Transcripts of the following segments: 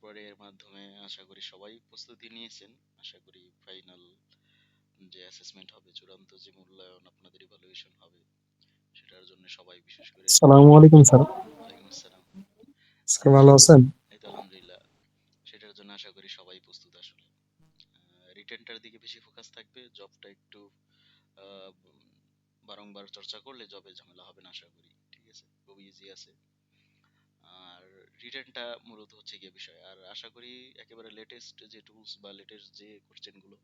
পরে এর মাধ্যমে আশা করি সবাই প্রস্তুতি নিয়েছেন। আশা করি ফাইনাল যে অ্যাসেসমেন্ট হবে, চূড়ান্ত যে মূল্যায়ন আপনাদের ইভালুয়েশন হবে, সেটার জন্য সবাই বিশেষ করে সালামু আলাইকুম স্যার। ওয়ালাইকুম আসসালাম। স্যার ভালো আছেন? এই তো আলহামদুলিল্লাহ। সেটার জন্য আশা করি সবাই প্রস্তুত আসলে। রিটেনটার দিকে বেশি ফোকাস থাকবে, জবটা একটু আহ, বারংবার চর্চা করলে জবে ঝামেলা হবে না আশা করি। ঠিক আছে, খুব ইজি আছে। আর রিটেনটা মূলত হচ্ছে গিয়ে বিষয়। আর আশা করি একেবারে লেটেস্ট যে টুলস বা লেটেস্ট যে কোশ্চেন গুলো,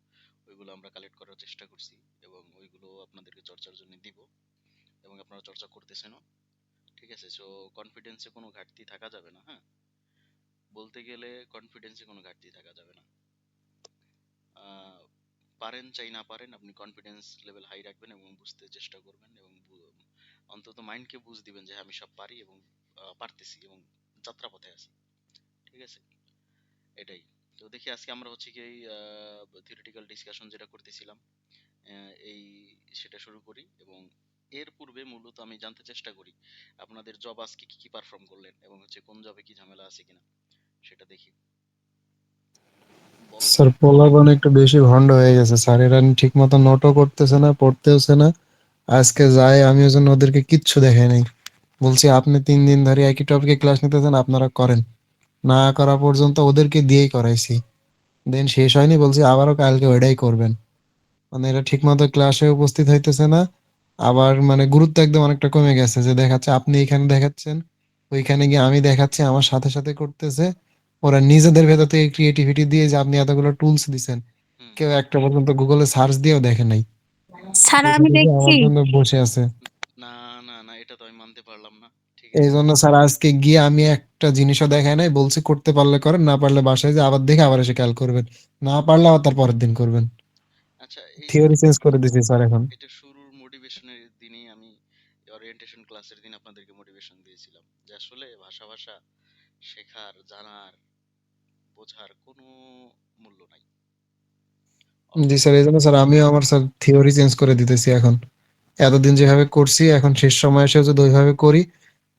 ওইগুলো আমরা কালেক্ট করার চেষ্টা করছি এবং ওইগুলো আপনাদেরকে চর্চার জন্য দিব এবং আপনারা চর্চা করতেছেনও। ঠিক আছে, সো কনফিডেন্সে কোনো ঘাটতি থাকা যাবে না। হ্যাঁ, বলতে গেলে কনফিডেন্সে কোনো ঘাটতি থাকা যাবে না। আহ, পারেন চাই না পারেন, আপনি কনফিডেন্স লেভেল হাই রাখবেন এবং বুঝতে চেষ্টা করবেন এবং অন্তত মাইন্ডকে বুঝ দিবেন যে হ্যাঁ, আমি সব পারি এবং পারতেছি এবং যাত্রাপথে আছি। ঠিক আছে, এটাই। তো দেখি আজকে আমরা হচ্ছে কি থিওরিটিক্যাল ডিসকাশন যেটা করতেছিলাম, এই সেটা শুরু করি এবং এর পূর্বে মূলত আমি জানতে চেষ্টা করি আপনাদের জব আজকে কি কি পারফর্ম করলেন এবং হচ্ছে কোন জবে কি ঝামেলা আছে কিনা সেটা দেখি। বলেন। স্যার পোলাপান একটু বেশি ভন্ড হয়ে গেছে স্যার, এরা ঠিক মতো নোটও করতেছে না, পড়তেওছে না। আজকে যাই আমি ওই জন্য ওদেরকে কিচ্ছু দেখাই নাই। বলছি আপনি 3 দিন ধরে একই টপিকে ক্লাস নিতেছেন, আপনারা করেন। না করা পর্যন্ত ওদেরকে দিয়েই করাইছি। দেন শেষ হয়নি, বলছি আবারও কালকে ওইটাই করবেন। মানে এরা ঠিক মতো ক্লাসে উপস্থিত হইতেছে না। আবার মানে গুরুত্ব একদম অনেকটা কমে গেছে, যে দেখাচ্ছে আপনি এখানে দেখাচ্ছেন, ওইখানে গিয়ে আমি দেখাচ্ছি, আমার সাথে সাথে করতেছে। ওরা নিজেদের ভেতর থেকে ক্রিয়েটিভিটি দিয়ে যে আপনি এতগুলো টুলস দিছেন, হুম কেউ হুম। একটা পর্যন্ত গুগলে সার্চ দিয়েও দেখে নাই। স্যার এটা আমি দেখে দেখছি। আমার জন্য বসে আছে। না না না, এটা তো আমি মানতে পারলাম না। ঠিক এই আছে। জন্য স্যার আজকে গিয়ে আমি একটা জিনিসও দেখাই নাই, বলছি করতে পারলে করেন, না পারলে বাসায় যে আবার দেখে আবার এসে খেয়াল করবেন। না পারলে আবার তার পরের দিন করবেন। আচ্ছা, এই যে থিওরি চেঞ্জ করে দিছি স্যার এখন। এটা শুরুর মোটিভেশনের দিনেই আমি ওরিয়েন্টেশন ক্লাসের দিন আপনাদেরকে মোটিভেশন দিয়েছিলাম যে আসলে ভাষা ভাষা শেখার, জানার, বোঝার কোনো মূল্য নাই। জি অলওয়েজ। স্যার, এই জন্য স্যার আমিও আমার স্যার থিওরি চেঞ্জ করে দিতেছি এখন। এতদিন যেভাবে করছি, এখন শেষ সময় এসে যদি ওইভাবে করি,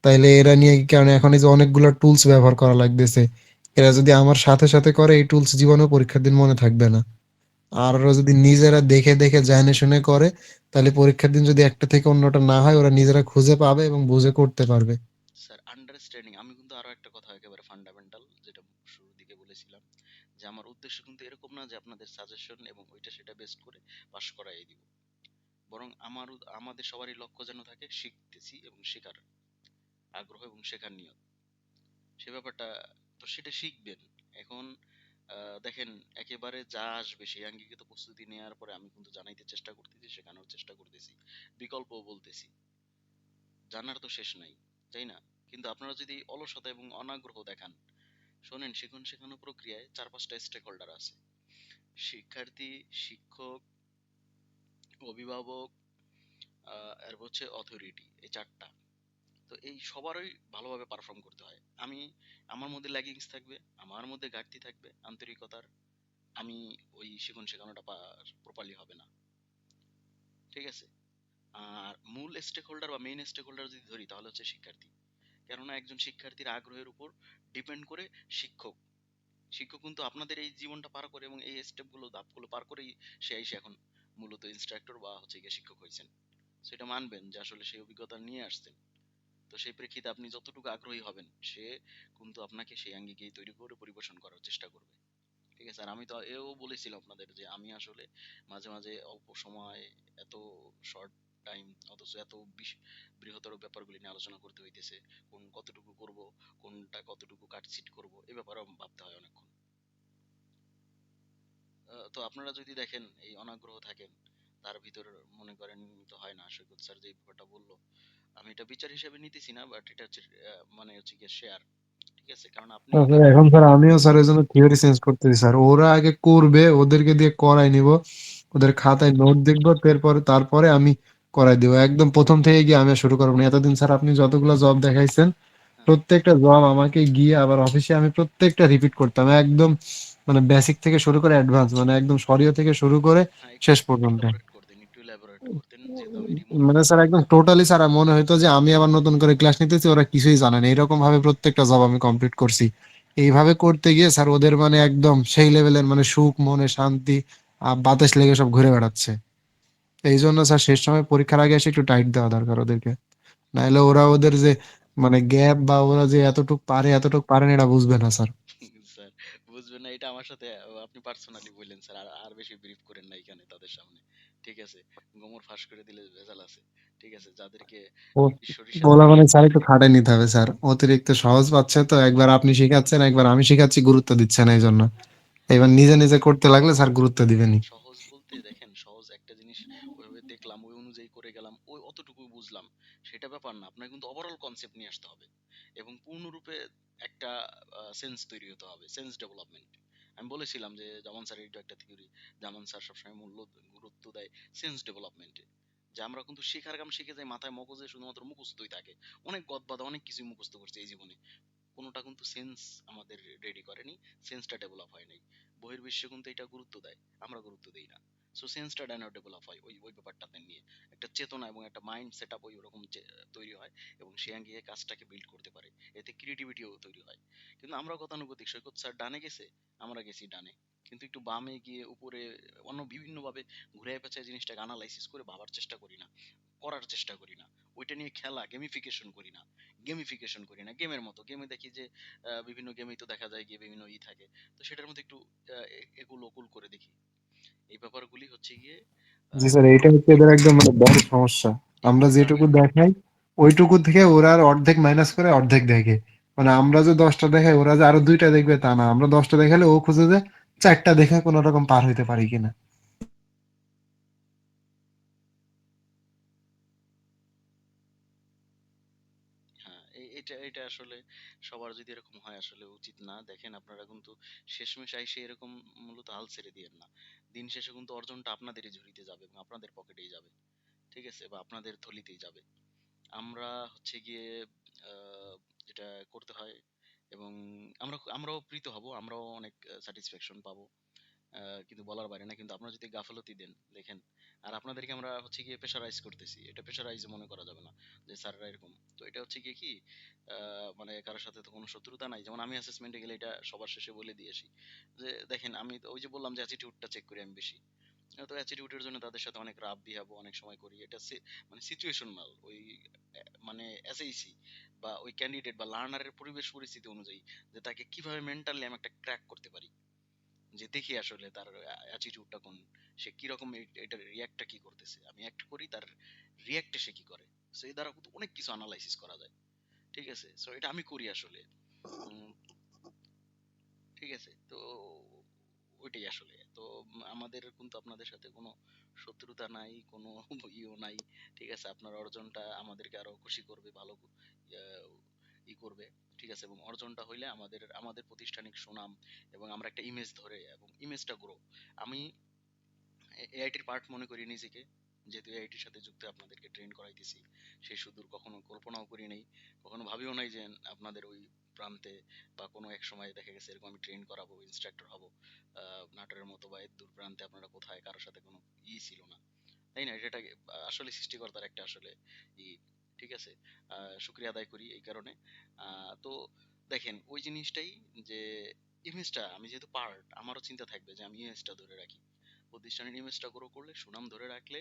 তাইলে এরা নিয়ে কি, কারণ এখন এই যে অনেকগুলো টুলস ব্যবহার করা লাগতেছে, এরা যদি আমার সাথে সাথে করে এই টুলস জীবনেও পরীক্ষার দিন মনে থাকবে না। আর ওরা যদি নিজেরা দেখে দেখে জানে শুনে করে, তাহলে পরীক্ষার দিন যদি একটা থেকে অন্যটা না হয়, ওরা নিজেরা খুঁজে পাবে এবং বুঝে করতে পারবে। স্যার আন্ডারস্ট্যান্ডিং, আমি কিন্তু আরো একটা কথা একেবারে ফান্ডামেন্টাল যেটা শুরুর দিকে বলেছিলাম, যে আমার উদ্দেশ্য কিন্তু এরকম না যে আপনাদের সাজেশন এবং ওইটা সেটা বেস্ট করে পাশ করাই দিব। বরং আমাদের সবারই লক্ষ্য যেন থাকে শিখতেছি এবং শেখার আগ্রহ এবং শেখার নিয়ত, সে ব্যাপারটা। তো সেটা শিখবেন। এখন দেখেন, একেবারে যা আসবে সেই আঙ্গিকে প্রস্তুতি নেওয়ার পরে আমি কিন্তু জানাইতে চেষ্টা করতেছি, শেখানোর চেষ্টা করতেছি, বিকল্পও বলতেছি। জানার তো শেষ নাই, তাই না? কিন্তু আপনারা যদি অলসতা এবং অনাগ্রহ দেখান, শোনেন, শিখন শেখানো প্রক্রিয়ায় 4-5টা স্টেক হোল্ডার আছে: শিক্ষার্থী, শিক্ষক, অভিভাবক, আর হচ্ছে অথরিটি, এই 4টা। তো এই সবারই ভালোভাবে পারফর্ম করতে হয়। আমার মধ্যে ল্যাগিংস থাকবে, আমার মধ্যে ঘাটতি থাকবে আন্তরিকতার, আমি ওই শিখন শেখানোটা প্রপারলি হবে না। ঠিক আছে। আর মূল স্টেক হোল্ডার বা মেইন স্টেক হোল্ডার যদি ধরি, তাহলে হচ্ছে শিক্ষার্থী। কেননা একজন শিক্ষার্থীর আগ্রহের উপর ডিপেন্ড করে শিক্ষক। শিক্ষক কিন্তু আপনাদের এই জীবনটা পার করে এবং এই স্টেপগুলো, ধাপগুলো পার করেই সে এখন মূলত ইনস্ট্রাক্টর বা হচ্ছে গিয়ে শিক্ষক হয়েছেন। সেটা মানবেন যে আসলে সেই অভিজ্ঞতা নিয়ে আসছেন। তো সেই প্রেক্ষিতে আপনি যতটুকু আগ্রহী হবেন, সে কিন্তু আপনাকে সেই আঙ্গিকেই তৈরি করে পরিবেশন করার চেষ্টা করবে। ঠিক আছে। আর আমি তো এও বলেছিলাম আপনাদের যে আমি আসলে মাঝে মাঝে অল্প সময়, এত শর্ট টাইম, অথচ এত বৃহত্তর ব্যাপারগুলি নিয়ে আলোচনা করতে হইতেছে। কতটুকু করব, কোনটা কতটুকু কাটছিট করব, এ ব্যাপারেও ভাবতে হয় অনেকক্ষণ। তো আপনারা যদি দেখেন এই অনাগ্রহ থাকেন, তার ভিতর মনে করেন তো হয় না। সৈকত স্যার যে ব্যাপারটা বললো, আমি এটা বিচার হিসেবে নিতেছি না, বাট এটা হচ্ছে মানে হচ্ছে গিয়ে শেয়ার। ঠিক আছে, কারণ আপনি তারপরে দেখেন। এখন স্যার আমিও স্যার ওই জন্য থিওরি চেঞ্জ করতেছি স্যার। ওরা আগে করবে, ওদেরকে দিয়ে করাই নিব, ওদের খাতায় নোট দেখবো, তারপরে তারপরে আমি করাই দিব। একদম প্রথম থেকে গিয়ে আমি আর শুরু করবো না। এতদিন স্যার আপনি যতগুলো জব দেখাইছেন, হ্যাঁ, প্রত্যেকটা জব আমাকে গিয়ে আবার অফিসে আমি প্রত্যেকটা রিপিট করতাম একদম, মানে বেসিক থেকে শুরু করে অ্যাডভান্স, মানে একদম সরিয়ে থেকে শুরু করে হ্যাঁ, শেষ পর্যন্ত। একটু ইলাবোরেট করতেন, যেহেতু আমি রিমোটলি। মানে স্যার একদম টোটালি স্যার মনে হইতো যে আমি আবার নতুন করে ক্লাস নিতেছি, ওরা কিছুই জানে না, এরকম ভাবে প্রত্যেকটা জব আমি কমপ্লিট করছি। এইভাবে করতে গিয়ে স্যার ওদের মানে একদম সেই লেভেলের মানে সুখ মনে শান্তি বাতাস লেগে সব ঘুরে বেড়াচ্ছে। এই জন্য স্যার শেষ সময় পরীক্ষার আগে এসে একটু টাইট দেওয়া দরকার ওদেরকে, নাহলে ওরা ওদের যে মানে গ্যাপ বা ওরা যে এতটুক পারে এতটুক পারে না এটা বুঝবে না স্যার। স্যার বুঝবেন না এটা আমার সাথে আপনি পার্সোনালি বললেন স্যার, আর আর বেশি ব্রিফ করেন না এখানে তাদের সামনে, ঠিক আছে? গোমর ফাঁস করে দিলে ভেজাল আছে, ঠিক আছে? যাদেরকে ও সরিষার বলা তেল। মানে স্যার একটু খাটাই নিতে হবে স্যার, অতিরিক্ত সহজ পাচ্ছে তো, একবার আপনি শিখাচ্ছেন একবার আমি শিখাচ্ছি, গুরুত্ব দিচ্ছেন এই জন্য। এবার নিজে নিজে করতে লাগলে স্যার গুরুত্ব দিবেনি। সহজ বলতে দেখেন, সহজ একটা জিনিস ওইভাবে দেখলাম, ওই অনুযায়ী করে গেলাম, ওই অতটুকু বুঝলাম, সেটা ব্যাপার না। আপনার কিন্তু ওভারঅল কনসেপ্ট নিয়ে আসতে হবে এবং পূর্ণরূপে একটা সেন্স তৈরি হতে হবে, সেন্স ডেভেলপমেন্ট। আমি বলেছিলাম যে জামান স্যার এটা একটা থিওরি, জামান স্যার সবসময় গুরুত্ব দেয় সেন্স ডেভেলপমেন্টে। যে আমরা কিন্তু শেখার কাম শিখে যাই, মাথায় মগজে শুধুমাত্র মুখস্থই থাকে, অনেক গদবাদা অনেক কিছু মুখস্থ করছে এই জীবনে, কোনোটা কিন্তু সেন্স আমাদের রেডি করেনি, সেন্সটা ডেভেলপ হয় নাই। বহির্বিশ্বে কিন্তু এটা গুরুত্ব দেয়, আমরা গুরুত্ব দেই না। সো সেন্সটা ডাইনার ডেভেলপ হয় ওই ওই ব্যাপারটাতে নিয়ে, একটা চেতনা এবং একটা মাইন্ড সেট আপ ওই ওরকম তৈরি হয় এবং সে গিয়ে কাজটাকে বিল্ড করতে পারে, এতে ক্রিয়েটিভিটিও তৈরি হয়। কিন্তু আমরা গতানুগতিক, সৈকত স্যার ডানে গেছে, আমরা গেছি ডানে, কিন্তু একটু বামে গিয়ে উপরে অন্য বিভিন্নভাবে ঘুরে পেঁচায় জিনিসটাকে অ্যানালাইসিস করে ভাবার চেষ্টা করি না, করার চেষ্টা করি না, ওইটা নিয়ে খেলা গেমিফিকেশন করি না, গেমের মতো গেমে দেখি যে বিভিন্ন গেমেই তো দেখা যায় গিয়ে বিভিন্ন থাকে, তো সেটার মধ্যে একটু একুল ওকুল করে দেখি। এই ব্যাপারগুলি হচ্ছে গিয়ে জি স্যার, এইটা হচ্ছে এদের একদম মানে বড় সমস্যা। এই আমরা যেটুকু প্রোগ্রামের। দেখাই ওইটুকু থেকে ওরা আর অর্ধেক মাইনাস করে অর্ধেক দেখে। মানে আমরা যে 10টা দেখাই ওরা যে আরো 2টা দেখবে তা না, আমরা 10টা দেখালে ও খুঁজে যে 4টা দেখে কোনো রকম পার হইতে পারি কিনা। হ্যাঁ, এটা এটা আসলে সবার যদি এরকম হয় আসলে উচিত না। দেখেন আপনারা কিন্তু শেষমেশ আইসে এরকম মূলত হাল ছেড়ে দিয়েন না। দিন শেষে কিন্তু অর্জনটা আপনাদেরই ঝুড়িতে যাবে এবং আপনাদের পকেটেই যাবে, ঠিক আছে? বা আপনাদের থলিতেই যাবে। আমরা হচ্ছে গিয়ে যেটা করতে হয় এবং আমরাও প্রীত হব, আমরাও অনেক স্যাটিসফ্যাকশন পাবো। কিন্তু বলার বাইরে না, কিন্তু আপনারা যদি গাফলতি দেন দেখেন, আর আপনাদেরকে আমরা হচ্ছে গিয়ে প্রেশারাইজ করতেছি, এটা প্রেশারাইজ মনে করা যাবে না যে স্যাররা এরকম। তো এটা হচ্ছে গিয়ে কি মানে কারোর সাথে তো কোনো শত্রুতা নাই, যেমন আমি অ্যাসেসমেন্টে গেলে এটা সবার শেষে বলে দিয়েছি যে দেখেন আমি তো ওই যে বললাম যে অ্যাটিটিউডটা চেক করি আমি বেশি। তো অ্যাটিটিউডের জন্য তাদের সাথে অনেক রাফ বিহেভ অনেক সময় করি, এটা মানে সিচুয়েশনাল, ওই মানে এসএইসি বা ওই ক্যান্ডিডেট বা লার্নারের পরিবেশ পরিস্থিতি অনুযায়ী, যে তাকে কিভাবে মেন্টালি আমি একটা ক্র্যাক করতে পারি, যে দেখি আসলে তার অ্যাটিটিউডটা কোন, সে কিরকম এটার রিয়াক্টটা কি করতেছে, আমি অ্যাক্ট করি তার রিয়াক্টে সে কি করে। সো এই দ্বারা কিন্তু অনেক কিছু অ্যানালাইসিস করা যায়, ঠিক আছে? সো এটা আমি করি আসলে। উম, ঠিক আছে, তো ওইটাই আসলে তো আমাদের কিন্তু আপনাদের সাথে কোনো শত্রুতা নাই, কোনো ইও নাই, ঠিক আছে? আপনার অর্জনটা আমাদেরকে আরো খুশি করবে, ভালো আহ, করবে, ঠিক আছে? এবং অর্জনটা হইলে আমাদের আমাদের প্রাতিষ্ঠানিক সুনাম এবং আমরা একটা ইমেজ ধরে এবং ইমেজটা গ্রো। আমি এআইটির পার্ট মনে করি নিজেকে, যেহেতু এআইটির সাথে যুক্ত আপনাদেরকে ট্রেন করাইতেছি, সেই সুদূর কখনো কল্পনাও করি নাই, কখনো ভাবিও নাই যে আপনাদের ওই প্রান্তে বা কোনো এক সময় দেখা গেছে এরকম আমি ট্রেন করাবো, ইনস্ট্রাক্টর হব নাটোরের মতো বা এর দূর প্রান্তে আপনারা কোথায়, কারোর সাথে কোনো ছিল না, তাই না? এটা আসলে সৃষ্টিকর্তার একটা আসলে ই, ঠিক আছে? শুক্রিয়া আদায় করি এই কারণে। তো দেখেন ওই জিনিসটাই, যে ইমেজটা আমি যেহেতু পার্ট, আমারও চিন্তা থাকবে যে আমি ইমেজটা ধরে রাখি, প্রতিষ্ঠানের ইমেজটা গ্রো করলে, সুনাম ধরে রাখলে,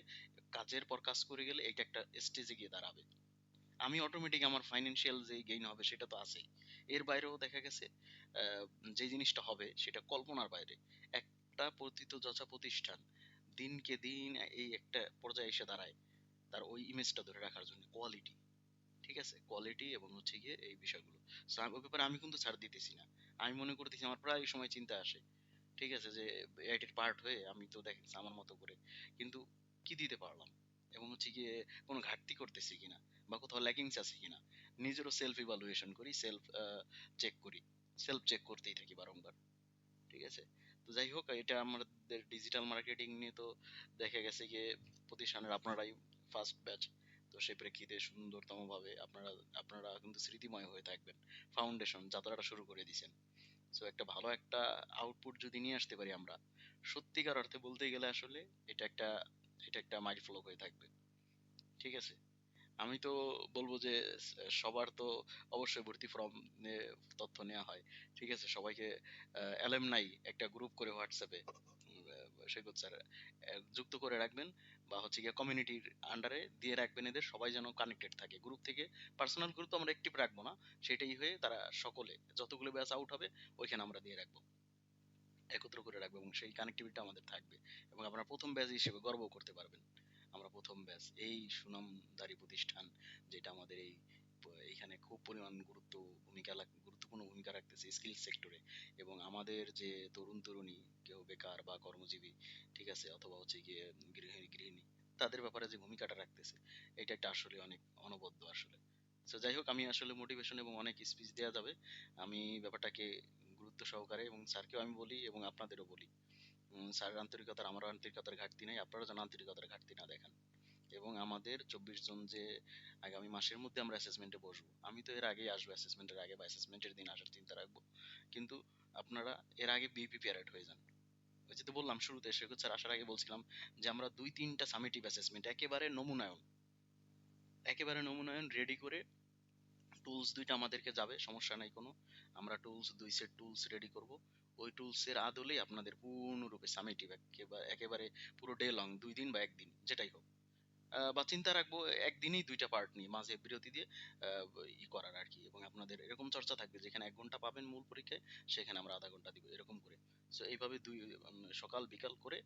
কাজের পর কাজ করে গেলে এটা একটা স্টেজে গিয়ে দাঁড়াবে। আমি অটোমেটিক আমার ফাইন্যান্সিয়াল যে গেইন হবে সেটা তো আছেই, এর বাইরেও দেখা গেছে আহ, যে জিনিসটা হবে সেটা কল্পনার বাইরে। একটা যচা প্রতিষ্ঠান দিনকে দিন এই একটা পর্যায়ে এসে দাঁড়ায় তার ওই ইমেজটা ধরে রাখার জন্য কোয়ালিটি, ঠিক আছে? কোয়ালিটি এবং হচ্ছে গিয়ে এই বিষয়গুলো। So, ওই ব্যাপারে আমি কিন্তু ছাড় দিতেছি না। আমি মনে করতেছি, আমার প্রায় সময় চিন্তা আসে, ঠিক আছে, যে এআইটির পার্ট হয়ে আমি তো দেখছি আমার মতো করে, কিন্তু কি দিতে পারলাম এবং হচ্ছে গিয়ে কোনো ঘাটতি করতেছি কিনা বা কোথাও ল্যাকিংস আছে কিনা, নিজেরও সেলফ ইভালুয়েশন করি, সেলফ চেক করি, সেলফ চেক করতেই থাকি বারংবার, ঠিক আছে? তো যাই হোক, এটা আমাদের ডিজিটাল মার্কেটিং নিয়ে তো দেখা গেছে গিয়ে প্রতিষ্ঠানের আপনারাই ফার্স্ট ব্যাচ, তো সেই প্রেক্ষিতে সুন্দরতম ভাবে আপনারা আপনারা কিন্তু স্মৃতিময় হয়ে থাকবেন, ফাউন্ডেশন যাত্রাটা শুরু করে দিয়েছেন। সো একটা ভালো একটা আউটপুট যদি নিয়ে আসতে পারি আমরা, সত্যিকার অর্থে বলতে গেলে আসলে এটা একটা এটা একটা মাইল ফলক হয়ে থাকবে, ঠিক আছে? আমি তো বলবো যে সবার তো অবশ্যই ভর্তি ফর্ম তথ্য নেওয়া হয়, ঠিক আছে? সবাইকে অ্যালুমনাই একটা গ্রুপ করে হোয়াটসঅ্যাপে সৈকত স্যার যুক্ত করে রাখবেন, বা হচ্ছে গিয়ে কমিউনিটির আন্ডারে দিয়ে রাখবেন, এদের সবাই যেন কানেক্টেড থাকে গ্রুপ থেকে। পার্সোনাল গ্রুপ তো আমরা অ্যাক্টিভ রাখবো না, সেটাই হয়ে তারা সকলে যতগুলো ব্যাচ আউট হবে ওইখানে আমরা দিয়ে রাখবো, একত্র করে রাখবো, এবং সেই কানেক্টিভিটি আমাদের থাকবে। এবং আপনারা প্রথম ব্যাচ হিসেবে গর্ব করতে পারবেন, আমরা প্রথম ব্যাচ এই সুনামধারী প্রতিষ্ঠান, যেটা আমাদের এইখানে খুব পরিমাণ গুরুত্বপূর্ণ ভূমিকা রাখতেছে স্কিল সেক্টরে। এবং আমাদের যে তরুণ তরুণী, কেউ বেকার বা কর্মজীবী, ঠিক আছে, অথবা হচ্ছে গিয়ে গৃহিণী, তাদের ব্যাপারে যে ভূমিকাটা রাখতেছে, এটা একটা আসলে অনেক অনবদ্য আসলে। তো যাই হোক, আমি আসলে মোটিভেশন এবং অনেক স্পিচ দেওয়া যাবে, আমি ব্যাপারটাকে গুরুত্ব সহকারে, এবং স্যারকেও আমি বলি এবং আপনাদেরও বলি, স্যারের আন্তরিকতার, আমারও আন্তরিকতার ঘাটতি নেই, আপনারা যেন আন্তরিকতার ঘাটতি না দেখান। এবং আমাদের 24 জন যে আগামী মাসের মধ্যে আমরা অ্যাসেসমেন্টে বসবো, আমি তো এর আগেই আসবো অ্যাসেসমেন্টের আগে, বা অ্যাসেসমেন্টের দিন আসার চিন্তা রাখবো, কিন্তু আপনারা এর আগে বি প্রিপেয়ার্ড হয়ে যান। ওই যে তো বললাম শুরুতে, শেখর স্যার আসার আগে বলছিলাম যে আমরা 2-3টা সামেটিভ অ্যাসেসমেন্ট একেবারে নমুনায়ন রেডি করে, টুলস দুইটা আমাদেরকে যাবে, সমস্যা নাই কোনো, আমরা টুলস 2 সেট টুলস রেডি করব। ওই টুলস এর আদলেই আপনাদের পূর্ণরূপে সামেটিভ, একেবারে একেবারে পুরো ডে লং, 2 দিন বা একদিন যেটাই হোক, বা চিন্তা রাখবো একদিনেই 2টা পার্ট নিয়ে মাঝে বিরতি দিয়ে আহ, করার আর কি। এবং আপনাদের এরকম চর্চা থাকবে, যেখানে 1 ঘন্টা পাবেন মূল পরীক্ষায়, সেখানে আমরা আধা ঘন্টা দিব, এরকম করে। সো এইভাবে সকাল বিকাল করে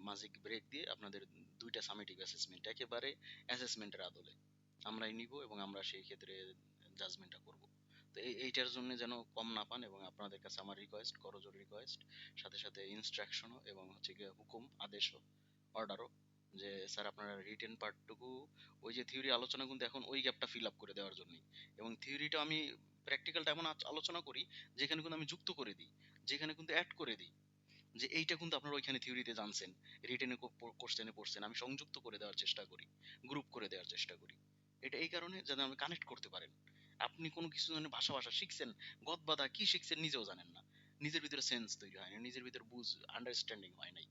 মাঝে ব্রেক দিয়ে আপনাদের 2টা সামেটিভ অ্যাসেসমেন্ট একেবারে অ্যাসেসমেন্টের আদলে আমরাই নিব, এবং আমরা সেই ক্ষেত্রে জাজমেন্টটা করব। তো এইটার জন্য যেন কম না পান, এবং আপনাদের কাছে আমার রিকোয়েস্ট, করজোর রিকোয়েস্ট, সাথে সাথে ইনস্ট্রাকশনও, এবং হচ্ছে গিয়ে হুকুম, আদেশও, অর্ডারও, যে স্যার আপনারা রিটেন পার্টটুকু, ওই যে থিওরি আলোচনা কিন্তু এখন ওই গ্যাপটা ফিল আপ করে দেওয়ার জন্যই। এবং থিওরিটা আমি প্র্যাকটিক্যালটা এমন আলোচনা করি যেখানে কিন্তু আমি যুক্ত করে দিই, যেখানে কিন্তু অ্যাড করে দিই, যে এইটা কিন্তু আপনারা ওইখানে থিওরিতে জানছেন, রিটেনে কোশ্চেনে পড়ছেন, আমি সংযুক্ত করে দেওয়ার চেষ্টা করি, গ্রুপ করে দেওয়ার চেষ্টা করি। এটা এই কারণে যাতে আমি কানেক্ট করতে পারেন। আপনি কোনো কিছু জন্য ভাষা ভাষা শিখছেন, গদবাদা কি শিখছেন নিজেও জানেন না, নিজের ভিতরে সেন্স তৈরি হয় না, নিজের ভিতরে আন্ডারস্ট্যান্ডিং হয় নাই,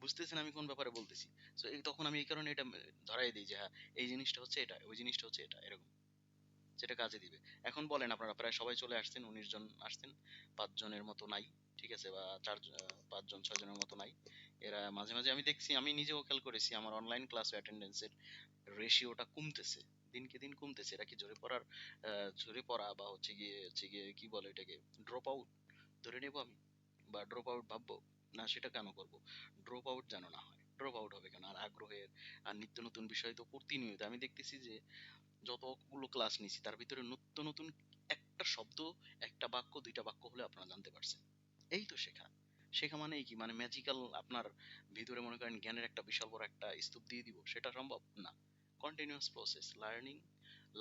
বুঝতেছেন আমি কোন ব্যাপারে বলতেছি? তো এই তখন আমি এই কারণে এটা ধরাই দিই যে হ্যাঁ, এই জিনিসটা হচ্ছে এটা, ওই জিনিসটা হচ্ছে এটা, এরকম, যেটা কাজে দিবে। এখন বলেন, আপনারা প্রায় সবাই চলে আসছেন, 19 জন আসছেন, 5 জনের মতো নাই, ঠিক আছে, বা 5 জন 6 জনের মতো নাই। এরা মাঝে মাঝে আমি দেখছি, আমি নিজেও খেয়াল করেছি, আমার অনলাইন ক্লাস অ্যাটেন্ডেন্সের রেশিওটা কমতেছে, দিনকে দিন কমতেছে। এরা কি ঝরে পড়া, বা হচ্ছে গিয়ে কি বলে এটাকে, ড্রপ আউট ধরে নেবো আমি, বা ড্রপ আউট ভাববো? না, সেটা কেন করব? ড্রপ আউট যেন না হয়। ড্রপ আউট হবে কেন? আর আগ্রহের, আর নিত্য নতুন বিষয় তো প্রতিনিয়ত আমি দেখতেছি যে যতগুলো ক্লাস নিছি তার ভিতরে নতুন নতুন একটা শব্দ, একটা বাক্য, 2টা বাক্য হলে আপনারা জানতে পারছেন। এই তো শেখা। শেখা মানে কি, মানে ম্যাজিক্যাল আপনার ভিতরে মনে করেন জ্ঞানের একটা বিশাল বড় একটা স্তূপ দিয়ে দিব, সেটা সম্ভব না। Continuous process,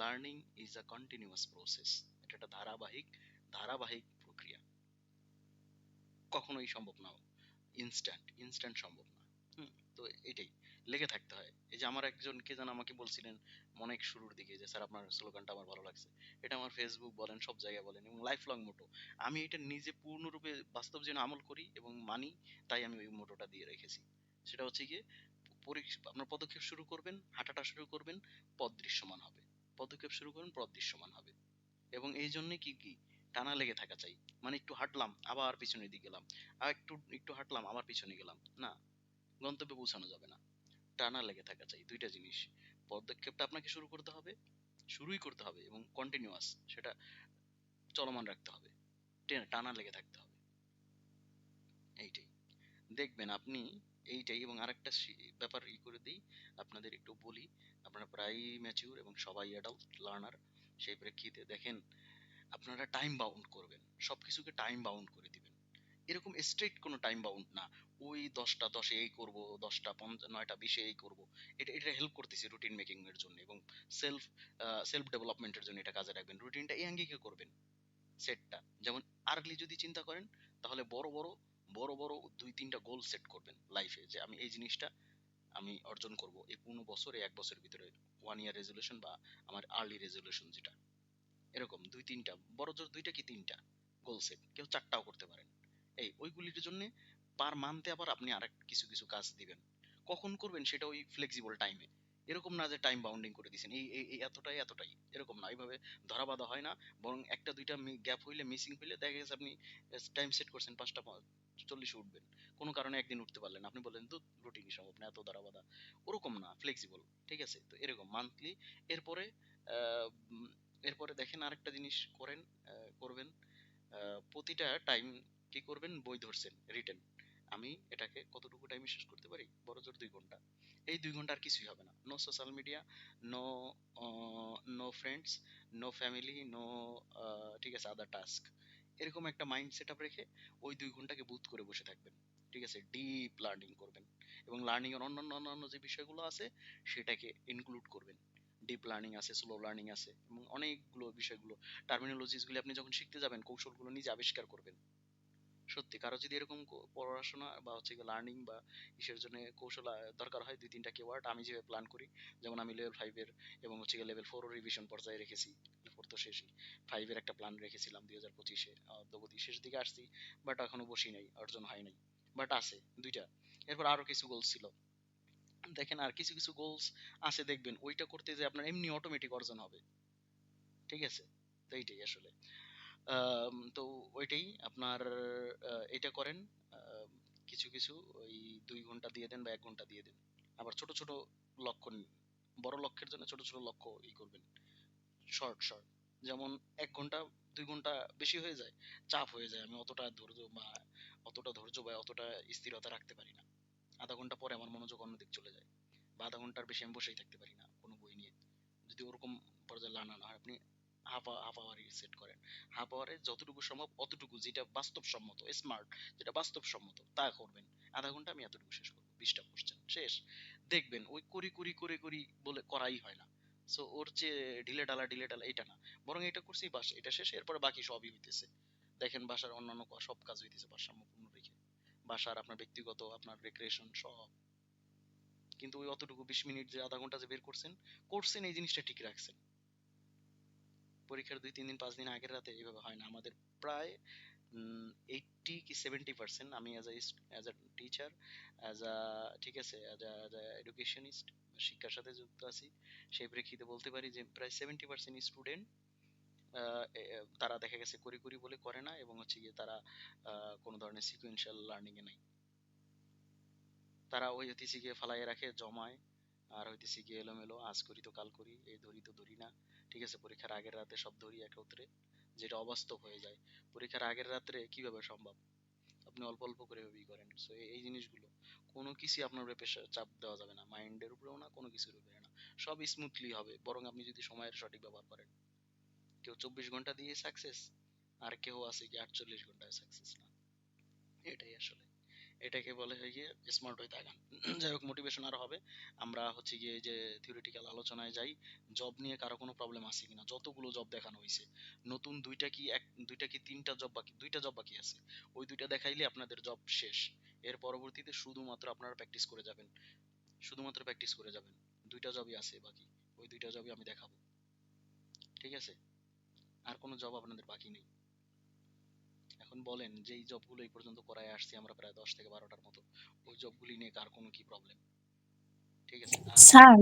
learning is a continuous process. এটা একটা ধারাবাহিক প্রক্রিয়া, কখনোই সম্ভব না ইনস্ট্যান্ট সম্ভব না। হুম। তো এটাই, লেগে থাকতে হয়। এই যে আমার একজন কে যেন আমাকে বলছিলেন অনেক শুরুর দিকে, যে স্যার আপনার স্লোগানটা আমার ভালো লাগছে, এটা আমার ফেসবুক বলেন, সব জায়গায় বলেন, এবং লাইফ লং মোটো। আমি এটা নিজে পূর্ণরূপে বাস্তব জীবনে আমল করি এবং মানি, তাই আমি ওই মোটোটা দিয়ে রেখেছি। সেটা হচ্ছে গিয়ে, আপনার পদক্ষেপ শুরু করবেন, হাঁটাটা শুরু করবেন, পথ দৃশ্যমান হবে। পদক্ষেপ শুরু করবেন, পথ দৃশ্যমান হবে। এবং এই জন্য কি টানা লেগে থাকা চাই। মানে একটু হাঁটলাম আবার পিছনের দিকে গেলাম, আর একটু একটু হাঁটলাম আবার পিছনে গেলাম না, গন্তব্যে পৌঁছানো যাবে না। টানা লেগে থাকা চাই, 2টা জিনিস। পদক্ষেপটা আপনাকে শুরুই করতে হবে, এবং কন্টিনিউয়াস সেটা চলমান রাখতে হবে, টানা লেগে থাকতে হবে। এইটাই, দেখবেন আপনি। এইটাই, এবং আরেকটা ব্যাপার করে দিই, আপনাদের একটু বলি, আপনারা প্রায় ম্যাচিউর এবং সবাই অ্যাডাল্ট লার্নার, সেই প্রেক্ষিতে দেখেন, আপনারা টাইম বাউন্ড করবেন, সবকিছুকে টাইম বাউন্ড করে দিবেন। এরকম স্ট্রেট কোনো টাইম বাউন্ড না, ওই 10টা 10-এ এই করবো, 9টা 20-এ এই করবো। এটা হেল্প করতেছি রুটিন মেকিং এর জন্য, এবং সেলফ সেলফ ডেভেলপমেন্টের জন্য এটা কাজে রাখবেন। রুটিনটা এই আঙ্গিকে করবেন, সেটটা যেমন আর্লি যদি চিন্তা করেন, তাহলে বড় বড় 2-3টা গোল সেট করবেন লাইফে, যে আমি এই জিনিসটা আমি অর্জন করব এই পূর্ণ বছরে, 1 বছরের ভিতরে, 1 ইয়ার রেজলিউশন, বা আমার আর্লি রেজলিউশন যেটা, এরকম 2-3টা, বড় জোর 2টা কি 3টা গোল সেট, কেউ 4টাও করতে পারেন। ওইগুলির জন্য পার মান্থে আবার আপনি আরেক কিছু কিছু কাজ দিবেন। কখন করবেন সেটা ওই ফ্লেক্সিবল টাইমে, এরকম না যে টাইম বাউন্ডিং করে দিয়েছেন এই এতটাই এতটাই, এরকম না, এইভাবে ধরা বাঁধা হয় না। বরং একটা দুইটা গ্যাপ হইলে, মিসিং হইলে দেখা গেছে আপনি টাইম সেট করছেন 5টা 40 উঠবেন, কোনো কারণে একদিন উঠতে পারলেন, আপনি বললেন তো রুটিনই সম্ভব না, এত ধরা বাঁধা, ওরকম না, ফ্লেক্সিবল। ঠিক আছে, তো এরকম মান্থলি। এরপরে আহ, উম, এরপরে দেখেন আরেকটা জিনিস করেন, করবেন, প্রতিটা টাইম কি করবেন, বই ধরছেন রিটেন, আমি এটাকে কতটুকু টাইমে শেষ করতে পারি, বড় জোর 2 ঘন্টা। এই 2 ঘন্টা আর কিছুই হবে না, no social media, no no friends, no family, no, ঠিক আছে, আদার টাস্ক। এরকম একটা মাইন্ড সেট আপ রেখে ওই 2 ঘন্টাকে বুথ করে বসে থাকবেন। ঠিক আছে, ডিপ লার্নিং করবেন, এবং লার্নিং এর অন্যান্য অন্যান্য যে বিষয়গুলো আছে সেটাকে ইনক্লুড করবেন। ডিপ লার্নিং আছে, স্লো লার্নিং আছে, এবং অনেকগুলো বিষয়গুলো, টার্মিনোলজিস গুলো আপনি যখন শিখতে যাবেন, কৌশলগুলো নিজে আবিষ্কার করবেন। সত্যি কারো যদি এরকম পড়াশোনা বা হচ্ছে লার্নিং বা ইসের জন্য কৌশল দরকার হয়, 2-3টা কিওয়ার্ড আমি যেভাবে প্ল্যান করি, যেমন আমি লেভেল 5-এর এবং হচ্ছে লেভেল 4 রিভিশন পর্যায়ে রেখেছি, লেভেল 4 তো শেষই, 5-এর একটা প্ল্যান রেখেছিলাম 2025-এ, অদ্যাবধি শেষ দিকে আসছি, বাট এখনো বসি নাই, অর্জন হয় নাই, বাট আছে 2টা। এরপর আরো কিছু গোলস ছিল, দেখেন আর কিছু কিছু গোলস আছে, দেখবেন ওইটা করতে যে আপনার এমনি অটোমেটিক অর্জন হবে। ঠিক আছে, তো এইটাই আসলে, তো ওইটাই আপনার, এটা করেন, আম, কিছু কিছু ওই 2 ঘন্টা দিয়ে দেন বা 1 ঘন্টা দিয়ে দেন। আবার ছোট ছোট লক্ষ্য নিন, বড় লক্ষ্যের জন্য ছোট ছোট লক্ষ্য করবেন, শর্ট শর্ট। যেমন 1 ঘন্টা 2 ঘন্টা বেশি হয়ে যায়, চাপ হয়ে যায়, আমি অতটা ধৈর্য বা অতটা স্থিরতা রাখতে পারি না, আধা ঘন্টা পরে আমার মনোযোগ অন্যদিক চলে যায়, বা আধা ঘন্টার বেশি আমি বসেই থাকতে পারি না কোনো বই নিয়ে। যদি ওরকম পর্যায়ে লার্নার হয়, আপনি হাফ আওয়ারই সেট করেন, হাফ আওয়ারে যতটুকু সম্ভব অতটুকু, যেটা বাস্তবসম্মত, স্মার্ট, যেটা বাস্তবসম্মত তা করবেন। আধা ঘন্টা আমি এতটুকু শেষ করবো, 20টা কোশ্চেন শেষ। দেখবেন ওই করি করি করে করি বলে করাই হয় না। সো ওর যে ঢিলে ঢালা এটা না, বরং এটা করছি বাস, এটা শেষ, এরপরে বাকি সবই হইতেছে। দেখেন বাসার অন্যান্য সব কাজ হইতেছে ভারসাম্যপূর্ণ রেখে, বাসার আপনার ব্যক্তিগত আপনার রেক্রিয়েশন সব। কিন্তু ওই অতটুকু 20 মিনিট যে আধা ঘন্টা যে বের করছেন, করছেন এই জিনিসটা ঠিক রাখছেন। পরীক্ষার 2-3 দিন 5 দিন আগের রাতে এইভাবে হয় না আমাদের, প্রায় 80 কি 70%, আমি as a teacher, as a, ঠিক আছে, অ্যাজ আ এডুকেশনিস্ট, শিক্ষার সাথে যুক্ত আছি, সেই প্রেক্ষিতে বলতে পারি যে প্রায় 70% স্টুডেন্ট, তারা দেখা গেছে করি করি বলে করে না, এবং হচ্ছে গিয়ে তারা কোনো ধরনের সিকুয়েন্সিয়াল লার্নিং এ নাই। তারা ওই হইতেছে গিয়ে ফালাইয়া রাখে, জমায়, আর হইতেছে গিয়ে এলোমেলো, আজ করি তো কাল করি, এই ধরি তো ধরি না। ঠিক আছে, পরীক্ষার আগের রাতে সব ধরি একত্রে, যেটা অবাস্তব হয়ে যায়। পরীক্ষার আগের রাত্রে কিভাবে সম্ভব, আপনি অল্প অল্প করে ভাবেই করেন। সো এই জিনিসগুলো কোনো কিছু আপনার উপরে প্রেশার চাপ দেওয়া যাবে না, মাইন্ডের উপরেও না, কোনো কিছুর উপরে না, সব স্মুথলি হবে, বরং আপনি যদি সময়ের সঠিক ব্যবহার করেন। কেউ 24 ঘন্টা দিয়ে সাকসেস, আর কেউ আছে কি 48 ঘন্টায় সাকসেস না, এটাই আসলে, এটাকে বলে হয়ে গিয়ে স্মার্ট হইতে আগান। যাই হোক, মোটিভেশন আর হবে। আমরা হচ্ছে গিয়ে এই যে থিওরিটিক্যাল আলোচনায় যাই, জব নিয়ে কারো কোনো প্রবলেম আছে কিনা, যতগুলো জব দেখানো হয়েছে, নতুন 2টা কি 3টা জব বাকি, 2টা জব বাকি আছে, ওই 2টা দেখাইলে আপনাদের জব শেষ। এর পরবর্তীতে শুধুমাত্র আপনারা প্র্যাকটিস করে যাবেন, শুধুমাত্র প্র্যাকটিস করে যাবেন, 2টা জবই আছে বাকি, ওই 2টা জবই আমি দেখাবো। ঠিক আছে, আর কোনো জব আপনাদের বাকি নেই। এখন বলেন যে এই জবগুলো এই পর্যন্ত করায় আসছি আমরা প্রায় 10 থেকে 12টার মতো, ওই জবগুলি নিয়ে কার কোনো কি প্রবলেম? ঠিক আছে, আর স্যার,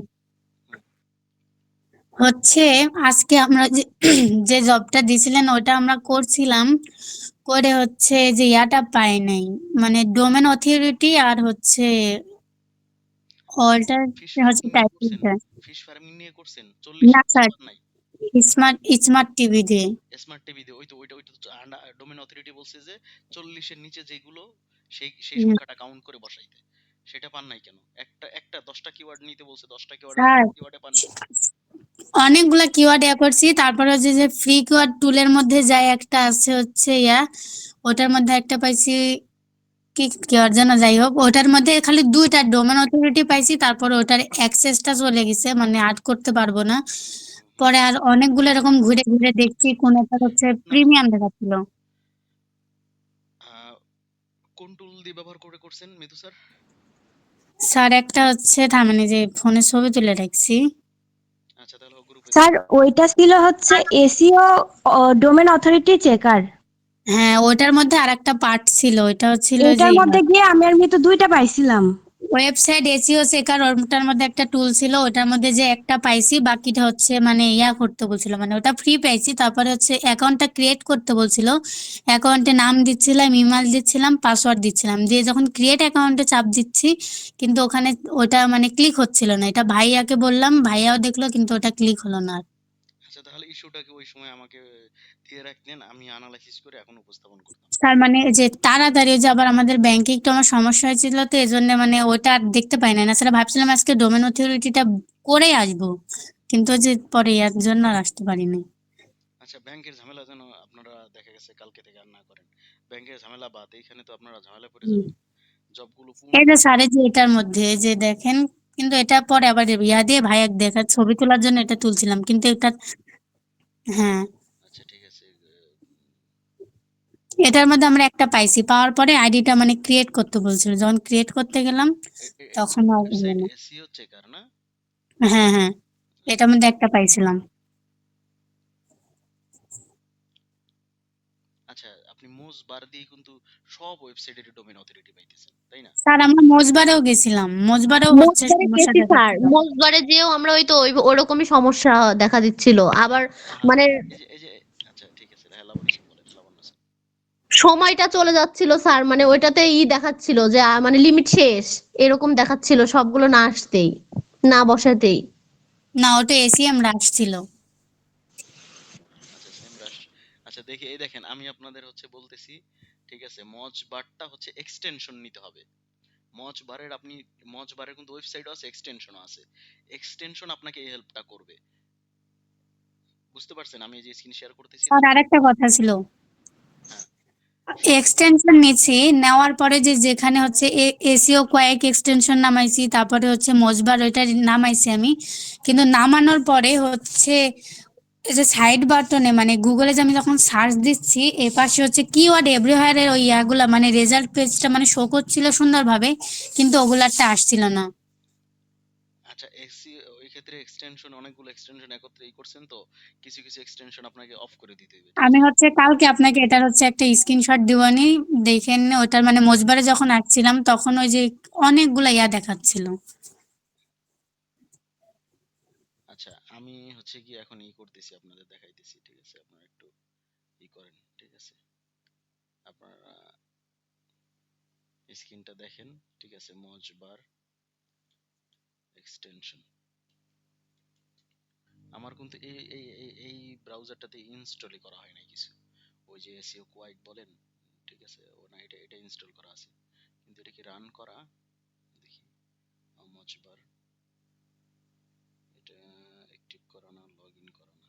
হুম, হচ্ছে আজকে আমরা যে যে জবটা দিছিলেন ওটা আমরা করছিলাম, করে হচ্ছে যে ইয়াটা পাই নাই, মানে ডোমেন অথরিটি আর হচ্ছে অলটার ফিশ হচ্ছে ফার্মিং নিয়ে করছেন, টাইপিংটা। ফিশ ফার্মিং নিয়ে করছেন, 40 না এর নিচে স্যার, পান নাই? স্মার্ট স্মার্ট টিভি দিয়ে। স্মার্ট টিভি দিয়ে, ওই তো ওইটা তো ডোমেন অথরিটি বলছে যে 40-এর নিচে যেগুলো, সেই হুম, সংখ্যাটা কাউন্ট করে বসাইতে, সেটা পান নাই কেন? একটা 10টা কিওয়ার্ড নিতে বলছে, 10টা কিওয়ার্ডের স্যার, 8টা কিওয়ার্ডে পান নাই? অনেকগুলা কিওয়ার্ড ইয়া করছি, তারপরে হচ্ছে যে ফ্রি কিওয়ার্ড টুলের মধ্যে যায় একটা আছে হচ্ছে ইয়া, ওটার মধ্যে একটা পাইছি কি কিওয়ার্ড যেন, যাই হোক ওটার মধ্যে খালি 2টা ডোমেন অথরিটি পাইছি, তারপরে ওটার অ্যাক্সেসটা চলে গেছে, মানে আর্ট করতে পারবো না। হুম, হুম। পরে আর অনেকগুলো এরকম ঘুরে ঘুরে দেখছি, কোনটা হচ্ছে না না, প্রিমিয়াম দেখাচ্ছিল। আহ, কোন টুল দিয়ে ব্যবহার করে করছেন মিতু স্যার? স্যার একটা হচ্ছে থামেন, এই যে ফোনে ছবি তুলে রাখছি। আচ্ছা, তাহলে গ্রুপে স্যার দিবেন। ওইটা ছিল হচ্ছে এসিও ডোমেন অথরিটি চেকার। হ্যাঁ, ওটার মধ্যে আরেকটা পার্ট ছিল, ওইটা হচ্ছিল যে এইটার মধ্যে গিয়ে আমি আর মিতু 2টা পাইছিলাম। ওয়েবসাইট এসইও শেখার ওটার মধ্যে একটা টুল ছিল, ওটার মধ্যে যে একটা পাইছি বাকিটা হচ্ছে মানে ইয়া করতে বলছিল, মানে ওটা ফ্রি পাইছি। তারপরে হচ্ছে অ্যাকাউন্টটা ক্রিয়েট করতে বলছিল, অ্যাকাউন্টে নাম দিচ্ছিলাম, ইমেল দিচ্ছিলাম, পাসওয়ার্ড দিচ্ছিলাম, দিয়ে যখন ক্রিয়েট অ্যাকাউন্টে চাপ দিচ্ছি কিন্তু ওখানে ওটা মানে ক্লিক হচ্ছিল না। এটা ভাইয়াকে বললাম, ভাইয়াও দেখলো কিন্তু ওটা ক্লিক হলো না আর। আচ্ছা, তাহলে ইস্যুটাকে ওই সময় আমাকে দিয়ে রাখতেন, আমি অ্যানালাইসিস করে এখন উপস্থাপন করতাম। স্যার মানে যে তাড়াতাড়ি ওই যে আবার আমাদের ব্যাংকে একটু আমার সমস্যা হয়েছিল, তো এই জন্য মানে ওটা আর দেখতে পাই না। স্যার ভাবছিলাম আজকে ডোমেন অথরিটিটা করে আসবো, কিন্তু ওই যে পরে এর জন্য আর আসতে পারিনি। আচ্ছা, ব্যাংকের ঝামেলা যেন আপনারা দেখা গেছে কালকে থেকে আর না করেন। ব্যাংকের ঝামেলা বাদ, এইখানে তো আপনারা ঝামেলা পড়ে হুম। যাবেন। জবগুলো পূর্ণ এই যে স্যার এই যে এটার মধ্যে এই যে দেখেন, কিন্তু এটা পরে আবার ইয়া দিয়ে ভাইয়াক দেখা ছবি তোলার জন্য এটা তুলছিলাম, কিন্তু এটা হ্যাঁ আচ্ছা, ঠিক আছে। এটার মধ্যে আমরা একটা পাইছি, পাওয়ার পরে আইডিটা মানে ক্রিয়েট করতে বলছিল, যখন ক্রিয়েট করতে গেলাম তখন আর হলো ওয়েবসাইট না। এসইও চেকার না? হ্যাঁ হ্যাঁ, এটার মধ্যে একটা পাইছিলাম। আচ্ছা, আপনি মোজ বার দিয়ে কিন্তু সব ওয়েবসাইটের ডোমেন অথরিটি পাইতেছেন, তাই না? স্যার আমরা মোজবারেও গেছিলাম, মোজবারেও হচ্ছে মোজবারে সমস্যা গেছি স্যার, দেখাচ্ছিল। মোজবারে যেও আমরা ওই তো ওরকমই সমস্যা দেখা দিচ্ছিল আবার। আহা, মানে এই যে আচ্ছা, ঠিক আছে, হ্যাঁ, লাবণ্য স্যার বলেন, লাবণ্য স্যার। সময়টা চলে যাচ্ছিল স্যার, মানে ওইটাতে দেখাচ্ছিল যে মানে লিমিট শেষ, এরকম দেখাচ্ছিল সবগুলো না আসতেই, না বসাতেই। না ওটা এসিএম রাশ ছিল। আচ্ছা, সেম রাশ। আচ্ছা, দেখি এই দেখেন, আমি আপনাদের হচ্ছে বলতেছি, ঠিক আছে, মজ বারটা হচ্ছে এক্সটেনশন নিতে হবে। মজ বারের আপনি মজ বারের কিন্তু ওয়েবসাইটও আছে, এক্সটেনশনও আছে। এক্সটেনশন আপনাকে এই হেল্পটা করবে, বুঝতে পারছেন? আমি এই যে স্ক্রিন শেয়ার করতেছি না। স্যার আরেকটা কথা ছিল, হ্যাঁ, এক্সটেনশন নিচ্ছি, নেওয়ার পরে যে যেখানে হচ্ছে এসিও কয়েক এক্সটেনশন নামাইছি, তারপরে হচ্ছে মোজবার ওইটা নামাইছি আমি, কিন্তু নামানোর পরে হচ্ছে এই যে সাইড বাটনে মানে গুগলে যে আমি যখন সার্চ দিচ্ছি এপাশে হচ্ছে কিওয়ার্ড এভরিওয়্যার এর ওই ইয়াগুলা মানে রেজাল্ট পেজটা মানে শো করছিল সুন্দরভাবে, কিন্তু ওগুলারটা আসছিল না। আচ্ছা, ওই ক্ষেত্রে এক্সটেনশন, অনেকগুলো এক্সটেনশন একত্রে করছেন তো, কিছু কিছু এক্সটেনশন আপনাকে অফ করে দিতে হবে, ঠিক আমি আছে? হচ্ছে কালকে আপনাকে এটার হচ্ছে একটা স্ক্রিনশট দিবানি, দেখেন ওটার মানে মোজবারে যখন আসছিলাম তখন ওই যে অনেকগুলা ইয়া দেখাচ্ছিল। আচ্ছা, আমি হচ্ছে কি এখন করতেছি, আপনাদের দেখাইতেছি, ঠিক আছে? আপনারা একটু করেন, ঠিক আছে? আপনারা স্ক্রিনটা দেখেন, ঠিক আছে? মজবার এক্সটেনশন আমার কিন্তু এই ব্রাউজারটাতে ইনস্টলই করা হয় নাই কিছু। ওই যে এসইও কোয়াইট বলেন, ঠিক আছে, ও না, এটা ইনস্টল করা আছে, কিন্তু এটা কি রান করা? দেখি, মজবার, এটা অ্যাক্টিভ করা না, লগ ইন করা না।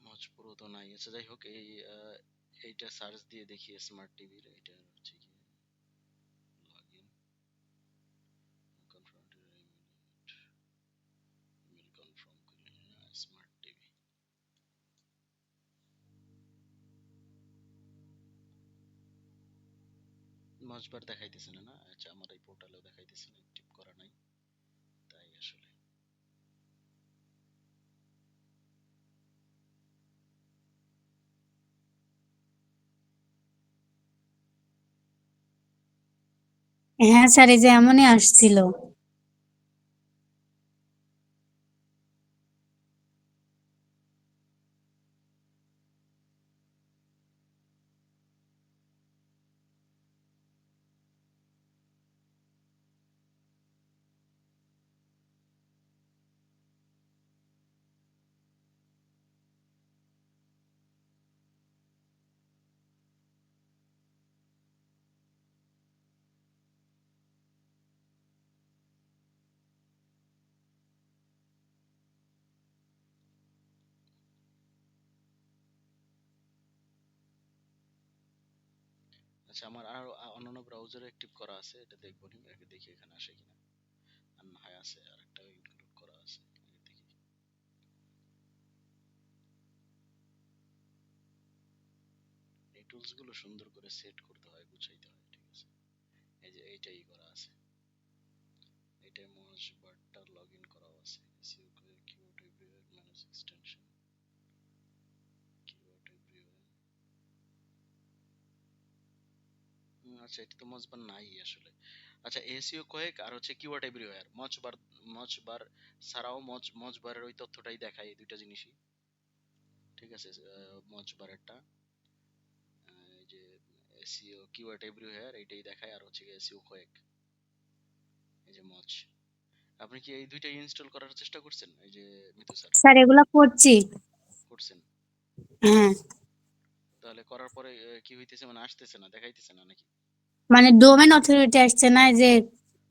মজ প্রো তো নাই। আচ্ছা, যাই হোক, এইটা সার্চ দিয়ে দেখি স্মার্ট টিভির, এটা হচ্ছে কি log in, confirm email confirm করি, স্মার্ট টিভি। মজবার দেখাইতেছে না, না? আচ্ছা, আমার এই পোর্টালেও দেখাইতেছে না, অ্যাক্টিভ করা নাই, তাই আসলে। হ্যাঁ স্যার, এই যে এমনই আসছিল। আচ্ছা, আমার আর অন্যান্য ব্রাউজারে অ্যাক্টিভ করা আছে, এটা দেখবো নি, আগে দেখি এখানে আসে কিনা। আর না হয় আছে, আরেকটা ইনক্লুড করা আছে, আগে দেখি। এই টুলস গুলো সুন্দর করে সেট করতে হয়, গুছাইতে হয়, ঠিক আছে? এই যে এইটাই করা আছে, এটাই মোজ বারটা লগ ইন করা আছে, SEO keyword everywhere manage extension, keyword everywhere, আচ্ছা, এটা তো মজবার নাই আসলে। আচ্ছা, এসইও কয়েক আর হচ্ছে কিওয়ার্ড এভরিওয়্যার, মজবার ছাড়াও মজবারের ওই তথ্যটাই দেখায়, এই দুইটা জিনিসই। ঠিক আছে, মজবারেরটা এই যে এসইও কিওয়ার্ড এভরিওয়্যার এইটাই দেখায়, আর হচ্ছে এসইও কয়েক এই যে মজ। আপনি কি এই দুইটা ইনস্টল করার চেষ্টা করছেন, এই যে মিতু স্যার? স্যার এগুলা করছি। করছেন? হ্যাঁ, তাহলে করার পরে কি হইতেছে, মানে আসতেছে না, দেখাইতেছে না নাকি? মানে ডোমেন অথরিটি আসছে না, এই যে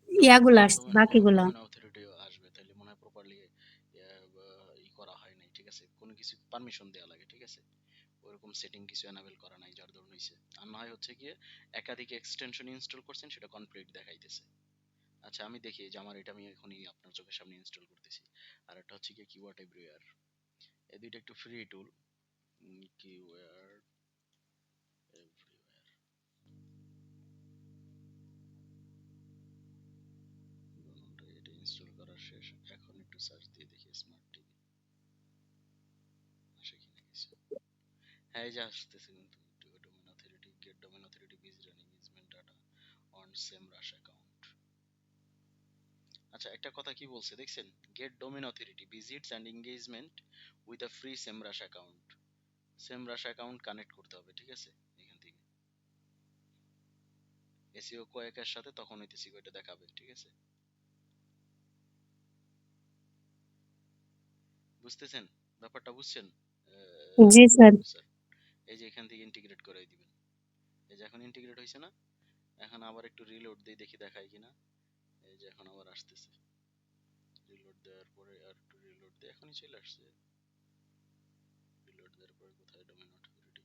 ইয়াগুলা আসছে বাকিগুলা। ডোমেন অথরিটিও আসবে, তাহলে মনে হয় প্রপারলি ই করা হয় নাই। ঠিক আছে, কোনো কিছু পারমিশন দেওয়া লাগে। ঠিক আছে, ওরকম সেটিং কিছু এনাবেল করা নাই, যার ধরুন হইছে। আর না হয় হচ্ছে গিয়ে একাধিক এক্সটেনশন ইনস্টল করছেন, সেটা কমপ্লিট দেখাইতেছে। আচ্ছা, আমি দেখি যে আমার এটা আমি এখনই আপনার চোখের সামনে ইনস্টল করতেছি। আর একটা হচ্ছে গিয়ে কিওয়ার্ড এভরিওয়্যার, এই দুইটা একটু ফ্রি টুল। কিওয়ার্ড এভরিওয়্যার, এটা ইনস্টল করা শেষ। এখন একটু সার্চ দিয়ে দেখি স্মার্ট টিভি আসে কিনা কিছু। হ্যাঁ, এই যে আসতেছে কিন্তু domain authority, get domain authority visit and engagement data on Semrush account. আচ্ছা, একটা কথা কি বলছে দেখছেন? Get domain authority visits and engagement with a free Semrush account. Semrush account connect করতে হবে। ঠিক আছে, এখান থেকে এসইও কয়েকের সাথে তখন হইতেছি ওইটা দেখাবে। ঠিক আছে, বুঝতেছেন ব্যাপারটা? বুঝছেন জি স্যার। স্যার? এই যে এখান থেকে ইন্টিগ্রেট করে দিবেন। এই যে এখন ইন্টিগ্রেট হয়েছে না? এখন আবার একটু রিলোড দিয়ে দেখি দেখায় কিনা। এই যে এখন আবার আসতেছে। রিলোড দেওয়ার পরে আর একটু রিলোড দিয়ে এখনই চলে আসছে। রিলোড দেওয়ার পরে কোথায় ডোমেন অথরিটি?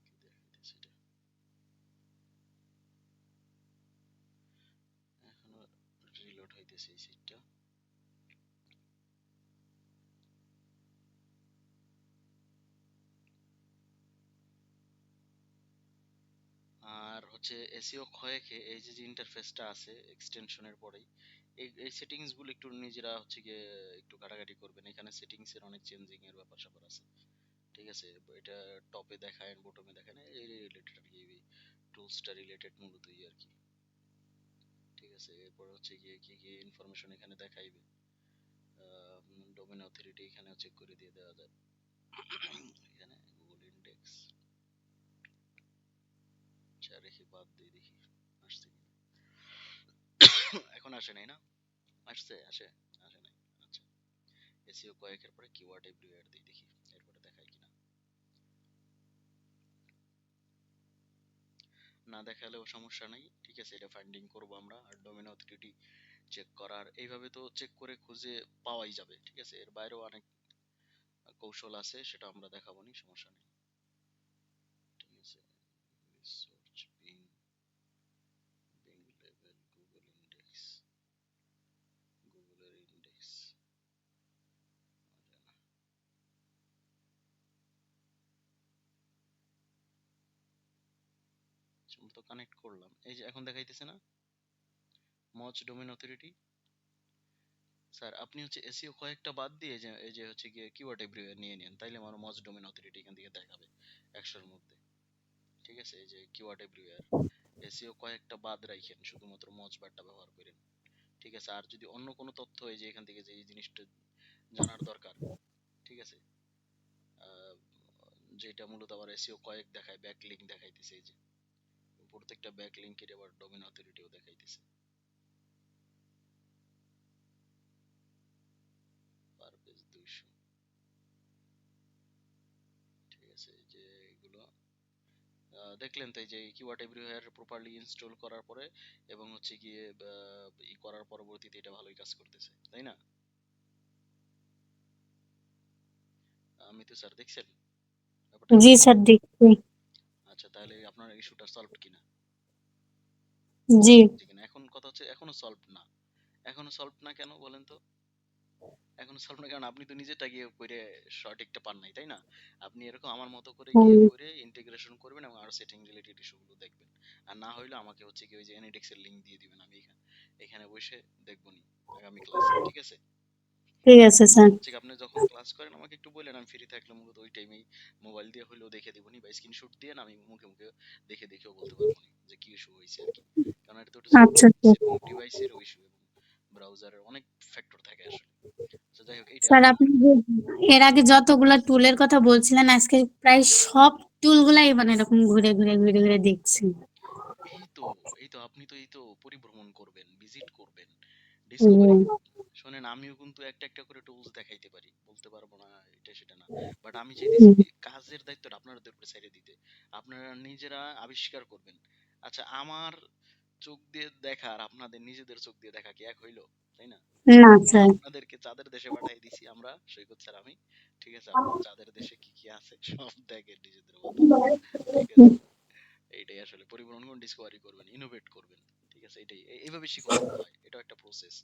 কি দেখাইতেছে এটা? এখনো রিলোড হইতেছে এই সিটটা। আর হচ্ছে এসইও ক্ষয়কে এই যে যে ইন্টারফেসটা আছে এক্সটেনশনের পরেই, এই সেটিংস গুলো একটু নিজেরা হচ্ছে গিয়ে একটু ঘাটাঘাটি করবেন। এখানে সেটিংস এর অনেক চেঞ্জিং এর ব্যাপার স্যাপার আছে। ঠিক আছে, এটা টপে দেখায়, বটমে দেখায় না, এই রিলেটেড আর কি, টুলসটা রিলেটেড মূলত আর কি। ঠিক আছে, এরপর হচ্ছে গিয়ে কি কি ইনফরমেশন এখানে দেখাইবে, ডোমেন অথরিটি এখানে চেক করে দিয়ে দেওয়া যায়। এখানে গুগল ইন্ডেক্স যা রেখে বাদ দিয়ে দেখি আসছে কিনা। এখন আসে নাই না? আসে নাই। আচ্ছা, এসইও কয়েকের পরে কিওয়ার্ড এভরিওয়্যার দিয়ে দেখি এরপরে দেখায় কিনা। না দেখালেও সমস্যা নাই। ঠিক আছে, এটা ফাইন্ডিং করব আমরা। আর ডোমেন অথরিটি চেক করার এইভাবে তো চেক করে খুঁজে পাওয়াই যাবে। ঠিক আছে, এর বাইরেও অনেক কৌশল আছে, সেটা আমরা দেখাবো নি, সমস্যা নেই। ঠিক আছে, research being level Google index, গুগলের ইন্ডেক্স তো কানেক্ট করলাম। এই যে এখন দেখাইতেছে না মজ ডোমেন অথরিটি। স্যার, আপনি হচ্ছে এসইও কয়েকটা বাদ দিয়ে এই যে হচ্ছে গিয়ে কিওয়ার্ড এভরিওয়্যার নিয়ে নেন, তাইলে আমার মজ ডোমেন অথরিটি এখান থেকে দেখাবে 100-এর মধ্যে। ঠিক আছে, এই যে কিওয়ার্ড এভরিওয়্যার, এসইও কয়েকটা বাদ রাখেন, শুধুমাত্র মজ বারটা ব্যবহার করেন। ঠিক আছে, আর যদি অন্য কোনো তথ্য এই যে এখান থেকে যে এই জিনিসটা জানার দরকার, ঠিক আছে, আহ, যেটা মূলত আবার এসইও কয়েক দেখায়, ব্যাক লিঙ্ক দেখাইতেছে, এই যে প্রত্যেকটা ব্যাক লিঙ্কের আবার ডোমেন অথরিটিও দেখাইতেছে। Per page 200। ঠিক আছে, এই যে এগুলো দেখলেন তো, এই যে কিওয়ার্ড এভরিওয়্যার প্রপারলি ইনস্টল করার পরে এবং হচ্ছে গিয়ে ই করার পরবর্তীতে এটা ভালোই কাজ করতেছে, তাই না? আমি তো স্যার দেখছেন ব্যাপারটা কি? জি স্যার, দেখছি। আচ্ছা, তাহলে আপনার ইস্যুটা সলভড কিনা? জি। জি কিনা? এখন কথা হচ্ছে এখনো সলভ না। এখনো সলভ না কেন বলেন তো? এখনো সলভ না কারণ আপনি তো নিজেরটা গিয়ে করে সঠিকটা পান নাই, তাই না? আপনি এরকম আমার মতো করে গিয়ে হুম, করে ইন্টিগ্রেশন করবেন এবং আরো সেটিং রিলেটেড ইস্যুগুলো দেখবেন। আর না হইলে আমাকে হচ্ছে কি ওই যে এনএডিক্স এর লিংক দিয়ে দিবেন, আমি এখানে বসে দেখবো নি আগামী ক্লাসে। ঠিক আছে? ঠিক আছে স্যার। হচ্ছে কি আপনি যখন ক্লাস করেন আমাকে একটু বললেন, আমি ফ্রি থাকলে মূলত ওই টাইমেই মোবাইল দিয়ে হলেও দেখে দেবনি বা স্ক্রিনশট দিয়ে না আমি মুখে মুখে দেখেও বলতে পারবো না যে কি ইস্যু হয়েছে আর কি। কারণ এটা তো একটা আচ্ছা ডিভাইস স্যার। এবং ডিভাইসের ইস্যু এবং ব্রাউজারের অনেক ফ্যাক্টর থাকে আসলে। তো যাই হোক এইটা আর স্যার কি। আপনি যে এর আগে যতগুলা টুলের কথা বলছিলেন আজকে প্রায় সব টুলগুলাই মানে এরকম ঘুরে ঘুরে ঘুরে ঘুরে দেখছি। এই তো আপনি তো পরিভ্রমণ করবেন, ভিজিট করবেন, জি। ডিসকভারি করবেন। শোনেন, আমিও কিন্তু একটা একটা করে টুলস দেখাইতে পারি, বলতে পারবো না এটা সেটা না, বাট আমি চাইতেছি হুম, কাজের দায়িত্বটা আপনাদের উপরে ছেড়ে দিতে। আপনারা নিজেরা আবিষ্কার করবেন। আচ্ছা, আমার চোখ দিয়ে দেখা আর আপনাদের নিজেদের চোখ দিয়ে দেখা কি এক হইলো? তাই না? না স্যার। আপনাদেরকে চাঁদের দেশে পাঠিয়ে দিছি আমরা, সৈকত স্যার আমি। ঠিক আছে, আপনারা চাঁদের দেশে কি কি আছে সব দেখেন নিজেদের মতো। ঠিক আছে, এইটাই আসলে পরিভ্রমণ করুন, ডিসকভারি করবেন, ইনোভেট করবেন। ঠিক আছে, এইভাবে শিখতে হয়, এটা একটা প্রসেস।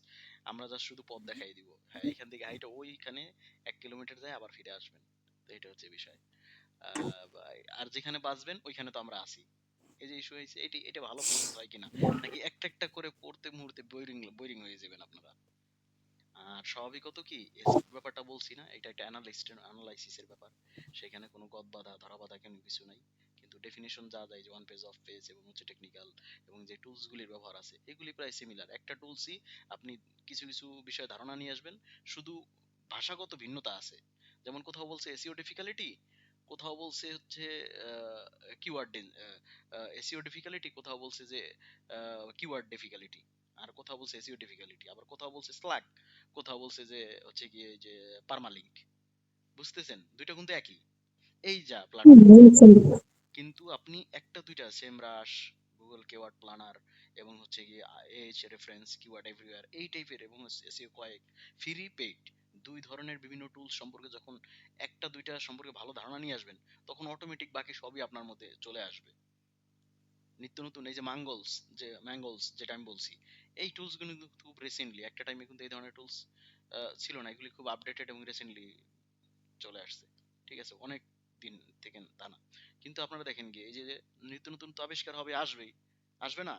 আমরা জাস্ট শুধু পথ দেখাই দিব, হ্যাঁ এখান থেকে হাইটা ওইখানে 1 কিলোমিটার যায় আবার ফিরে আসবেন। তো এটা হচ্ছে বিষয়। আর যেখানে বাঁচবেন ওইখানে তো আমরা আছি। এই যে ইস্যু হয়েছে, এটা ভালো প্রসেস হয় কিনা, নাকি একটা একটা করে পড়তে মুহূর্তে বোরিং বোরিং হয়ে যাবেন আপনারা। আর স্বাভাবিকত কি এসির ব্যাপারটা বলছি না, এটা একটা অ্যানালাইসিসের ব্যাপার। সেখানে কোনো গদ বাঁধা ধরা বাঁধা কোনো কিছু নাই। কিন্তু ডেফিনিশন যা যায় যে ওয়ান পেজ অফ পেজ এবং হচ্ছে টেকনিক্যাল এবং যে টুলস গুলির ব্যবহার আছে এগুলি প্রায় সিমিলার। একটা টুলসই আপনি কিছু কিছু বিষয়ে ধারণা নিয়ে আসবেন, শুধু ভাষাগত ভিন্নতা আছে। যেমন কোথাও বলছে এসইও ডিফিকাল্টি, কোথাও বলছে হচ্ছে কিওয়ার্ড এসইও ডিফিকাল্টি, কোথাও বলছে যে কিওয়ার্ড ডিফিকাল্টি, আর কোথাও বলছে এসইও ডিফিকাল্টি, আবার কোথাও বলছে স্ল্যাক, কোথাও বলছে যে হচ্ছে গিয়ে যে পার্মালিঙ্ক। বুঝতেছেন, দুইটা কিন্তু একই, এই যা প্ল্যাটফর্ম। বুঝছেন। কিন্তু আপনি একটা দুইটা সেমরাশ, গুগল কিওয়ার্ড প্ল্যানার এবং হচ্ছে গিয়ে এইচ রেফারেন্স, কিওয়ার্ড এভরিওয়্যার এই টাইপের এবং এসইও কয়েক ফ্রি পেইড দুই ধরনের বিভিন্ন টুলস সম্পর্কে যখন একটা দুইটা সম্পর্কে ভালো ধারণা নিয়ে আসবেন, তখন অটোমেটিক বাকি সবই আপনার মধ্যে চলে আসবে। নিত্য নতুন এই যে ম্যাঙ্গলস যেটা আমি বলছি, এই টুলস গুলো কিন্তু খুব রিসেন্টলি, একটা টাইমে কিন্তু এই ধরনের টুলস ছিল না, এগুলি খুব আপডেটেড এবং রিসেন্টলি চলে আসছে। ঠিক আছে, অনেক দিন থেকে তা না। কিন্তু আপনারা দেখেন গিয়ে এই যে নিত্য নতুন তো আবিষ্কার হবে, আসবে না?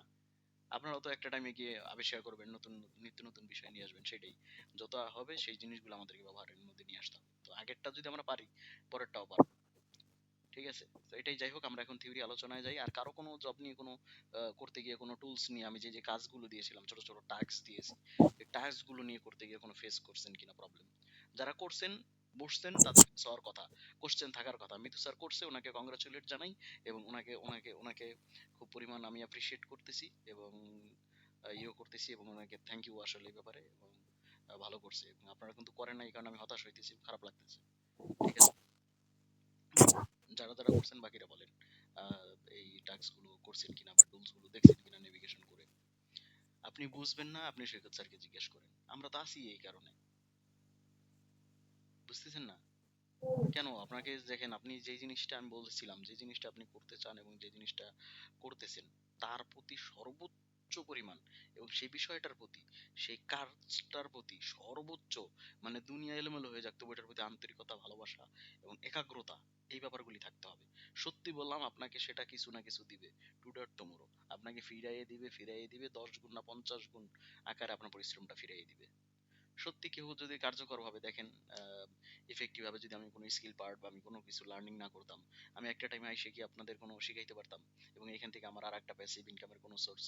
আপনারাও তো একটা টাইমে গিয়ে আবিষ্কার করবেন, নতুন নিত্য নতুন বিষয় নিয়ে আসবেন, সেটাই যত হবে সেই জিনিসগুলো আমাদেরকে ব্যবহারের মধ্যে নিয়ে আসতে হবে। তো আগেরটা যদি আমরা পারি, পরেরটাও পারবো। ঠিক আছে, তো এটাই। যাই হোক, আমরা এখন থিওরি আলোচনায় যাই। আর কারো কোনো জব নিয়ে কোনো করতে গিয়ে কোনো টুলস নিয়ে আমি যে কাজগুলো দিয়েছিলাম, ছোট ছোট টাস্ক দিয়েছি, এই টাস্ক গুলো নিয়ে করতে গিয়ে কোনো ফেস করছেন কিনা প্রবলেম? যারা করছেন, বসছেন, তাদের সবার কথা, কোশ্চেন থাকার কথা। মিতু স্যার করছে, ওনাকে কংগ্রাচুলেট জানাই এবং ওনাকে খুব পরিমাণ আমি অ্যাপ্রিসিয়েট করতেছি এবং ইয়েও করতেছি এবং ওনাকে থ্যাংক ইউ আসলে এই ব্যাপারে। এবং ভালো করছে, এবং আপনারা কিন্তু করেন না, এই কারণে আমি হতাশ হইতেছি, খারাপ লাগতেছে। ঠিক আছে, বাট যারা করছেন বাকিরা বলেন এই টাস্ক গুলো করছেন কিনা বা টুলস গুলো দেখছেন কিনা নেভিগেশন করে। আপনি বুঝবেন না, আপনি সৈকত স্যারকে জিজ্ঞেস করেন, আমরা তো আছি এই কারণে। বুঝতেছেন না কেন? আপনাকে দেখেন, আপনি যে জিনিসটা আমি বলছিলাম, যে জিনিসটা আপনি করতে চান এবং যে জিনিসটা করতেছেন, তার প্রতি সর্বোচ্চ পরিমাণ এবং সেই বিষয়টার প্রতি, সেই কাজটার প্রতি সর্বোচ্চ, মানে দুনিয়া এলোমেলো হয়ে যাক তবু এটার প্রতি আন্তরিকতা, ভালোবাসা এবং একাগ্রতা, এই ব্যাপারগুলি থাকতে হবে। সত্যি বললাম, আপনাকে সেটা কিছু না কিছু দিবে, টুডে অর টুমরো আপনাকে ফিরাইয়ে দিবে 10 গুণ না 50 গুণ আকারে আপনার পরিশ্রমটা ফিরাইয়ে দিবে। সত্যি কেউ যদি কার্যকরভাবে দেখেন, ইফেক্টিভ ভাবে যদি আমি কোনো স্কিল পার্ট বা আমি কোনো কিছু লার্নিং না করতাম, আমি একটা টাইমে আইসে কি আপনাদের কোনো শিখাইতে পারতাম এবং এখান থেকে আমার আর একটা প্যাসিভ ইনকামের কোনো সোর্স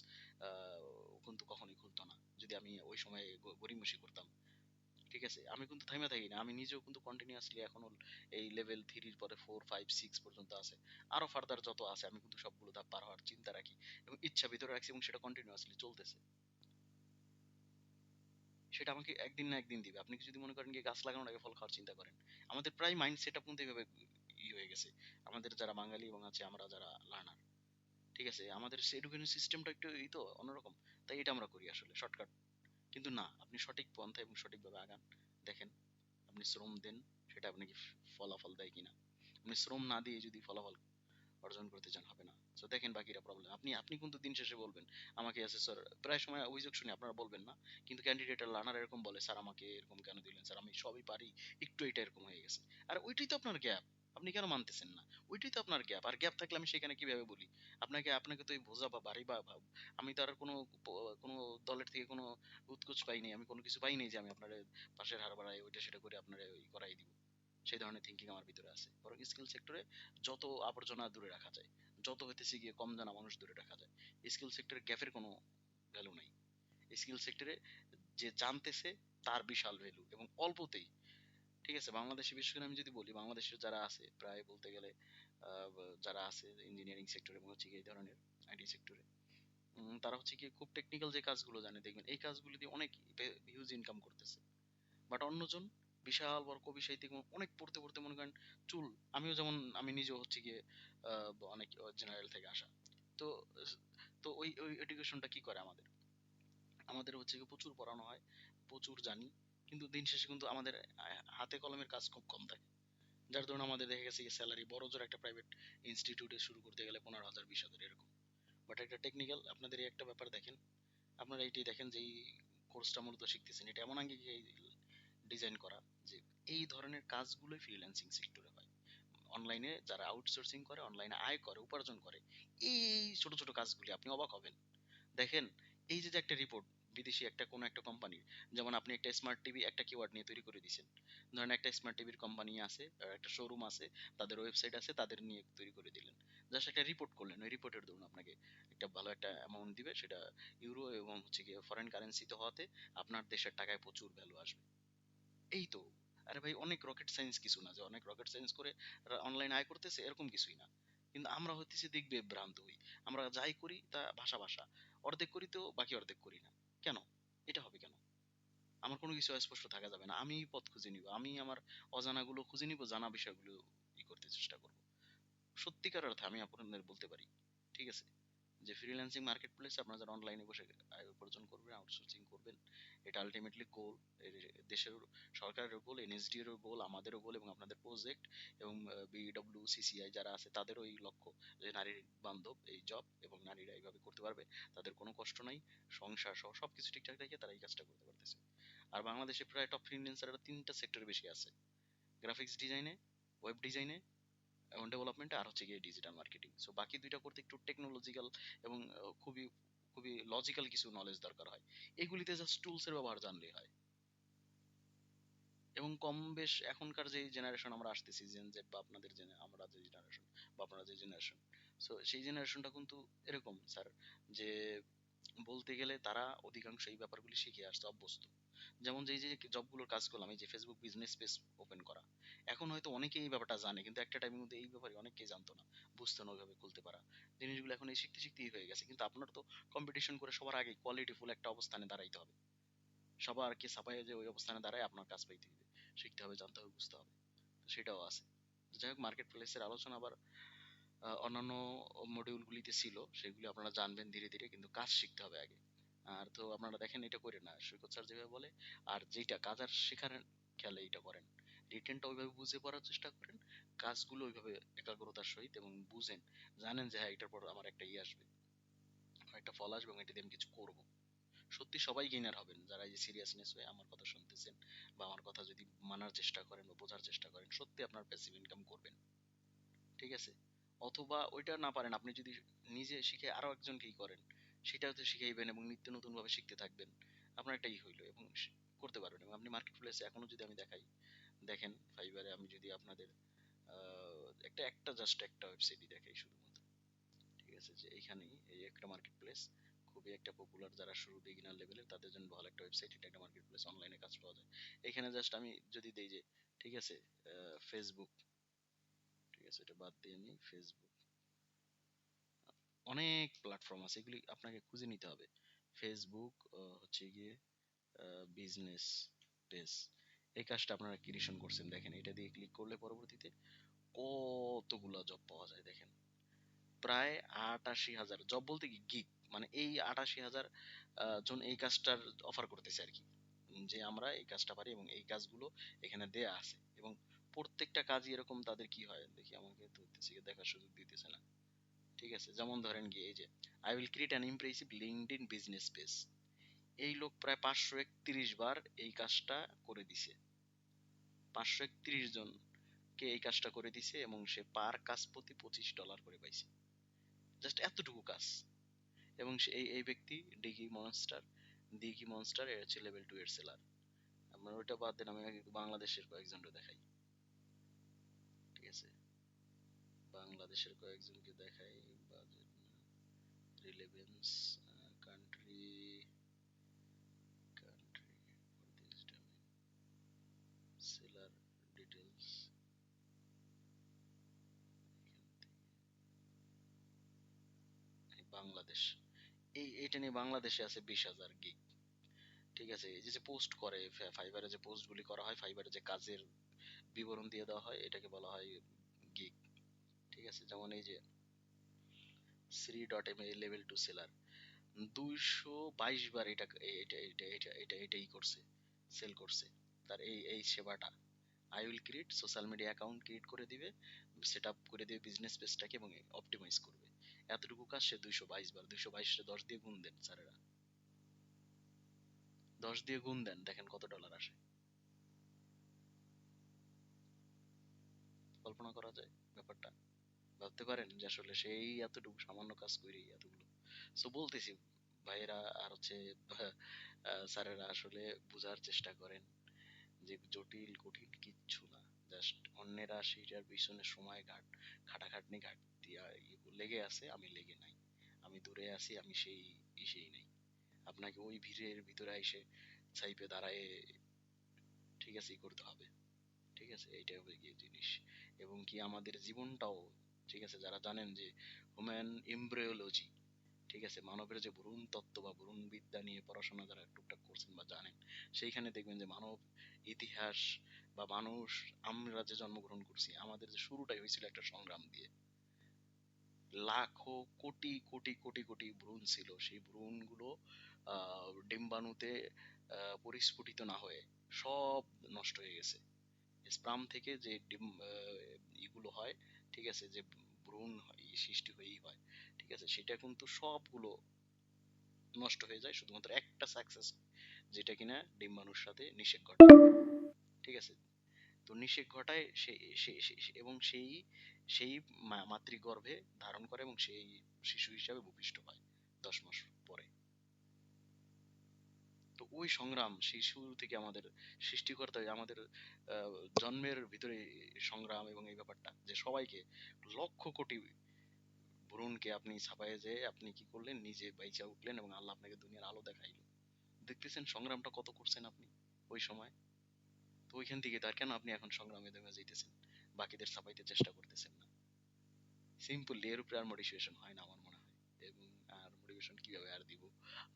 কিন্তু কখনোই খুলতো না, যদি আমি ওই সময় গড়িমসি করতাম। ঠিক আছে, আমি কিন্তু থাইমা থাকি না, আমি নিজেও কিন্তু কন্টিনিউয়াসলি এখনো এই লেভেল 3 পরে 4 5 6 পর্যন্ত আছে, আরো ফার্দার যত আছে আমি কিন্তু সবগুলো ধাপ পার হওয়ার চিন্তা রাখি এবং ইচ্ছা ভিতরে রাখছি এবং সেটা কন্টিনিউয়াসলি চলতেছে। সেটা আমাকে একদিন না একদিন দিবে। আপনি কি যদি মনে করেন কি গাছ লাগানোর আগে ফল খাওয়ার চিন্তা করেন, আমাদের প্রায় মাইন্ড সেট আপ কিন্তু এইভাবে হয়ে গেছে। আমাদের যারা বাঙালি এবং আছে আমরা যারা লার্নার, ঠিক আছে, আমাদের এডুকেশন সিস্টেমটা একটু এই তো অন্যরকম, তাই এটা আমরা করি আসলে শর্টকাট। কিন্তু না, আপনি সঠিক পন্থা এবং সঠিকভাবে আগান, দেখেন আপনি শ্রম দেন, সেটা আপনাকে ফলাফল দেয় কিনা। আপনি শ্রম না দিয়ে যদি ফলাফল অর্জন করতে চান, হবে না। তো দেখেন বাকিরা প্রবলেম, আপনি আপনি কিন্তু দিন শেষে বলবেন আমাকে অ্যাসেসর, প্রায় সময় অভিযোগ শুনি আপনারা বলবেন না, কিন্তু ক্যান্ডিডেট আর লার্নার এরকম বলে, স্যার আমাকে এরকম কেন দিলেন, স্যার আমি সবই পারি, একটু এটা এরকম হয়ে গেছে। আর ওইটাই তো আপনার গ্যাপ। আপনি কেন মানতেছেন না? ওইটাই তো আপনার গ্যাপ। আর গ্যাপ থাকলে আমি সেখানে কিভাবে বলি? আপনাকে তো এই বোঝা বা বাড়ি বা আমি তো আর কোনো দলের থেকে কোনো উৎকোচ পাই নাই। আমি কোনো কিছু পাই নাই যে আমি আপনারে পাশের হাড় বাড়ায় ওইটা সেটা করে আপনারে করাই দিব। সেই ধরনের থিংকিং আমার ভিতরে আছে। বরং স্কিল সেক্টরে যত আবর্জনা দূরে রাখা যায়, যত হইতেছে গিয়ে কম জানা মানুষ দূরে রাখা যায়। স্কিল সেক্টরে গ্যাপের কোনো ভ্যালু নাই। স্কিল সেক্টরে যে জানতেছে তার বিশাল ভ্যালু এবং অল্পতেই, ঠিক আছে? বাংলাদেশে বিশেষ করে আমি যদি বলি, বাংলাদেশের যারা আছে প্রায় বলতে গেলে যারা আছে ইঞ্জিনিয়ারিং সেক্টরে এবং হচ্ছে গিয়ে এই ধরনের আইটি সেক্টরে, তারা হচ্ছে গিয়ে খুব টেকনিক্যাল যে কাজগুলো জানে, দেখবেন এই কাজগুলো দিয়ে অনেক হিউজ ইনকাম করতেছে। বাট অন্যজন বিশাল বড় কবি সাহিত্যিক অনেক পড়তে পড়তে মনে করেন চুল, আমিও যেমন, আমি নিজেও হচ্ছে গিয়ে অনেক জেনারেল থেকে আসা। তো তো ওই এডুকেশনটা কি করে আমাদের, আমাদের হচ্ছে গিয়ে প্রচুর পড়ানো হয়, প্রচুর জানি, কিন্তু দিন শেষে কিন্তু আমাদের হাতে কলমের কাজ খুব কম থাকে। যার ধরুন আমাদের দেখা গেছে স্যালারি বড় জোর একটা প্রাইভেট ইনস্টিটিউটে শুরু করতে গেলে 15,000 20,000 এরকম। বাট একটা টেকনিক্যাল আপনাদের এই একটা ব্যাপার দেখেন, আপনারা এইটাই দেখেন যে এই কোর্সটা মূলত শিখতেছেন, এটা এমন আঙ্গিকে ডিজাইন করা যে এই ধরনের কাজগুলোই ফ্রিল্যান্সিং সেক্টরে হয়। অনলাইনে যারা আউটসোর্সিং করে, অনলাইনে আয় করে, উপার্জন করে, এই ছোট ছোট কাজগুলি আপনি অবাক হবেন। দেখেন, এই যে একটা রিপোর্ট বিদেশি একটা কোনো একটা কোম্পানির, যেমন আপনি একটা স্মার্ট টিভি একটা কিওয়ার্ড নিয়ে তৈরি করে দিয়েছেন, ধরেন একটা স্মার্ট টিভির কোম্পানি আছে, একটা শোরুম আছে, তাদের ওয়েবসাইট আছে, তাদের নিয়ে তৈরি করে দিলেন, জাস্ট একটা রিপোর্ট করলেন, ওই রিপোর্টের ধরুন আপনাকে একটা ভালো একটা অ্যামাউন্ট দিবে, সেটা ইউরো এবং হচ্ছে গিয়ে ফরেন কারেন্সিতে হওয়াতে আপনার দেশের টাকায় প্রচুর ভ্যালু আসবে। এই তো, আরে ভাই অনেক রকেট সায়েন্স কিছু না যে অনেক রকেট সায়েন্স করে অনলাইন আয় করতেছে, এরকম কিছুই না। কিন্তু আমরা হইতেছি দিক বিভ্রান্ত হই। আমরা যাই করি তা ভাষা ভাষা, অর্ধেক করি তো বাকি অর্ধেক করি না। কেন? এটা হবে কেন? আমার কোনো কিছু অস্পষ্ট থাকা যাবে না, আমি পথ খুঁজে নিব, আমি আমার অজানাগুলো খুঁজে নিব, জানা বিষয়গুলো করতে চেষ্টা করব। সত্যিকার অর্থে আমি আপনাদের বলতে পারি, ঠিক আছে, যে ফ্রিল্যান্সিং মার্কেট প্লেসে আপনারা যারা অনলাইনে বসে আয় উপার্জন করবেন, আউটসোর্সিং করবেন, এটা আলটিমেটলি গোল, দেশের সরকারের গোল, এনএসডি এরও গোল, আমাদেরও গোল, এবং আপনাদের প্রজেক্ট এবং বিডব্লিউসিসিআই যারা আছে তাদেরও এই লক্ষ্য যে নারীর বান্ধব এই জব, এবং নারীরা এইভাবে করতে পারবে, তাদের কোনো কষ্ট নাই, সংসার সহ সবকিছু ঠিকঠাক রেখে তারা এই কাজটা করতে পারতেছে। আর বাংলাদেশে প্রায় টপ ফ্রিল্যান্সাররা 3টা সেক্টরে বেশি আছে: গ্রাফিক্স ডিজাইনে, ওয়েব ডিজাইনে এবং ডেভেলপমেন্টে, আর হচ্ছে গিয়ে ডিজিটাল মার্কেটিং। সো বাকি দুইটা করতে একটু টেকনোলজিক্যাল এবং খুবই খুবই লজিক্যাল কিছু নলেজ দরকার হয়। এগুলিতে জাস্ট টুলস এর ব্যবহার জানলেই হয়। এবং কম বেশ এখনকার যে জেনারেশন আমরা আসতেছি, জেন জেড বা আপনাদের আমরা যে জেনারেশন বা আপনারা যে জেনারেশন, সো সেই জেনারেশনটা কিন্তু এরকম স্যার, যে বলতে গেলে তারা অধিকাংশ এই ব্যাপারগুলি শিখে আসছে, অভ্যস্ত। যেমন যে জবগুলোর কাজ করলাম, এই যে ফেসবুক বিজনেস পেজ ওপেন করা, এখন হয়তো অনেকেই এই ব্যাপারটা জানে, কিন্তু একটা টাইমের মধ্যে এই ব্যাপারে অনেকেই জানতো না, বুঝতো না ওইভাবে খুলতে পারা জিনিসগুলো, এখন এই শিখতে শিখতেই হয়ে গেছে। কিন্তু আপনার তো কম্পিটিশন করে সবার আগে কোয়ালিটিফুল একটা অবস্থানে দাঁড়াইতে হবে, সবারকে ছাপাইয়ে যে ওই অবস্থানে দাঁড়ায় আপনার কাজ পাইতে হবে, শিখতে হবে, জানতে হবে, বুঝতে হবে। তো সেটাও আছে। তো যাই হোক, মার্কেট প্লেসের আলোচনা আবার অন্যান্য মডিউলগুলিতে ছিল, সেগুলি আপনারা জানবেন ধীরে ধীরে, কিন্তু কাজ শিখতে হবে আগে। আর তো আপনারা দেখেন এটা করেন না, সৈকত স্যার যেভাবে বলে, আর যেটা কাজ আর শেখার খেয়ালে এটা করেন, রিটেনটা ওইভাবে বুঝে পড়ার চেষ্টা করেন, কাজগুলো ওইভাবে একাগ্রতার সহিত এবং বুঝেন, জানেন যে হ্যাঁ এটার পর আমার একটা আসবে, আমার একটা ফল আসবে এবং এটা দিয়ে আমি কিছু করবো। সত্যি সবাই গেইনার হবেন যারা এই যে সিরিয়াসনেস হয়ে আমার কথা শুনতেছেন, বা আমার কথা যদি মানার চেষ্টা করেন বা বোঝার চেষ্টা করেন, সত্যি আপনার প্যাসিভ ইনকাম করবেন, ঠিক আছে? অথবা ওইটা না পারেন, আপনি যদি নিজে শিখে আরো একজনকেই করেন, সেটা হচ্ছে শিখাইবেন এবং নিত্য নতুন ভাবে শিখতে থাকবেন, আপনার একটাই হইলো এবং করতে পারবেন। এবং আপনি মার্কেট প্লেসে এখনো যদি আমি দেখাই, দেখেন ফাইবারে আমি যদি আপনাদের একটা একটা জাস্ট একটা ওয়েবসাইটই দেখাই শুধুমাত্র, ঠিক আছে, যে এইখানেই এই একটা মার্কেট প্লেস, খুবই একটা পপুলার, যারা শুরু বিগিনার লেভেলের তাদের জন্য ভালো একটা ওয়েবসাইট, এটা একটা মার্কেট প্লেস, অনলাইনে কাজ পাওয়া যায়। এখানে জাস্ট আমি যদি দেই যে, ঠিক আছে, ফেসবুক, ঠিক আছে, এটা বাদ দিয়ে আমি ফেসবুক, অনেক প্ল্যাটফর্ম আছে, এগুলি আপনাকে খুঁজে নিতে হবে। ফেসবুক হচ্ছে গিয়ে বিজনেস পেজ, এই কাজটা আপনারা ক্রিয়েশন করছেন, দেখেন এটা দিয়ে ক্লিক করলে পরবর্তীতে কতগুলা জব পাওয়া যায় দেখেন, প্রায় 88,000 জব, বলতে কি গিগ, মানে এই 88,000 জন এই কাজটার অফার করতেছে আর কি, যে আমরা এই কাজটা পারি এবং এই কাজগুলো এখানে দেয়া আছে। এবং প্রত্যেকটা কাজই এরকম, তাদের কি হয় দেখি, আমাকে তো হচ্ছে গিয়ে দেখার সুযোগ দিতেছে না, ঠিক আছে, যেমন ধরেন গিয়ে এই যে I will create an impressive LinkedIn business page, এই লোক প্রায় 531 বার এই কাজটা করে দিছে, 531 জন কে এই কাজটা করে দিছে এবং সে পার কাজ প্রতি $25 করে পাইছে, জাস্ট এতটুকু কাজ। এবং সে এই ব্যক্তি ডিগি মনস্টার এর হচ্ছে লেভেল 2 এর সেলার। আমার ওইটা বাদ দেন, আমি বাংলাদেশের কয়েকজনকে দেখাই, ঠিক আছে? বাংলাদেশের কয়েকজনকে দেখাই। Budget relevance country seller details, Bangladesh. এইটা নিয়ে বাংলাদেশে আছে 20,000 গিগ, ঠিক আছে? এই যে পোস্ট করে ফাইবারে, যে পোস্ট গুলি করা হয়, ফাইবারে যে কাজের বিবরণ দিয়ে দেওয়া হয়, এটাকে বলা হয় গিগ, ঠিক আছে? যেমন এই যে Sri.ma লেভেল 2 সেলার 222 বার এটাই করছে, সেল করছে তার এই সেবাটা। I will create social media account create করে দিবে, সেট আপ করে দিবে বিজনেস পেজটাকে এবং অপটিমাইজ করবে। এতটুকু কাজ সে 222 বার, 222 রে 10 দিয়ে গুণ দেন স্যারেরা, 10 দিয়ে গুণ দেন, দেখেন কত ডলার আসে। কল্পনা করা যায় ব্যাপারটা? ভাবতে পারেন যে আসলে সেই এতটুকু সামান্য কাজ করি এতগুলো। সো বলতেছি ভাইয়েরা আর হচ্ছে স্যারেরা আসলে বোঝার চেষ্টা করেন যে জটিল কঠিন কিচ্ছু না, জাস্ট অন্যেরা সেটার পিছনে সময় খাটাখাটনি ঘাটতি লেগে আছে, আমি লেগে নাই, আমি দূরে আছি, আমি সেই নাই। আপনাকে ওই ভিড়ের ভিতরে এসে ছাইপে দাঁড়ায়, ঠিক আছে, করতে হবে, ঠিক আছে? এইটাই হবে গিয়ে জিনিস। এবং কি আমাদের জীবনটাও, ঠিক আছে, যারা জানেন যে হিউম্যান এমব্রিওলজি, ঠিক আছে, মানবের যে ভ্রূণ তত্ত্ব বা ভ্রূণ বিদ্যা নিয়ে পড়াশোনা যারা টুকটাক করছেন বা জানেন, সেইখানে দেখবেন যে মানব ইতিহাস বা মানুষ, আমরা যে জন্মগ্রহণ করছি, আমাদের যে শুরুটাই হয়েছিল একটা সংগ্রাম দিয়ে। লাখো কোটি কোটি কোটি কোটি ভ্রূণ ছিল, সেই ভ্রূণগুলো ডিম্বাণুতে পরিস্ফুটিত না হয়ে সব নষ্ট হয়ে গেছে। স্পার্ম থেকে যে ইগুলো হয়, ঠিক আছে, যে ভ্রূণ সৃষ্টি হয়েই হয়, ঠিক আছে, সেটা কিন্তু সবগুলো নষ্ট হয়ে যায়, শুধুমাত্র একটা সাকসেস, যেটা কিনা ডিম্বাণুর সাথে নিষেক ঘটে, ঠিক আছে? তো নিষেক ঘটায় এবং সেই সেই মাতৃগর্ভে ধারণ করে এবং সেই শিশু হিসাবে ভূমিষ্ঠ হয় 10 মাস পরে। তো ওই সংগ্রাম সেই শুরু থেকে আমাদের সৃষ্টিকর্তা আমাদের জন্মের ভিতরে সংগ্রাম, এবং এই ব্যাপারটা যে সবাইকে লক্ষ কোটি ভ্রূণকে আপনি ছাপায়ে যে আপনি কি করলেন, নিজে বাইচা উঠলেন এবং আল্লাহ আপনাকে দুনিয়ার আলো দেখাইলো। দেখতেছেন সংগ্রামটা কত করছেন আপনি ওই সময়। তো ওইখান থেকে তার কেন আপনি এখন সংগ্রামে দেমে যাইতেছেন, বাকিদের ছাপাইতে চেষ্টা করতেছেন না? সিম্পলি এর উপরে আর মোটিভেশন হয় না আমার মনে হয়। এবং আর মোটিভেশন কিভাবে আর দিব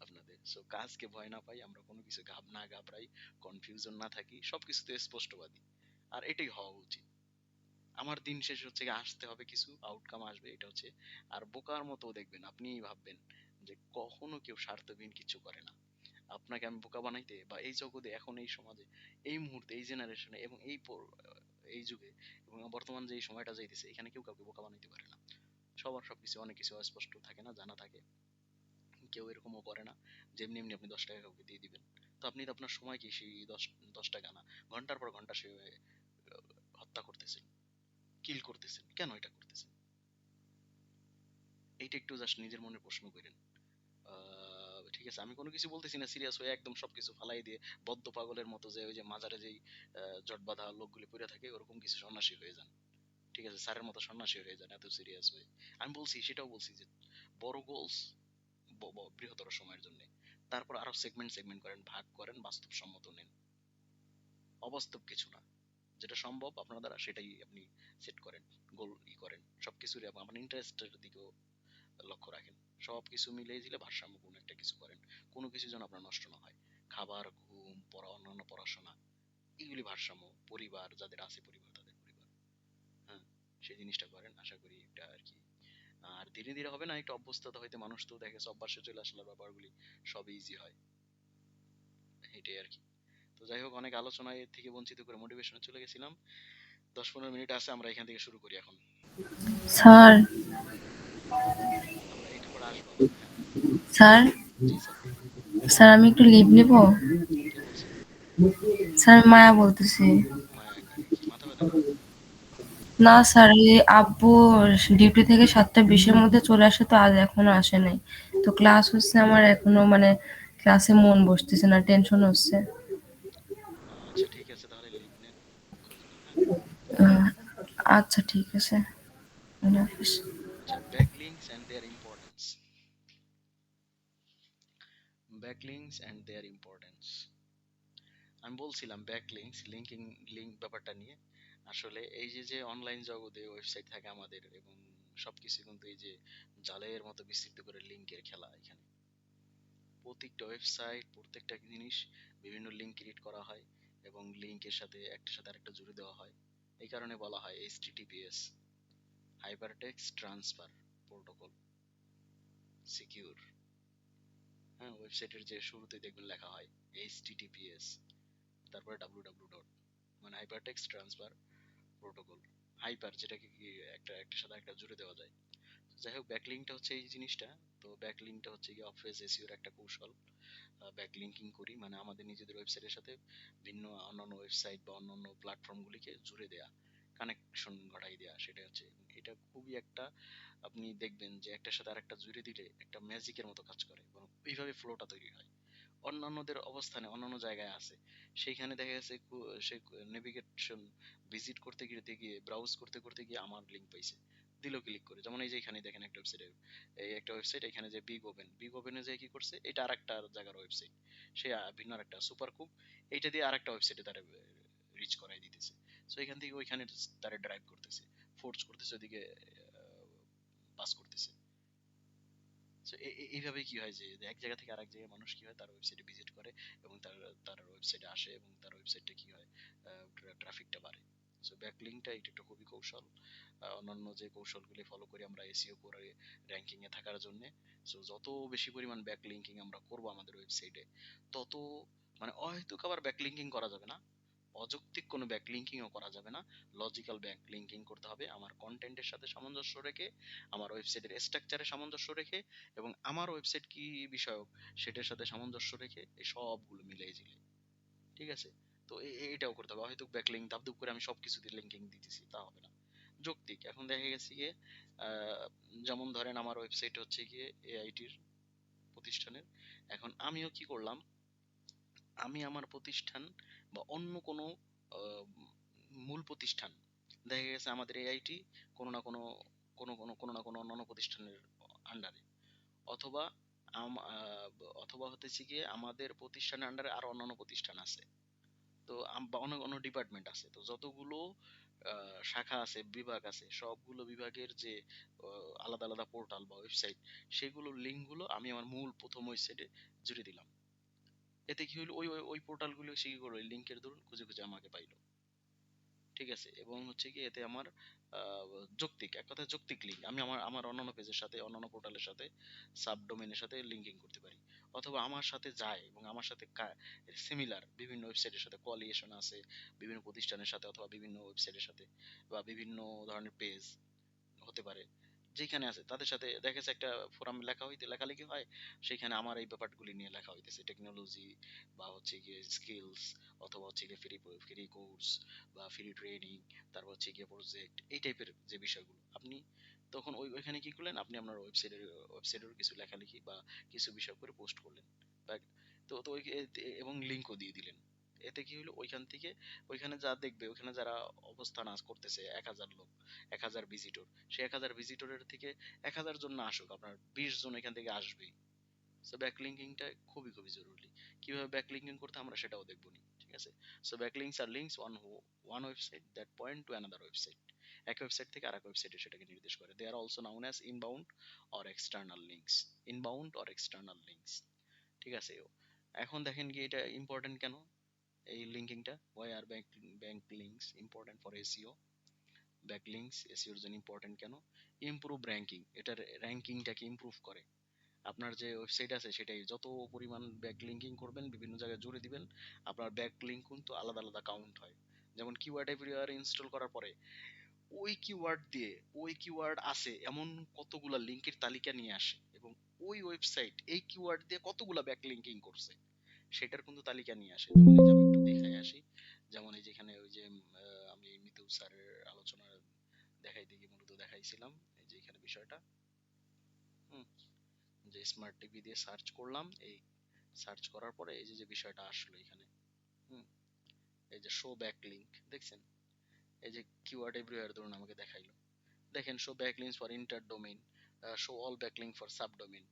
আপনাদের? সো কাজকে ভয় না পাই, আমরা কোনো কিছু না ঘাবড়াই, কনফিউশন না থাকি, সবকিছুতে স্পষ্টবাদী, আর এটাই হওয়া উচিত। আমার দিন শেষ হচ্ছে গিয়ে আসতে হবে, কিছু আউটকাম আসবে, এটা হচ্ছে। আর বোকার মতো দেখবেন, আপনি ভাববেন যে কখনো কেউ স্বার্থহীন কিছু করে না। আপনাকে আমি বোকা বানাইতে বা এই জগতে এখন এই সমাজে এই মুহূর্তে এই জেনারেশনে এবং এই যুগে এবং বর্তমান যে এই সময়টা যাইতেছে, এখানে কেউ কাউকে বোকা বানাইতে পারে না। সবার সবকিছু অনেক কিছু অস্পষ্ট থাকে না, জানা থাকে। কেউ এরকমও করে না যেমনি এমনি আপনি 10 টাকা কাউকে দিয়ে দিবেন। তো আপনি তো আপনার সময় কি সেই দশ টাকা না, ঘন্টার পর ঘন্টা সে হত্যা করতেছেন, কিল করতেছেন, কেন এটা করতেছেন? এইটা একটু জাস্ট নিজের মনে প্রশ্ন করেন। ঠিক আছে, আমি কোনো কিছু বলতেছি না সিরিয়াস হয়ে একদম সবকিছু ফালাই দিয়ে বদ্ধ পাগলের মতো, যে ওই যে মাজারে যেই জট বাঁধা লোকগুলি পড়ে থাকে, ওরকম কিছু সন্ন্যাসী হয়ে যান, ঠিক আছে, স্যারের মতো সন্ন্যাসী হয়ে যান এত সিরিয়াস হয়ে। আমি বলছি, সেটাও বলছি যে বড় গোলস বৃহত্তর সময়ের জন্য, তারপর আরো সেগমেন্ট সেগমেন্ট করেন, ভাগ করেন, বাস্তবসম্মত নেন, অবাস্তব কিছু না, যেটা সম্ভব আপনার দ্বারা সেটাই আপনি সেট করেন, গোল করেন, সবকিছুর আপনার ইন্টারেস্টের দিকেও লক্ষ্য রাখেন। সবকিছু মিলিয়ে দিলে ভারসাম্যপূর্ণ একটা কিছু করেন, কোনো কিছু যেন আপনার নষ্ট না হয়। খাবার, ঘুম, অন্যান্য পড়াশোনা, এগুলি ভারসাম্য, পরিবার যাদের আছে, পরিবার তাদের পরিবার, হ্যাঁ, সেই জিনিসটা করেন। আশা করি এটা আর কি। আর ধীরে ধীরে হবে না, একটু অভ্যস্ততা হইতে মানুষ তো দেখে অভ্যাসে চলে আসলে ব্যাপারগুলি সব ইজি হয়, এটাই আর কি। তো যাই হোক, অনেক আলোচনায় থেকে বঞ্চিত করে মোটিভেশনে চলে গেছিলাম। 10-15 মিনিট আছে, আমরা এখান থেকে শুরু করি এখন। স্যার আমরা এটার পর আসবো আবার, হ্যাঁ। স্যার জি স্যার, স্যার আমি একটু লিভ নিব। কে বলছে? স্যার আমি মায়া বলতেছি। মায়া কাকে? মাথা ব্যথা করে? না স্যার, এই আব্বু ডিউটি থেকে 7:20-এর মধ্যে চলে আসে, তো আজ এখনো আসে নাই। তো ক্লাস হচ্ছে আমার এখনো মানে ক্লাসে মন বসতেছে না, টেনশন হচ্ছে। আচ্ছা ঠিক আছে, তাহলে লিভ নেন, খোঁজ নেন, হ্যাঁ। আহ, আচ্ছা ঠিক আছে, আল্লাহ হাফিজ। আচ্ছা, backlinks and their importance. Backlinks and their importance, আমি বলছিলাম ব্যাকলিংস, লিঙ্ক ব্যাপারটা নিয়ে। আসলে এই যে যে অনলাইন জগতে ওয়েবসাইট থাকে আমাদের, এবং সবকিছু কিন্তু এই যে জালের মতো বিস্তৃত করে লিঙ্কের খেলা এখানে। প্রত্যেকটা ওয়েবসাইট, প্রত্যেকটা জিনিস বিভিন্ন লিঙ্ক ক্রিয়েট করা হয়, এবং লিঙ্কের সাথে একটার সাথে আরেকটা জুড়ে দেওয়া হয়। এই কারণে বলা হয় HTTPS, hypertext transfer protocol secure. হ্যাঁ, ওয়েবসাইটের যে শুরুতে দেখবেন লেখা হয় HTTPS, তারপরে www, মানে হাইপারটেক্সট ট্রান্সফার প্রোটোকল। হাইপার, যেটাকে কি একটার সাথে একটা জুড়ে দেওয়া যায়। যাই হোক, ব্যাকলিংকটা হচ্ছে এই জিনিসটা। তো ব্যাকলিংকটা হচ্ছে কি অফ পেজ এসইওর একটা কৌশল। ব্যাকলিঙ্কিং করি মানে আমাদের নিজেদের ওয়েবসাইটের সাথে ভিন্ন অন্যান্য ওয়েবসাইট বা অন্যান্য প্ল্যাটফর্মগুলিকে জুড়ে দেয়া, কানেকশন ঘটাই দেয়া, সেটা হচ্ছে। এটা খুবই একটা, আপনি দেখবেন যে একটার সাথে আরেকটা জুড়ে দিলে একটা ম্যাজিকের মতো কাজ করে, এবং এইভাবে ফ্লোটা তৈরি হয়। অন্যান্যদের অবস্থানে অন্যান্য জায়গায় আছে, সেইখানে দেখা গেছে সে নেভিগেশন ভিজিট করতে গিয়ে ব্রাউজ করতে করতে গিয়ে আমার লিঙ্ক পাইছে, দিল ক্লিক করে। যেমন এই যে এখানে দেখেন একটা ওয়েবসাইটে, এই একটা ওয়েবসাইট এখানে যে বিগ ওপেনে যে কি করছে, এটা আরেকটা জায়গার ওয়েবসাইট, সে ভিন্ন আরেকটা সুপার কুপ, এইটা দিয়ে আরেকটা ওয়েবসাইটে তারা রিচ করাই দিতেছে। সো এখান থেকে ওইখানে তারা ড্রাইভ করতেছে, ফোর্স করতেছে, ওদিকে পাস করতেছে। সো এইভাবে কি হয় যে এক জায়গা থেকে আরেক জায়গায় মানুষ কি হয়, তার ওয়েবসাইটে ভিজিট করে, এবং তার তার ওয়েবসাইটে আসে, এবং তার ওয়েবসাইটে কি হয়, ট্রাফিকটা বাড়ে। সো ব্যাকলিংকটা এটা একটা খুবই কৌশল। অন্যান্য যে কৌশলগুলি ফলো করি আমরা এসইও করে র্যাঙ্কিং এ থাকার জন্য। সো যত বেশি পরিমাণ ব্যাকলিংকিং আমরা করব আমাদের ওয়েবসাইটে, তত মানে অহেতুক আবার ব্যাকলিংকিং করা যাবে না, অযৌক্তিক কোনো ব্যাকলিংকিংও করা যাবে না। লজিক্যাল ব্যাকলিংকিং করতে হবে, আমার কন্টেন্টের সাথে সামঞ্জস্য রেখে, আমার ওয়েবসাইটের স্ট্রাকচারে সামঞ্জস্য রেখে, এবং আমার ওয়েবসাইট কি বিষয়ক সেটার সাথে সামঞ্জস্য রেখে, এই সবগুলো মিলিয়ে ঝিলে, ঠিক আছে। তো এটাও করতে হবে। হয়তো ব্যাকলিং ধাপধুপ করে আমি সবকিছুতে লিঙ্কিং দিতেছি, তা হবে না। যৌক্তিক, এখন দেখা গেছে গিয়ে আহ, যেমন ধরেন আমার ওয়েবসাইট হচ্ছে গিয়ে এআইটির প্রতিষ্ঠানের। এখন আমিও কি করলাম, আমি আমার প্রতিষ্ঠান বা অন্য কোনো আহ, মূল প্রতিষ্ঠান, দেখা গেছে আমাদের এআইটি কোনো না কোনো কোনো না কোনো অন্যান্য প্রতিষ্ঠানের আন্ডারে, অথবা অথবা হতেছে গিয়ে আমাদের প্রতিষ্ঠানের আন্ডারে আরো অন্যান্য প্রতিষ্ঠান আছে। তো বা অনেক অন্য ডিপার্টমেন্ট আছে। তো যতগুলো শাখা আছে, বিভাগ আছে, সবগুলো বিভাগের যে আলাদা আলাদা পোর্টাল বা ওয়েবসাইট, সেগুলোর লিঙ্ক গুলো আমি আমার মূল প্রথম ওয়েবসাইটে জুড়ে দিলাম। এতে কি হলো, ওই ওই ওই পোর্টালগুলো সে কি করলো, লিঙ্কের দরুন খুঁজে খুঁজে আমাকে পাইলো, ঠিক আছে। এবং হচ্ছে কি এতে আমার যৌক্তিক, এক কথায় যৌক্তিক লিঙ্ক, আমি আমার আমার অন্যান্য পেজের সাথে, অন্যান্য পোর্টালের সাথে, সাবডোমেনের সাথে লিঙ্কিং করতে পারি। অথবা আমার সাথে যায় এবং আমার সাথে সিমিলার বিভিন্ন ওয়েবসাইটের সাথে কোয়ালিয়েশন আছে, বিভিন্ন প্রতিষ্ঠানের সাথে, অথবা বিভিন্ন ওয়েবসাইটের সাথে, বা বিভিন্ন ধরনের পেজ হতে পারে, যেখানে আছে তাদের সাথে দেখা যাচ্ছে একটা ফোরাম লেখালেখি হয়, সেখানে আমার এই ব্যাপারগুলি নিয়ে লেখা হইতেছে, টেকনোলজি বা হচ্ছে গিয়ে স্কিলস, অথবা হচ্ছে গিয়ে ফ্রি কোর্স বা ফ্রি ট্রেনিং, তারপর হচ্ছে গিয়ে প্রজেক্ট, এই টাইপের যে বিষয়গুলো, আপনি তখন ওইখানে কি করলেন, আপনি আপনার ওয়েবসাইটের কিছু লেখালেখি বা কিছু বিষয় করে পোস্ট করলেন, বা তো তো এবং লিঙ্কও দিয়ে দিলেন। এতে কি হলো, ওইখান থেকে ওইখানে যা দেখবে, ওইখানে যারা অবস্থান করতেছে 1000 লোক, 1000 ভিজিটর, সে 1000 ভিজিটরের থেকে 1000 জন না আসুক, আপনার 20 জন এখান থেকে আসবেই। সো ব্যাকলিঙ্কিংটা খুবই খুবই জরুরি। কিভাবে ব্যাকলিঙ্কিং করতে আমরা সেটাও দেখবো নি, ঠিক আছে। So backlinks are links one website that point to another website, এক ওয়েবসাইট থেকে আরেক ওয়েবসাইটে সেটাকে নির্দেশ করে। They are also known as inbound or external links, inbound or external links, ঠিক আছে। এখন দেখেন কি এটা ইম্পর্টেন্ট কেন, এই লিঙ্কিংটা, why are back links important for SEO. Backlinks এসইওর জন্য ইম্পর্টেন্ট কেন, ইমপ্রুভ র্যাঙ্কিং, এটার র্যাঙ্কিংটাকে ইমপ্রুভ করে। আপনার যে ওয়েবসাইট আছে সেটাই যত পরিমাণ ব্যাকলিঙ্কিং করবেন, বিভিন্ন জায়গায় জুড়ে দিবেন, আপনার ব্যাকলিঙ্ক কিন্তু আলাদা আলাদা কাউন্ট হয়। যেমন কিওয়ার্ড এভরিওয়ার ইনস্টল করার পরে ওই কিওয়ার্ড দিয়ে, ওই কিওয়ার্ড আছে এমন কতগুলা লিঙ্কের তালিকা নিয়ে আসে, এবং ওই ওয়েবসাইট এই কিওয়ার্ড দিয়ে কতগুলা ব্যাকলিঙ্কিং করছে সেটার কিন্তু তালিকা নিয়ে আসে। যেমন এই যে আমি একটু দেখাই আসি, যেমন এই যেখানে ওই যে আমি মিতু স্যারের আলোচনার দেখাইতে গিয়ে মূলত দেখাইছিলাম এই যে এখানে বিষয়টা, হুম, যে স্মার্ট টিভি দিয়ে সার্চ করলাম, এই সার্চ করার পরে এই যে যে বিষয়টা আসলো এখানে, হুম, এই যে শো ব্যাক লিংক দেখছেন, এই যে কিওয়ার্ড এভরিওয়্যার ধরুন আমাকে দেখাইলো, দেখেন show backlinks for inter domain, show all backlink for sub domain.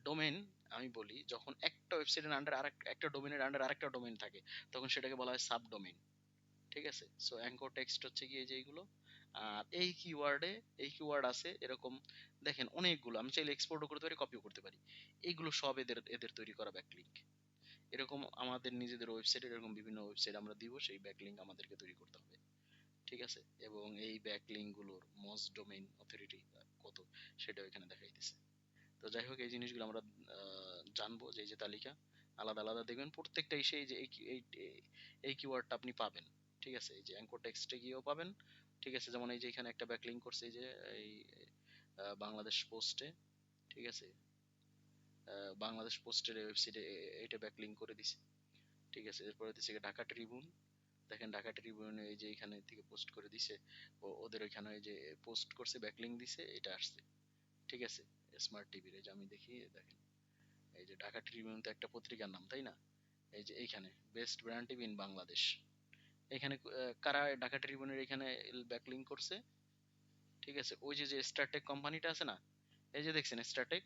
Domain আমি বলি যখন একটা ওয়েবসাইটের আন্ডার একটা ডোমেইনের আন্ডার আরেকটা ডোমেইন থাকে তখন সেটাকে বলা হয় সাব ডোমেইন, ঠিক আছে। সো অ্যাঙ্কর টেক্সট হচ্ছে কি এই যে এইগুলো, আর এই কিওয়ার্ডে এই কিওয়ার্ড আছে এরকম, দেখেন অনেকগুলো, আমি চাইলে এক্সপোর্টও করতে পারি, কপিও করতে পারি, এইগুলো সব এদের এদের তৈরি করা ব্যাকলিংক। এরকম আমাদের নিজেদের ওয়েবসাইটে এরকম বিভিন্ন ওয়েবসাইট আমরা দিব, সেই ব্যাকলিংক আমাদেরকে তৈরি করতে হবে, ঠিক আছে। এবং এই ব্যাকলিংক গুলোর মোস্ট ডোমেইন অথরিটি কত সেটা এখানে দেখাইতেছে। তো যাই হোক এই জিনিসগুলো আমরা জানবো, যে এই যে তালিকা আলাদা আলাদা দেখবেন প্রত্যেকটা এসে এই যে এই কিওয়ার্ডটা আপনি পাবেন, ঠিক আছে। এই যে অ্যাঙ্কর টেক্সটে গিয়েও পাবেন, ঠিক আছে। যেমন এই যে এখানে একটা ব্যাকলিংক করছে এই যে এই বাংলাদেশ পোস্টে, ঠিক আছে, বাংলাদেশ পোস্টের ওয়েবসাইটে এটা ব্যাকলিংক করে দিছে, ঠিক আছে। এরপরে দিচ্ছে ঢাকা ট্রিবিউন, দেখেন ঢাকা ট্রিবিউনে এই যে এখানে থেকে পোস্ট করে দিছে, ওদের ওইখানে এই যে পোস্ট করছে ব্যাকলিংক দিছে, এটা আসছে, ঠিক আছে। স্মার্ট টিভির এই যে আমি দেখি দেখেন, এই যে ঢাকা ট্রিবিউন তো একটা পত্রিকার নাম তাই না, এই যে এইখানে best brand TV in Bangladesh, এখানে কারা ঢাকা ট্রিবিউনের এখানে ব্যাকলিংক করছে, ঠিক আছে। ওই যে যে স্টারটেক কোম্পানিটা আছে না, এই যে দেখছেন স্টারটেক,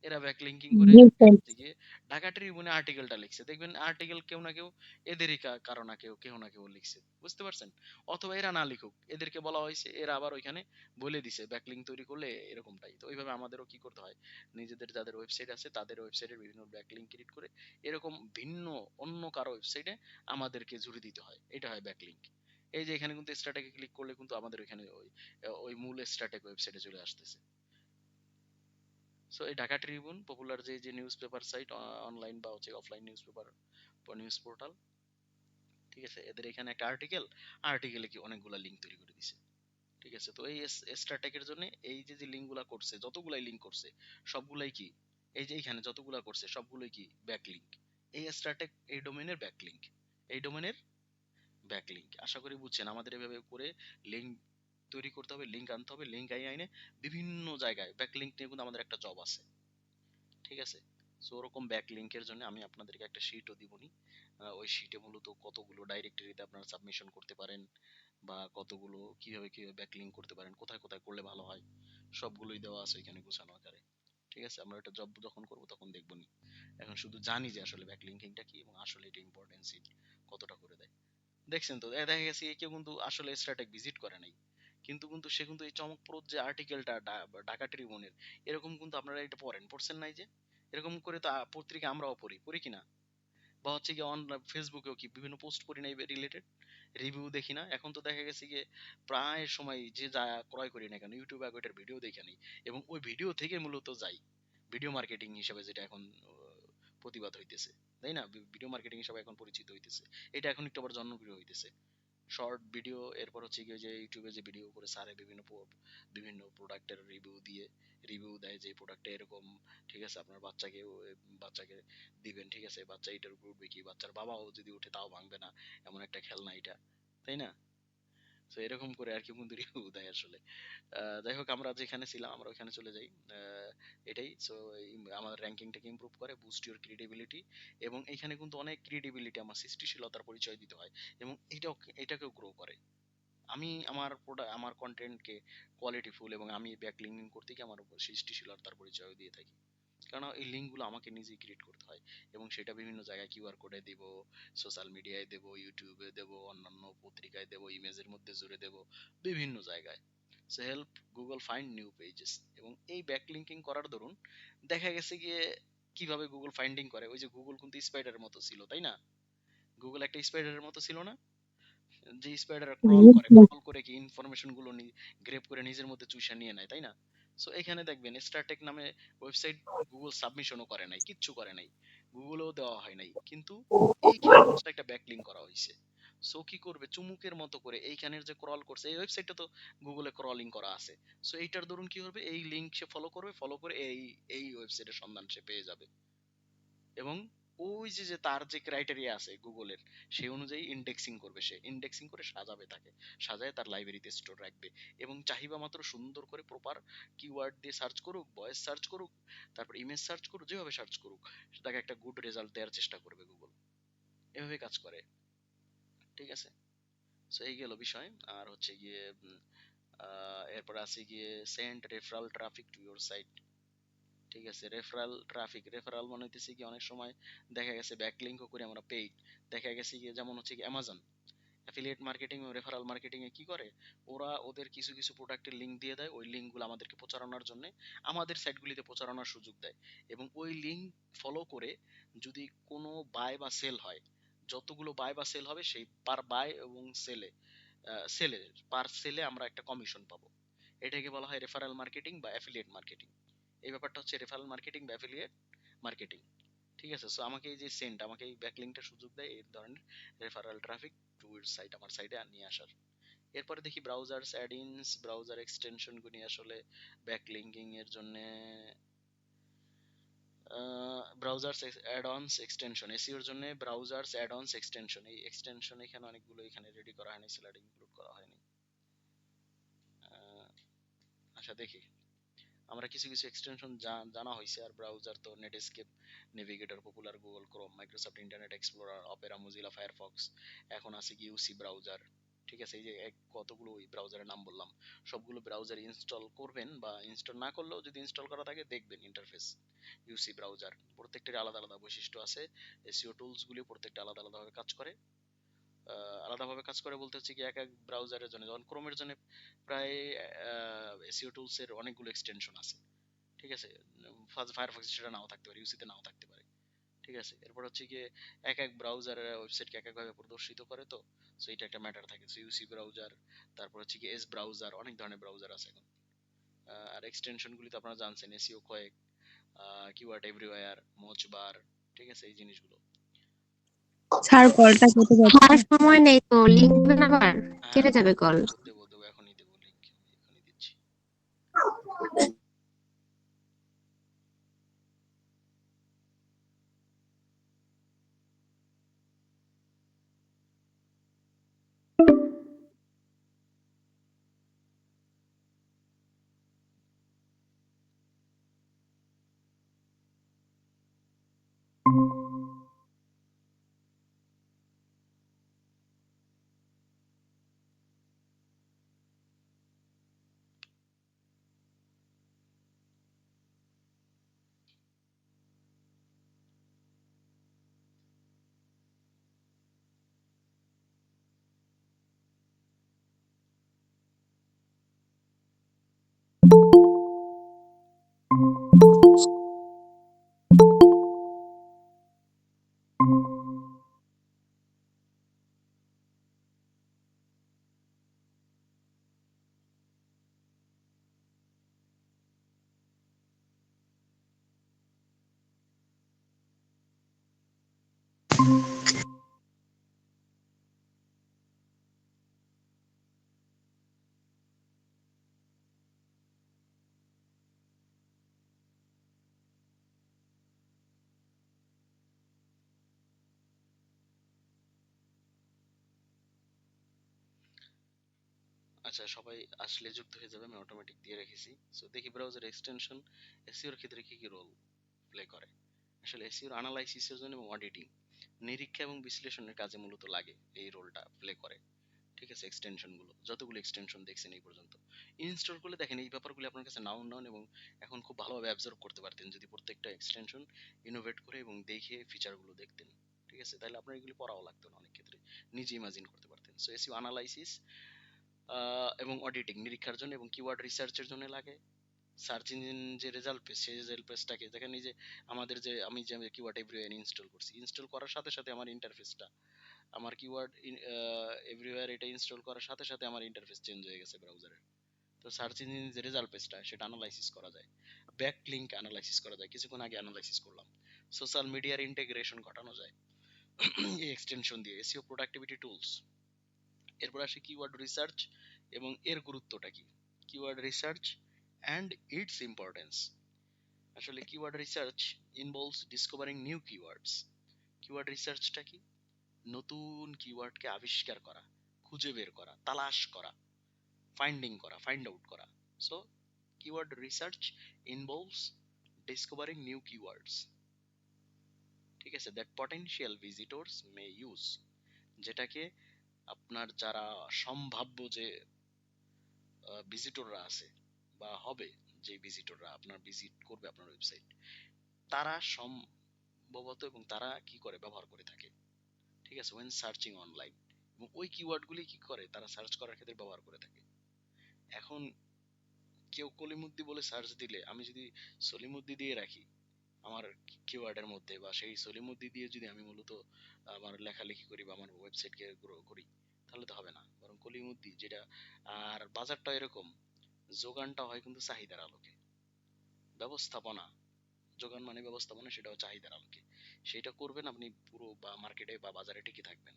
এরা ব্যাকলিংকিং করে জি স্যার। যে গিয়ে ঢাকা ট্রিবিউনে আর্টিকেলটা লিখছে, দেখবেন আর্টিকেল কেউ না কেউ এদেরই কারো না কেউ কেউ না কেউ লিখছে, বুঝতে পারছেন। অথবা এরা না লিখুক, এদেরকে বলা হয়েছে, এরা আবার ওইখানে বলে দিছে ব্যাকলিংক তৈরি করলে এরকমটাই। তো ওইভাবে আমাদেরও কি করতে হয়, নিজেদের যাদের ওয়েবসাইট আছে তাদের ওয়েবসাইটের বিভিন্ন ব্যাকলিংক ক্রিয়েট করে এরকম ভিন্ন অন্য কারো ওয়েবসাইটে আমাদেরকে জুড়ে দিতে হয়, এটা হয় ব্যাকলিংক। এই যে এখানে কিন্তু স্ট্যাটাকে ক্লিক করলে কিন্তু আমাদের ওইখানে ওই ওই মূল স্ট্যাটাক ওয়েবসাইটে চলে আসতেছে। সো এই ঢাকা ট্রিবিউন পপুলার যে যে নিউজ পেপার সাইট, অনলাইন বা হচ্ছে offline news paper news portal, ঠিক আছে, এদের এখানে একটা আর্টিকেলে কি অনেকগুলা লিঙ্ক তৈরি করে দিছে, ঠিক আছে। তো এই স্ট্র্যাটেকের জন্য এই যে যে লিঙ্কগুলা করছে, যতগুলাই লিঙ্ক করছে সবগুলাই কি, এই যে এইখানে যতগুলা করছে সবগুলোই কি ব্যাকলিঙ্ক, এই স্ট্র্যাটেক এই ডোমেনের ব্যাকলিঙ্ক, এই ডোমেনের ব্যাকলিঙ্ক। আশা করি বুঝছেন, আমাদের এভাবে করে লিঙ্ক তৈরি করতে হবে, লিঙ্ক আনতে হবে, লিঙ্ক আইনে বিভিন্ন জায়গায় ব্যাকলিঙ্ক নিয়ে কিন্তু আমাদের একটা জব আছে, ঠিক আছে। সো ওরকম ব্যাক লিংকের জন্য আমি আপনাদেরকে একটা শিটও দিবনি, ওই শিটে মূলত কতগুলো ডাইরেক্টরিতে আপনারা সাবমিশন করতে পারেন, বা কতগুলো কিভাবে কিভাবে ব্যাক লিংক করতে পারেন, কোথায় কোথায় করলে ভালো হয়, সবগুলোই দেওয়া আছে এখানে গোছানো আকারে, ঠিক আছে। আমরা এটা জব যখন করব তখন দেখবনি, এখন শুধু জানি যে আসলে ব্যাক লিঙ্কিংটা কি এবং আসলে এটা ইম্পর্টেন্স কতটা করে দেয়। দেখছেন তো, দেখা গেছে কেউ কিন্তু আসলে স্ট্যাটাক ভিজিট করে নাই, কিন্তু কিন্তু সে কিন্তু এই চমকপ্রদ যে আর্টিকেলটা ঢাকা ট্রিবিউনের, এরকম কিন্তু আপনারা এটা পড়ছেন নাই যে, এরকম করে তো পত্রিকা আমরাও পড়ি পড়ি কিনা, বা হচ্ছে কি ফেসবুকেও কি বিভিন্ন পোস্ট করি নাই রিলেটেড, রিভিউ দেখি না। এখন তো দেখা গেছে গিয়ে প্রায় সময় যে যা ক্রয় করি না কেন ইউটিউবে আগে ওইটার ভিডিও দেখে নিই, এবং ওই ভিডিও থেকে মূলত যাই ভিডিও মার্কেটিং হিসেবে, যেটা এখন প্রতিবাদ হইতেছে, তাই না, ভিডিও মার্কেটিং হিসেবে এখন পরিচিত হইতেছে, এটা এখন একটু আবার জনপ্রিয় হইতেছে। শর্ট ভিডিও, এরপর হচ্ছে গিয়ে যে ইউটিউবে যে ভিডিও করে সারে বিভিন্ন বিভিন্ন প্রোডাক্টের রিভিউ দেয় যে প্রোডাক্টটা এরকম, ঠিক আছে, আপনার বাচ্চাকে দিবেন, ঠিক আছে, বাচ্চা এটার উপর উঠবে কি, বাচ্চার বাবাও যদি উঠে তাও ভাঙবে না, এমন একটা খেলনা এটা, তাই না। তো এরকম করে আর কি বন্ধু রিভিউ দেয় আসলে। যাই হোক আমরা যেখানে ছিলাম আমরা ওইখানে চলে যাই, এটাই। সো আমাদের র্যাঙ্কিংটাকে ইমপ্রুভ করে, বুস্ট ইউর ক্রিডিবিলিটি, এবং এখানে কিন্তু অনেক ক্রিডিবিলিটি আমার সৃষ্টিশীলতার পরিচয় দিতে হয়, এবং এটাকেও গ্রো করে। আমি আমার আমার কন্টেন্টকে কোয়ালিটিফুল এবং আমি ব্যাকলিঙ্কিং করতে গিয়ে আমার উপর সৃষ্টিশীলতার পরিচয় দিয়ে থাকি, কারণ এই লিঙ্কগুলো আমাকে নিজেই ক্রিয়েট করতে হয়, এবং সেটা বিভিন্ন জায়গায় কিউআর কোডে দেব, সোশ্যাল মিডিয়ায় দেব, ইউটিউবে দেব, অন্যান্য পত্রিকায় দেব, ইমেজের মধ্যে জুড়ে দেব, বিভিন্ন জায়গায়। So help Google find new pages. এবং এই ব্যাকলিঙ্কিং করার দরুন দেখা গেছে গিয়ে কিভাবে গুগল ফাইন্ডিং করে, ওই যে গুগল কিন্তু স্পাইডারের মতো ছিল তাই না, গুগল একটা স্পাইডারের মতো ছিল না, যে স্পাইডার ক্রল করে কি ইনফরমেশন গুলো গ্রেপ করে নিজের মধ্যে চুষে নিয়ে নেয় তাই না। সো এখানে দেখবেন স্টারটেক নামে ওয়েবসাইট গুগল সাবমিশনও করে নাই, কিচ্ছু করে নাই, গুগলেও দেওয়া হয় নাই, কিন্তু এইখানে একটা ব্যাকলিঙ্ক করা হয়েছে। সো কি করবে, চুমুকের মতো করে এইখানের যে ক্রল করছে, এই ওয়েবসাইটটা তো গুগলে ক্রলিং করা আছে, সো এইটার দরুন কি হবে, এই লিঙ্ক সে ফলো করবে, ফলো করে এই এই ওয়েবসাইটের সন্ধান সে পেয়ে যাবে, এবং ওই যে তার যে ক্রাইটেরিয়া আছে গুগলের, সেই অনুযায়ী ইন্ডেক্সিং করবে, সে ইন্ডেক্সিং করে সাজাবে, তাকে সাজায় তার লাইব্রেরিতে স্টোর রাখবে, এবং চাহিদা মাত্র সুন্দর করে প্রপার কিওয়ার্ড দিয়ে সার্চ করুক, ভয়েস সার্চ করুক, তারপর ইমেজ সার্চ করুক, যেভাবে সার্চ করুক তাকে একটা গুড রেজাল্ট দেওয়ার চেষ্টা করবে গুগল। এভাবে কাজ করে, ঠিক আছে। সো এই গেল বিষয়। আর হচ্ছে গিয়ে এরপর আছে গিয়ে send referral traffic to your site. ঠিক আছে, রেফারাল ট্রাফিক, রেফারাল মানে হইতেছে কি অনেক সময় দেখা গেছে ব্যাকলিংকও করে আমরা পেইড, দেখা গেছে কি যেমন হচ্ছে কি অ্যামাজন অ্যাফিলিয়েট মার্কেটিং ও রেফারাল মার্কেটিং এ কি করে, ওরা ওদের কিছু কিছু প্রোডাক্টের লিংক দিয়ে দেয়, ওই লিংকগুলো আমাদেরকে প্রচারণার জন্য আমাদের সাইটগুলিতে প্রচারণার সুযোগ দেয়, এবং ওই লিংক ফলো করে যদি কোনো বাই বা সেল হয়, যতগুলো বাই বা সেল হবে সেই পার বাই এবং সেলে পার সেলে আমরা একটা কমিশন পাবো। এটাকে বলা হয় রেফারাল মার্কেটিং বা অ্যাফিলিয়েট মার্কেটিং। এই ব্যাপারটা হচ্ছে রেফারেল মার্কেটিং বা অ্যাফিলিয়েট মার্কেটিং, ঠিক আছে। সো আমাকে এই যে সেন্ট, আমাকে এই ব্যাকলিংকটা সুযোগ দেয় এই ধরনের referral traffic to your site, আমার সাইটে নিয়ে আসার। এরপরে দেখি ব্রাউজার্স অ্যাড-ইনস, ব্রাউজার এক্সটেনশন গুলি আসলে ব্যাকলিঙ্কিং এর জন্য, ব্রাউজার্স অ্যাড-অনস এক্সটেনশন, এসইওর জন্য ব্রাউজার্স অ্যাড-অনস এক্সটেনশন, এই এক্সটেনশন এখানে অনেকগুলো এখানে রেডি করা হয়নি, স্লাইড ইনক্লুড করা হয়নি। আচ্ছা দেখি, আমরা কিছু কিছু এক্সটেনশন জানা হয়েছে, আর ব্রাউজার তো Netscape, navigator, popular, Google Chrome, Microsoft internet explorer, Opera, Mozilla Firefox, এখন আছে কি ইউসি ব্রাউজার। ঠিক আছে, এই যে কতগুলো ব্রাউজারের নাম বললাম, সবগুলো ব্রাউজার ইনস্টল করবেন, বা ইনস্টল না করলেও যদি ইনস্টল করা থাকে দেখবেন ইন্টারফেস ইউসি ব্রাউজার, প্রত্যেকটার আলাদা আলাদা বৈশিষ্ট্য আছে। এসইও টুলস গুলি প্রত্যেকটা আলাদা আলাদাভাবে কাজ করে। আলাদাভাবে কাজ করে বলতে হচ্ছে কি এক এক ব্রাউজারের জন্য, যেমন ক্রোমের জন্য প্রায় এসইও টুলস এর অনেকগুলো এক্সটেনশন আছে, ঠিক আছে। ফায়ারফক্স সেটা নাও থাকতে পারে, ইউসিতে নাও থাকতে পারে, ঠিক আছে। এরপর হচ্ছে গিয়ে এক এক ব্রাউজারের ওয়েবসাইটকে এক একভাবে প্রদর্শিত করে, তো সো এটা একটা ম্যাটার থাকে। সো ইউসি ব্রাউজার, তারপর হচ্ছে কি এস ব্রাউজার, অনেক ধরনের ব্রাউজার আছে এখন। আর এক্সটেনশন গুলি তো আপনারা জানছেন, এসইও কয়েক, কিওয়ার্ড এভরিওয়্যার, মোচবার, ঠিক আছে, এই জিনিসগুলো। স্যার কলটা কেটে যাচ্ছে। আমার সময় নেই তো, লিংক দিবেন আবার, হ্যাঁ কেটে যাবে কল। দেবো এখনই দেবো লিংক, এখনই দিচ্ছি। আচ্ছা, সবাই আসলে যুক্ত হয়ে যাবে, আমি অটোমেটিক দিয়ে রেখেছি। সো দেখি ব্রাউজার এক্সটেনশন এসইওর ক্ষেত্রে কি কি রোল প্লে করে। আসলে এসইওর অ্যানালাইসিসের জন্য এবং অডিটিং, নিরীক্ষা এবং বিশ্লেষণের কাজে মূলত লাগে, এই রোলটা প্লে করে, ঠিক আছে। এক্সটেনশন গুলো, যতগুলো এক্সটেনশন দেখছেন এই পর্যন্ত, ইনস্টল করলে দেখেন এই ব্যাপারগুলো আপনার কাছে নাও নাও, এবং এখন খুব ভালোভাবে অ্যাবজর্ব করতে পারতেন যদি প্রত্যেকটা এক্সটেনশন ইনোভেট করে এবং দেখে ফিচারগুলো দেখতেন, ঠিক আছে। তাহলে আপনার এগুলি পড়াও লাগতো না অনেক ক্ষেত্রে, নিজে ইমাজিন করতে পারতেন। সো এসইও অ্যানালাইসিস এবং অডিটিং, নিরীক্ষার জন্য এবং কিওয়ার্ড রিসার্চের জন্য লাগে। সার্চ ইঞ্জিন যে রেজাল্ট পেজ, সেই রেজাল্ট পেজটাকে দেখেন, এই যে আমাদের যে আমি যে কিওয়ার্ড এভরিওয়্যার ইনস্টল করছি, ইনস্টল করার সাথে সাথে আমার ইন্টারফেসটা, আমার কিওয়ার্ড এভরিওয়্যার এটা ইনস্টল করার সাথে সাথে আমার ইন্টারফেস চেঞ্জ হয়ে গেছে ব্রাউজারের। তো সার্চ ইঞ্জিন যে রেজাল্ট পেজটা, সেটা অ্যানালাইসিস করা যায়, ব্যাক লিঙ্ক অ্যানালাইসিস করা যায়, কিছুক্ষণ আগে অ্যানালাইসিস করলাম। সোশ্যাল মিডিয়ার ইন্টিগ্রেশন ঘটানো যায় এই এক্সটেনশন দিয়ে, এসইও প্রোডাক্টিভিটি টুলস। এরপর আসে কিওয়ার্ড রিসার্চ এবং এর গুরুত্বটা কি, keyword research and its importance. আসলে keyword research involves discovering new keywords, keyword রিসার্চটা কি? নতুন কিওয়ার্ডকে আবিষ্কার করা, খুঁজে বের করা, তালাশ করা, ফাইন্ড আউট করা। So keyword research involves discovering new keywords, ঠিক আছে, that potential visitors may use, যেটাকে আপনার যারা সম্ভাব্য যে ভিজিটররা আছে বা হবে, যে ভিজিটররা আপনার ভিজিট করবে আপনার ওয়েবসাইট, তারা সম্ভবত এবং তারা কি করে ব্যবহার করে থাকে, ঠিক আছে, ওয়েন সার্চিং অনলাইন, এবং ওই কিওয়ার্ডগুলি কি করে তারা সার্চ করার ক্ষেত্রে ব্যবহার করে থাকে। এখন কেউ কলিমুদ্দি বলে সার্চ দিলে আমি যদি সলিমুদ্দি দিয়ে রাখি আমার কিওয়ার্ডের মধ্যে, বা সেই সলিমুদ্দি দিয়ে যদি আমি মূলত আমার লেখালেখি করি বা আমার ওয়েবসাইটকে গ্রো করি, তাহলে তো হবে না। বরং কলিমুদ্দি যেটা, আর বাজারটা এরকম, যোগানটা হয় কিন্তু চাহিদার আলোকে, ব্যবস্থাপনা, যোগান মানে ব্যবস্থাপনা, সেটাও চাহিদার আলোকে। সেটা করবেন আপনি পুরো বা মার্কেটে বা বাজারে টিকে থাকবেন।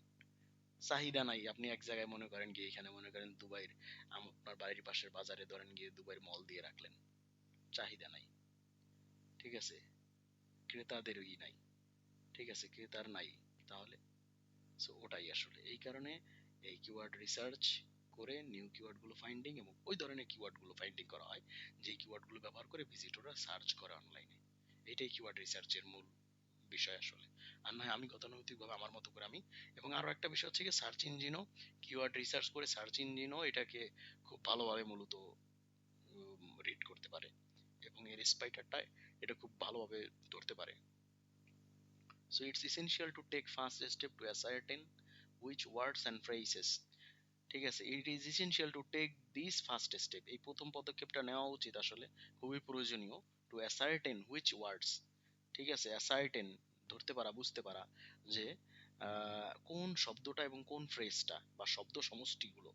চাহিদা নাই, আপনি এক জায়গায় মনে করেন গিয়ে এখানে মনে করেন দুবাইয়ের আপনার বাড়ির পাশের বাজারে ধরেন গিয়ে দুবাইয়ের মল দিয়ে রাখলেন, চাহিদা নাই, ঠিক আছে, ক্রেতাদেরই নাই, ঠিক আছে, ক্রেতার নাই, তাহলে সো ওটাই আসলে এই কারণে এই কিওয়ার্ড রিসার্চ করে নিউ কিওয়ার্ড গুলো ফাইন্ডিং এবং ওই ধরনের কিওয়ার্ড গুলো ফাইন্ডিং করা হয় যে কিওয়ার্ড গুলো ব্যবহার করে ভিজিটররা সার্চ করে অনলাইনে। এটাই কিওয়ার্ড রিসার্চের মূল বিষয় আসলে। আর নয় আমি গতানুগতিকভাবে আমার মতো করে আমি, এবং আরো একটা বিষয় হচ্ছে কি, সার্চ ইঞ্জিনও কিওয়ার্ড রিসার্চ করে সার্চ ইঞ্জিনও এটাকে খুব ভালোভাবে মূলত রিড করতে পারে এবং এর স্পাইটারটা এটা খুব ভালোভাবে ধরতে পারে। So it's essential to take fast step to ascertain which words and phrases, ঠিক আছে, it is essential to take these fast step, এই প্রথম পদক্ষেপটা নেওয়া উচিত আসলে, খুবই প্রয়োজনীয়, to ascertain which words, ঠিক আছে, ascertain ধরতে পারা, বুঝতে পারা যে কোন শব্দটা এবং কোন ফ্রেজটা বা শব্দ সমষ্টিগুলো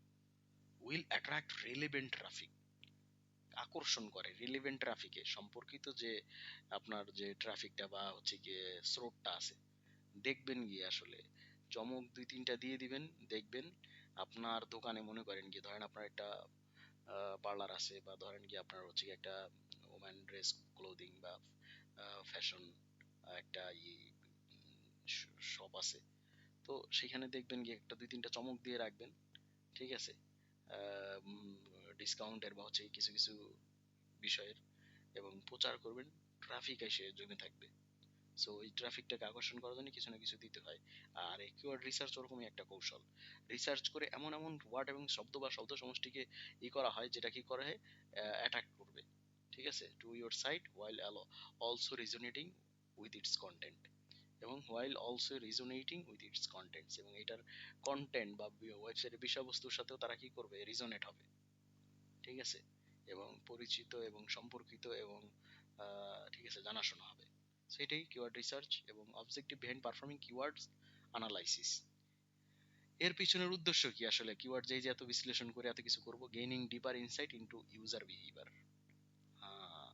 will attract relevant traffic, আকর্ষণ করে রিলেভেন্ট ট্রাফিকে সম্পর্কিত যে আপনার যে ট্রাফিকটা বা হচ্ছে গিয়ে স্রোতটা আছে, দেখবেন গিয়ে আসলে চমক দুই তিনটা দিয়ে দিবেন, দেখবেন আপনার দোকানে মনে করেন গিয়ে ধরেন আপনার একটা পার্লার আছে, বা ধরেন কি আপনার হচ্ছে গিয়ে একটা ওম্যান ড্রেস ক্লোদিং বা ফ্যাশন একটা শপ আছে, তো সেখানে দেখবেন গিয়ে একটা দুই তিনটা চমক দিয়ে রাখবেন, ঠিক আছে, ডিসকাউন্টের বা হচ্ছে কিছু কিছু বিষয়ের, এবং প্রচার করবেন, ট্রাফিক এসে জমে থাকবে। সো এই ট্রাফিকটাকে আকর্ষণ করার জন্য কিছু না কিছু দিতে হয়। আর এই কিওয়ার্ড রিসার্চ ওরকমই একটা কৌশল, রিসার্চ করে এমন এমন ওয়ার্ড এবং শব্দ বা শব্দ সমষ্টিকে করা হয় যেটা কি করে অ্যাটাক করবে, ঠিক আছে, to your site while also resonating with its content, এবং while also resonating with its contents, এবং এটার কন্টেন্ট বা ওয়েবসাইটের বিষয়বস্তুর সাথেও তারা কি করবে, রিজোনেট হবে, ঠিক আছে, এবং পরিচিত এবং সম্পর্কিত এবং ঠিক আছে জানাশোনা হবে। সেটাই কিওয়ার্ড রিসার্চ এবং objective behind performing keywords analysis. এর পিছনের উদ্দেশ্য কি আসলে, কিওয়ার্ড যেই যে এত বিশ্লেষণ করে এত কিছু করব, gaining deeper insight into user behaviour, হ্যাঁ,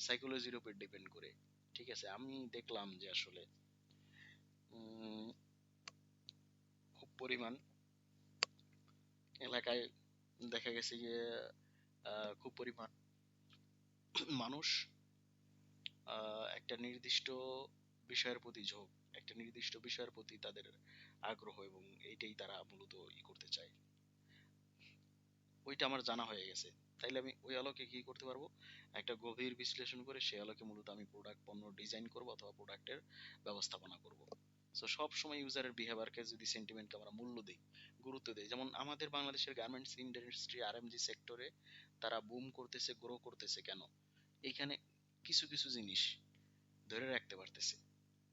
সাইকোলজির উপর ডিপেন্ড করে, ঠিক আছে। আমি দেখলাম যে আসলে খুব পরিমাণ এলাকায় দেখা গেছে যে খুব পরিমাণ মানুষ একটা নির্দিষ্ট বিষয়ের প্রতি ঝোঁক, একটা নির্দিষ্ট বিষয়ের প্রতি তাদের আগ্রহ, এবং এইটাই তারা মূলত করতে চায়, ওইটা আমার জানা হয়ে গেছে। তাইলে আমি ওই আলোকে কি করতে পারবো, একটা গভীর বিশ্লেষণ করে সেই আলোকে মূলত আমি প্রোডাক্ট পণ্য ডিজাইন করব অথবা প্রোডাক্টের ব্যবস্থাপনা করব। সো সব সময় ইউজারের বিহেভিয়ারকে যদি সেন্টিমেন্টকে আমরা মূল্য দিই, গুরুত্ব দিই, যেমন আমাদের বাংলাদেশের গার্মেন্টস ইন্ডাস্ট্রি আরএমজি সেক্টরে তারা বুম করতেছে, গ্রো করতেছে কেন, এইখানে কিছু কিছু জিনিস ধরে রাখতে পারতেছে।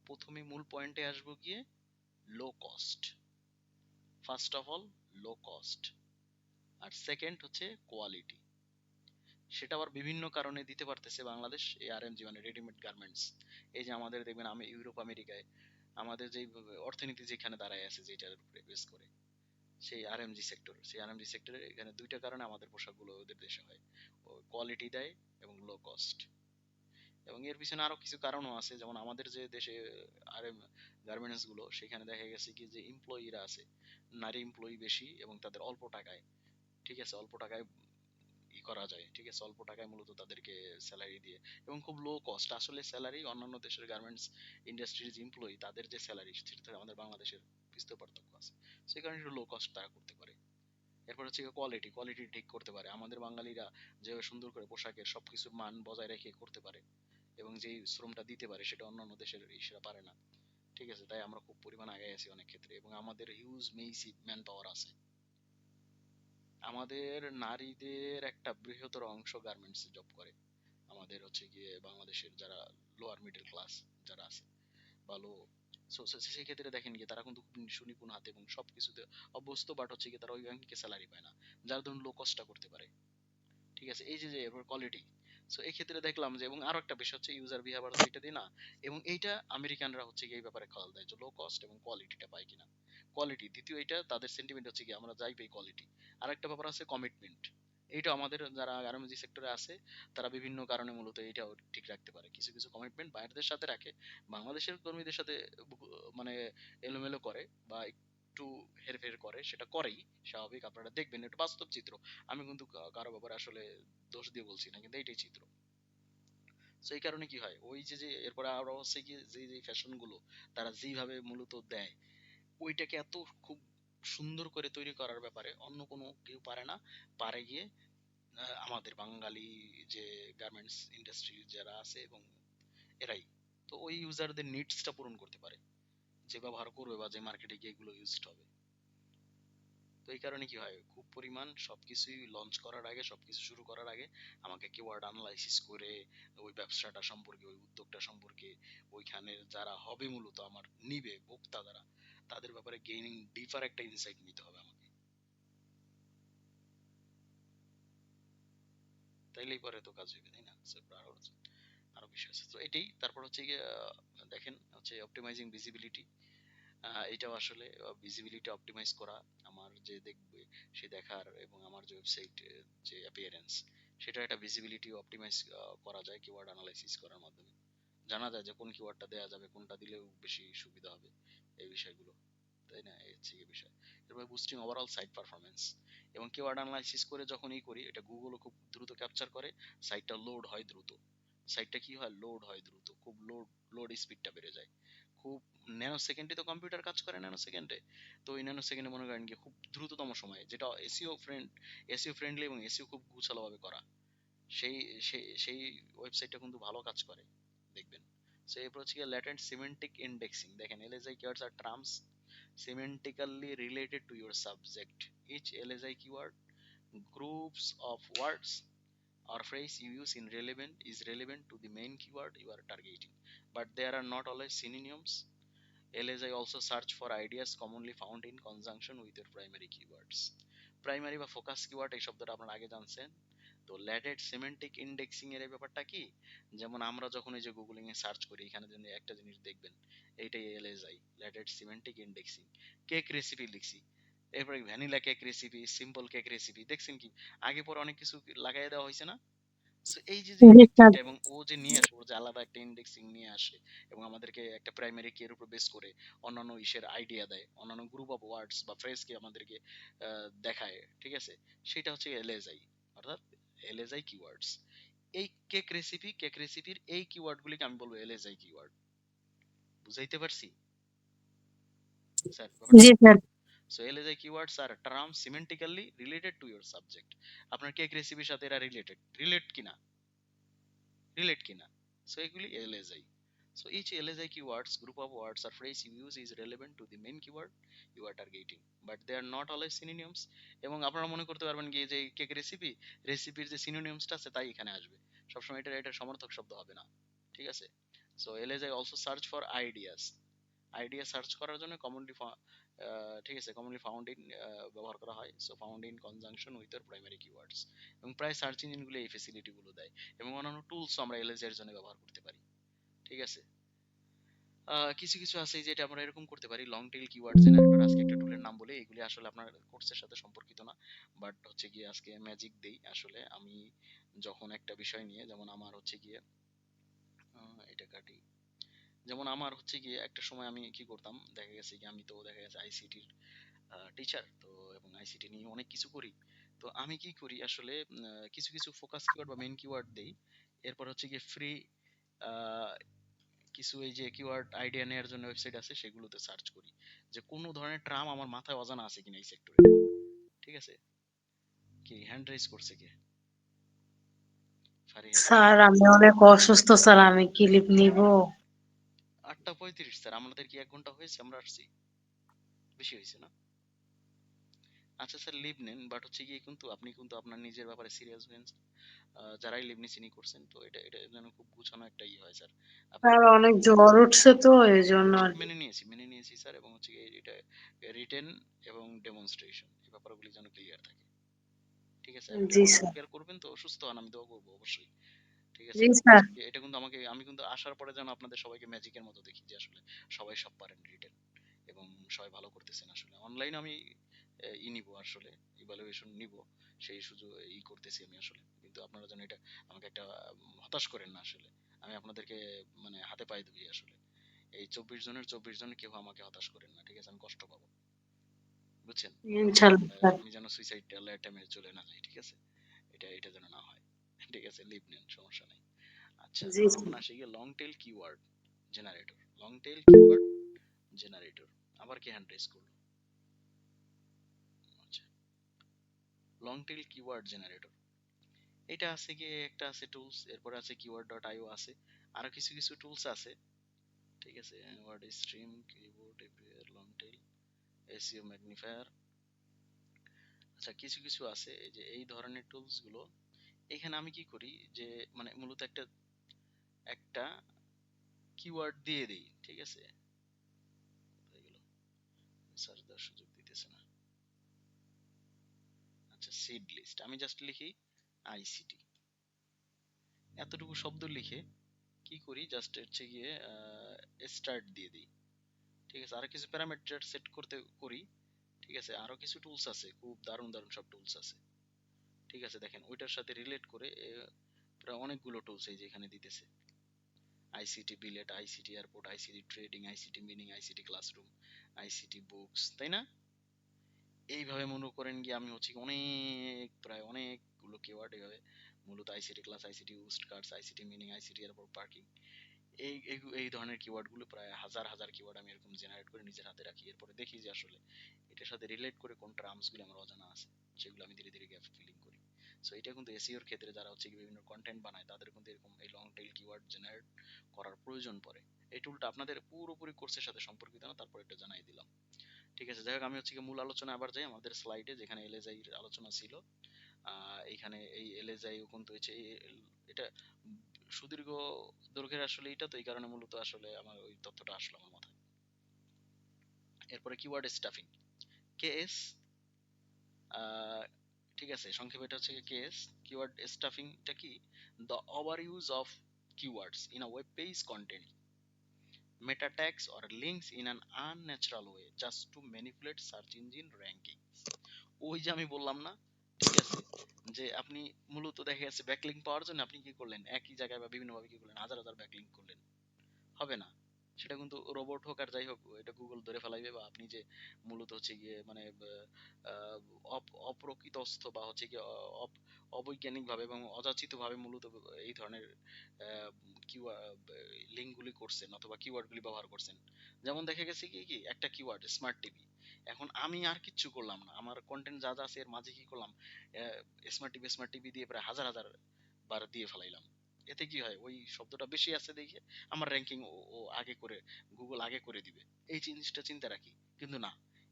প্রথমে মূল পয়েন্টে আসবো গিয়ে low cost, first of all low cost, আর সেকেন্ড হচ্ছে কোয়ালিটি। সেটা আবার বিভিন্ন কারণে দিতে পারতেছে বাংলাদেশ এই আরএমজি মানে রেডিমেড গার্মেন্টস। এই যে আমাদের দেখবেন আমি ইউরোপ আমেরিকায় আমাদের যে অর্থনীতি যেখানে দাঁড়ায় আছে যেটার উপরে বেস করে সেই আরএমজি সেক্টর, সেই আরএমজি সেক্টরে এখানে দুইটা কারণে আমাদের পোশাকগুলো ওদের দেশে হয়, কোয়ালিটি দেয় এবং লো কস্ট। এবং এর পিছনে আরো কিছু কারণও আছে, যেমন আমাদের যে দেশে আরএম গার্মেন্টস গুলো সেখানে দেখা গেছে কি যে এমপ্লয়িরা আছে, নারী এমপ্লয়ি বেশি এবং তাদের অল্প টাকায়, ঠিক আছে, অল্প টাকায় করা যায়, ঠিক আছে, অল্প টাকায় মূলত তাদেরকে স্যালারি দিয়ে, এবং খুব লো কস্ট আসলে স্যালারি। অন্যান্য দেশের গার্মেন্টস ইন্ডাস্ট্রিজ এমপ্লয়ি তাদের যে স্যালারি সেটা থেকে আমাদের বাংলাদেশের বিস্তর পার্থক্য আছে, সেই কারণে একটু লো কস্ট তারা করতে পারে। এরপর হচ্ছে কোয়ালিটি ঠিক করতে পারে। আমাদের বাঙালিরা যে সুন্দর করে পোশাকের সবকিছুর মান বজায় রেখে করতে পারে এবং যেই শ্রমটা দিতে পারে সেটা অন্যান্য দেশের ইসেরা পারে না, ঠিক আছে। তাই আমরা খুব পরিমাণ আগে আছি অনেক ক্ষেত্রে, এবং আমাদের হিউজ মেসি ম্যান পাওয়ার আছে। আমাদের নারীদের একটা বৃহত্তর অংশ গার্মেন্টস জব করে। আমাদের হচ্ছে গিয়ে বাংলাদেশের যারা লোয়ার মিডল ক্লাস যারা আছে, ভালো, সেই ক্ষেত্রে দেখেন গিয়ে তারা কিন্তু খুব সুনিপুণ হাতে এবং সবকিছুতে অভ্যস্ত, বাট হচ্ছে গিয়ে তারা ওই ব্যাংকে স্যালারি পায় না, যার ধরুন লো কস্টটা করতে পারে, ঠিক আছে। এই যে এবার কোয়ালিটি, সো এই ক্ষেত্রে দেখলাম যে, এবং আরো একটা বিষয় হচ্ছে ইউজার বিহেভিয়ার, এটা দিই না, এবং এইটা আমেরিকানরা হচ্ছে গিয়ে এই ব্যাপারে খেয়াল দেয় যে লো কস্ট এবং কোয়ালিটিটা পায় কিনা। কোয়ালিটি দ্বিতীয়, এটা তাদের সেন্টিমেন্ট হচ্ছে কি আমরা যাই পাই কোয়ালিটি। আর একটা ব্যাপার আছে কমিটমেন্ট, এইটা আমাদের যারা গার্মেন্টস সেক্টরে আছে তারা বিভিন্ন কারণে মূলত এটাও ঠিক রাখতে পারে, কিছু কিছু কমিটমেন্ট বাইরের সাথে রাখে, বাংলাদেশের কর্মীদের সাথে মানে এলোমেলো করে বা একটু হেরফের করে, সেটা করেই স্বাভাবিক, আপনারা দেখবেন, এটা বাস্তব চিত্র। আমি কিন্তু কারো ব্যাপারে আসলে দোষ দিয়ে বলছি না, কিন্তু এইটাই চিত্র। তো এই কারণে কি হয়, ওই যে যে এরপরে আরো হচ্ছে কি, যে যে ফ্যাশন গুলো তারা যেভাবে মূলত দেয়, ওইটাকে এত খুব সুন্দর করে তৈরি করার ব্যাপারে অন্য কোনো কেউ পারে না। পারে গিয়ে আমাদের বাঙালি যে গার্মেন্টস ইন্ডাস্ট্রি যারা আছে, এবং এরাই তো ওই ইউজারদের নিডসটা পূরণ করতে পারে, যে ব্যবহার করবে বা যে মার্কেটে গিয়ে এগুলো ইউজড হবে। তো এই কারণে কি হয়, খুব পরিমাণ সবকিছুই লঞ্চ করার আগে, সবকিছু শুরু করার আগে আমাকে কিওয়ার্ড অ্যানালাইসিস করে ওই ব্যবসাটা সম্পর্কে, ওই উদ্যোগটা সম্পর্কে, ওইখানে যারা হবে মূলত আমার নিবে ভোক্তা যারা, তাদের ব্যাপারে গেইনিং ডিপার একটা ইনসাইট নিতে হবে আমাকে, তাইলেই পরে তো কাজ হইবে, তাই না? So, আরো বিষয় আছে, তো এটাই। তারপর হচ্ছে গিয়ে দেখেন হচ্ছে অপটিমাইজিং ভিজিবিলিটি, এটাও আসলে ভিজিবিলিটি অপটিমাইজ করা, আমার যে দেখবে সে দেখার, এবং আমার যে ওয়েবসাইট যে অ্যাপিয়ারেন্স, সেটা একটা ভিজিবিলিটি অপটিমাইজ করা যায় কিওয়ার্ড অ্যানালাইসিস করার মাধ্যমে। জানা যায় যে কোন কিওয়ার্ডটা দেওয়া যাবে, কোনটা দিলেও বেশি সুবিধা হবে, এই বিষয়গুলো, তাই না? এই হচ্ছে গিয়ে বিষয়। এরপরে বুস্টিং ওভারঅল সাইট পারফরমেন্স, এবং কিওয়ার্ড অ্যানালাইসিস করে যখন এই করি, এটা গুগলও খুব দ্রুত ক্যাপচার করে, সাইটটা লোড হয় দ্রুত, সাইটটা কি হয়, লোড হয় দ্রুত, খুব লোড স্পিডটা বেড়ে যায়, খুব ন্যানো সেকেন্ডে তো কম্পিউটার কাজ করে, ন্যানো সেকেন্ডে। তো ওই ন্যানো সেকেন্ডে মনে করেন কি খুব দ্রুততম সময়ে, যেটা এসইও ফ্রেন্ডলি এবং এসইও খুব গুছালোভাবে করা, সেই সেই ওয়েবসাইটটা কিন্তু ভালো কাজ করে, দেখবেন। সো এরপর হচ্ছে ল্যাটেন্ট সিমেন্টিক ইন্ডেক্সিং, দেখেন এলএসআই কিওয়ার্ডস আর terms semantically related to your subject. Each LSI keyword groups of words or phrase you use is relevant to the main keyword you are targeting, but there are not always synonyms. LSI also search for ideas commonly found in conjunction with your primary keywords. Primary বা focus keyword এই শব্দটা আপনারা আগে জানছেন। তো ল্যাটেড semantic indexing এর এই ব্যাপারটা কি, যেমন আমরা যখন এই যে গুগলিং এ সার্চ করি, এখানে যদি একটা জিনিস দেখবেন, এইটাই LSI, latent semantic indexing. Cake recipe লিখছি, এরপরে vanilla cake recipe, simple cake recipe, দেখছেন কি আগে পরে অনেক কিছু লাগাই দেওয়া হয়েছে না? সো এই যে যে জি স্যার। ইন্ডেক্সিংটা, এবং ও যে নিয়ে আসে, ওর যে আলাদা একটা ইন্ডেক্সিং নিয়ে আসে, এবং আমাদেরকে একটা প্রাইমারি কি এর উপর বেস করে অন্যান্য ইসের আইডিয়া দেয়, অন্যান্য গ্রুপ অফ ওয়ার্ডস বা ফ্রেজকে আমাদেরকে দেখায়, ঠিক আছে, সেটা হচ্ছে এলএসআই, অর্থাৎ এলএসআই কিওয়ার্ডস। এই কেক রেসিপির এই কিওয়ার্ড গুলিকে আমি বলবো এলএসআই কিওয়ার্ড। বুঝাইতে পারছি স্যার ব্যাপারটা? জি sir. So LSI keywords are term semantically related to your subject. আপনার কেক রেসিপির সাথে এরা রিলেট কিনা, সো এগুলি LSI. So each LSI keywords group of words or phrase you use is relevant to the main keyword you are targeting, but they are not always synonyms. এবং আপনারা মনে করতে পারবেন কি যে কেক রেসিপির যে সিনোনিমসটা আছে তাই এখানে আসবে, সবসময় এটা সমার্থক শব্দ হবে না, ঠিক আছে। So LSI also search for idea search করার জন্য ঠিক আছে, কমনলি ফাউন্ড ইন ব্যবহার করা হয়, so found in conjunction with year primary keywords. এবং প্রায় সার্চ ইঞ্জিনগুলো এই ফেসিলিটি গুলো দেয়, এবং অন্যান্য টুলস আমরা এলএসআই এর জন্য ব্যবহার করতে পারি, ঠিক আছে। কিছু কিছু আছে যেটা আমরা এরকম করতে পারি, লং টেইল কিওয়ার্ড জেনারেটর। আজকে একটা টুলের নাম বলে, এগুলি আসলে আপনার কোর্সের সাথে সম্পর্কিত না, বাট হচ্ছে গিয়ে আজকে ম্যাজিক দেই। আসলে আমি যখন একটা বিষয় নিয়ে, যেমন আমার হচ্ছে গিয়ে এটা কাটি, যেমন আমার হচ্ছে গিয়ে একটা সময় আমি কি করতাম, দেখা গেছে কি আমি তো দেখা গেছে আইসিটির টিচার তো, এবং আইসিটি নিয়ে অনেক কিছু করি। তো আমি কি করি আসলে কিছু কিছু ফোকাস কিওয়ার্ড বা মেইন কিওয়ার্ড দেই, এরপর হচ্ছে গিয়ে ফ্রি কিছু এই যে কিওয়ার্ড আইডিয়া নেওয়ার জন্য ওয়েবসাইট আছে সেগুলোতে সার্চ করি যে কোনো ধরনের ট্রাম আমার মাথায় অজানা আছে কিনা এই সেক্টরে। ঠিক আছে, কি হ্যান্ড রেজ করছে কে? ফারিহাত। স্যার আমি অনেক অসুস্থ স্যার, আমি কি লিভ নিব? 8:35 স্যার, আমাদের কি 1 ঘন্টা হয়েছে আমরা আসছি? বেশি হয়েছে না? আচ্ছা স্যার লিভ নেন, বাট হচ্ছে গিয়ে কিন্তু আপনি কিন্তু আপনার নিজের ব্যাপারে সিরিয়াস হয়েন স্যার। যারাই লিভ নিচ্ছেনই করছেন, তো এটা যেন খুব গুছানো একটা হয় স্যার। আপনি স্যার অনেক জ্বর উঠছে তো এই জন্য আর কি। মেনে নিয়েছি স্যার, এবং হচ্ছে গিয়ে এটা রিটেন এবং ডেমনস্ট্রেশন এই ব্যাপারগুলি যেন ক্লিয়ার থাকে। ঠিক আছে, আপনি জি আমাকে স্যার। প্রিপেয়ার করবেন তো, সুস্থ হন, আমি দোয়া করবো অবশ্যই। ঠিক আছে, জি এবং স্যার। হচ্ছে গিয়ে এটা কিন্তু আমি কিন্তু আসার পরে যেন আপনাদের সবাইকে ম্যাজিকের মতো দেখি যে আসলে সবাই সব পারেন রিটেন এবং সবাই ভালো করতেছেন। আসলে অনলাইনে আমি নিব আসলে, ইভালুয়েশন নিব, সেই সুযোগ করতেছি আমি আসলে, কিন্তু আপনারা যেন এটা আমাকে একটা হতাশ করেন না আসলে। আমি আপনাদেরকে মানে হাতে পায়ে ধরি আসলে, এই 24 জনের 24 জন কেউ আমাকে হতাশ করেন না, ঠিক আছে? আমি কষ্ট পাবো, বুঝছেন? ইনশাল্লাহ স্যার। আমি যেন সুইসাইড অ্যাটেম্পে চলে না যাই, ঠিক আছে? এটা যেন না হয়। ঠিক আছে, লিভ নেন, সমস্যা নাই। আচ্ছা, জি এখন স্যার। আসে গিয়ে long tail keyword generator. Long tail keyword generator আবার কি হ্যান্ড রেজ করলো? আচ্ছা, লং টেল কিওয়ার্ড জেনারেটর, এটা আছে গিয়ে একটা আছে টুলস, এরপর আছে কিওয়ার্ড ডট আইও আছে, আরো কিছু কিছু টুলস আছে। ঠিক আছে, word stream, keyboard everywhere, long tail, SEO magnifier. আচ্ছা, কিছু কিছু আছে এই যে এই ধরনের টুলস গুলো। এখানে আমি কি করি যে মানে মূলত একটা একটা কিওয়ার্ড দিয়ে দেই, ঠিক আছে? কোথায় গেল? সার্চ দেওয়ার সুযোগ দিতেছে না। আচ্ছা, সিড লিস্ট, আমি জাস্ট লিখি আইসিটি, এতটুকু শব্দ লিখে কি করি, জাস্ট হচ্ছে গিয়ে স্টার্ট দিয়ে দিই। ঠিক আছে, আরো কিছু প্যারামিটার সেট করতে করি। ঠিক আছে, আরো কিছু টুলস আছে, খুব দারুণ দারুণ সব টুলস আছে। ঠিক আছে, দেখেন ওইটার সাথে রিলেট করে প্রায় অনেকগুলো টুলস এই যে এখানে দিতেছে। ICT billet, ICT airport, ICT trading, ICT meaning, ICT classroom, ICT books, তাই না? এইভাবে মনে করেন কি আমি হচ্ছে কি অনেক প্রায় অনেকগুলো কিওয়ার্ড এইভাবে মূলত আইসিটি ক্লাস, আইসিটি উস্ট cards, ICT meaning, ICT airport parking, এই ধরনের কিওয়ার্ড গুলো প্রায় হাজার হাজার কিওয়ার্ড আমি এরকম জেনারেট করে নিজের হাতে রাখি। এরপরে দেখি যে আসলে এটার সাথে রিলেট করে কোন টার্মস গুলো আমার অজানা আছে, সেগুলো আমি ধীরে ধীরে গ্যাপ ফিলিং করি। সো এটা কিন্তু এসইওর ক্ষেত্রে যারা হচ্ছে কি বিভিন্ন কন্টেন্ট বানায় তাদের কিন্তু এরকম এই লং টেইল কিওয়ার্ড জেনারেট করার প্রয়োজন পড়ে। এই টুলটা আপনাদের পুরোপুরি কোর্সের সাথে সম্পর্কিত না, তারপর এটা জানাই দিলাম। ঠিক আছে, যাই হোক, আমি হচ্ছে কি মূল আলোচনা আবার যাই আমাদের স্লাইডে যেখানে এলএসআই এর আলোচনা ছিল। এইখানে এই এলএসআই কিন্তু হচ্ছে এটা সুদীর্ঘ দৈর্ঘ্যের আসলে, এটা তো এই কারণে মূলত আসলে আমার ওই তথ্যটা আসলো আমার মাথায়। এরপরে কিওয়ার্ড স্টাফিং, কেএস। ঠিক আছে, সংক্ষেপে এটা হচ্ছে কেএস। কিওয়ার্ড স্টাফিং এটা কি? The over use of keywords in a web page content, meta tags or links in an unnatural way just to manipulate search engine ranking। ওই যে আমি বললাম না, ঠিক আছে, যে আপনি মূলত দেখা যাচ্ছে ব্যাকলিঙ্ক পাওয়ার জন্য আপনি কি করলেন, একই জায়গায় বা বিভিন্ন ভাবে কি করলেন, হাজার হাজার ব্যাকলিঙ্ক করলেন, হবে না। সেটা কিন্তু রোবট হোক আর যাই হোক, এটা গুগল ধরে ফেলাইবে, বা আপনি যে মূলত হচ্ছে গিয়ে মানে অপ্রকৃতস্থ বা হচ্ছে গিয়ে অবৈজ্ঞানিক ভাবে এবং অযাচিত ভাবে মূলত এই ধরনের লিঙ্ক গুলি করছেন অথবা কিওয়ার্ড গুলি ব্যবহার করছেন। যেমন দেখা গেছে কি কি একটা কিওয়ার্ড স্মার্ট টিভি, এখন আমি আর কিচ্ছু করলাম না, আমার কন্টেন্ট যা যা আছে এর মাঝে কি করলাম, স্মার্ট টিভি দিয়ে প্রায় হাজার হাজার বার দিয়ে ফেলাইলাম। এতে কি হয়, ওই শব্দটা বেশি আছে দেখে আমার র্যাঙ্কিং ও আগে করে, গুগল আগে করে দিবে, এই জিনিসটা চিন্তা রাখি। কিন্তু না,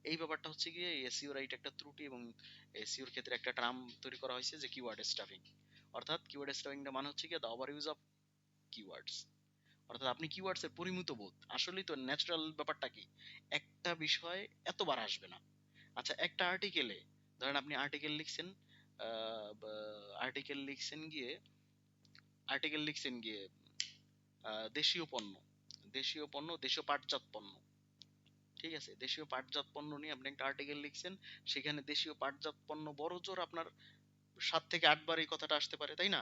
এই ব্যাপারটা হচ্ছে গিয়ে এসইও রাইট একটা ত্রুটি, এবং এসইওর ক্ষেত্রে একটা টার্ম তৈরি করা হয়েছে যে কিওয়ার্ড স্টাফিং। অর্থাৎ কিওয়ার্ড স্টাফিংটা মানে হচ্ছে গিয়ে the over use of keywords, অর্থাৎ আপনি কিওয়ার্ডস এর পরিমিত বোধ। আসলেই তো ন্যাচারাল ব্যাপারটা কি, একটা বিষয় এতবার আসবে না। আচ্ছা, একটা আর্টিকেলে ধরেন আপনি আর্টিকেল লিখছেন, আর্টিকেল লিখছেন গিয়ে আর্টিকেল লিখছেন গিয়ে দেশীয় পণ্য, দেশীয় পণ্য, দেশীয় পাটজাত পণ্য। ঠিক আছে, দেশীয় পাটজাত পণ্য নিয়ে আপনি একটা আর্টিকেল লিখছেন, সেখানে দেশীয় পাটজাত পণ্য বড় জোর আপনার 7 থেকে 8 বার এই কথাটা আসতে পারে, তাই না?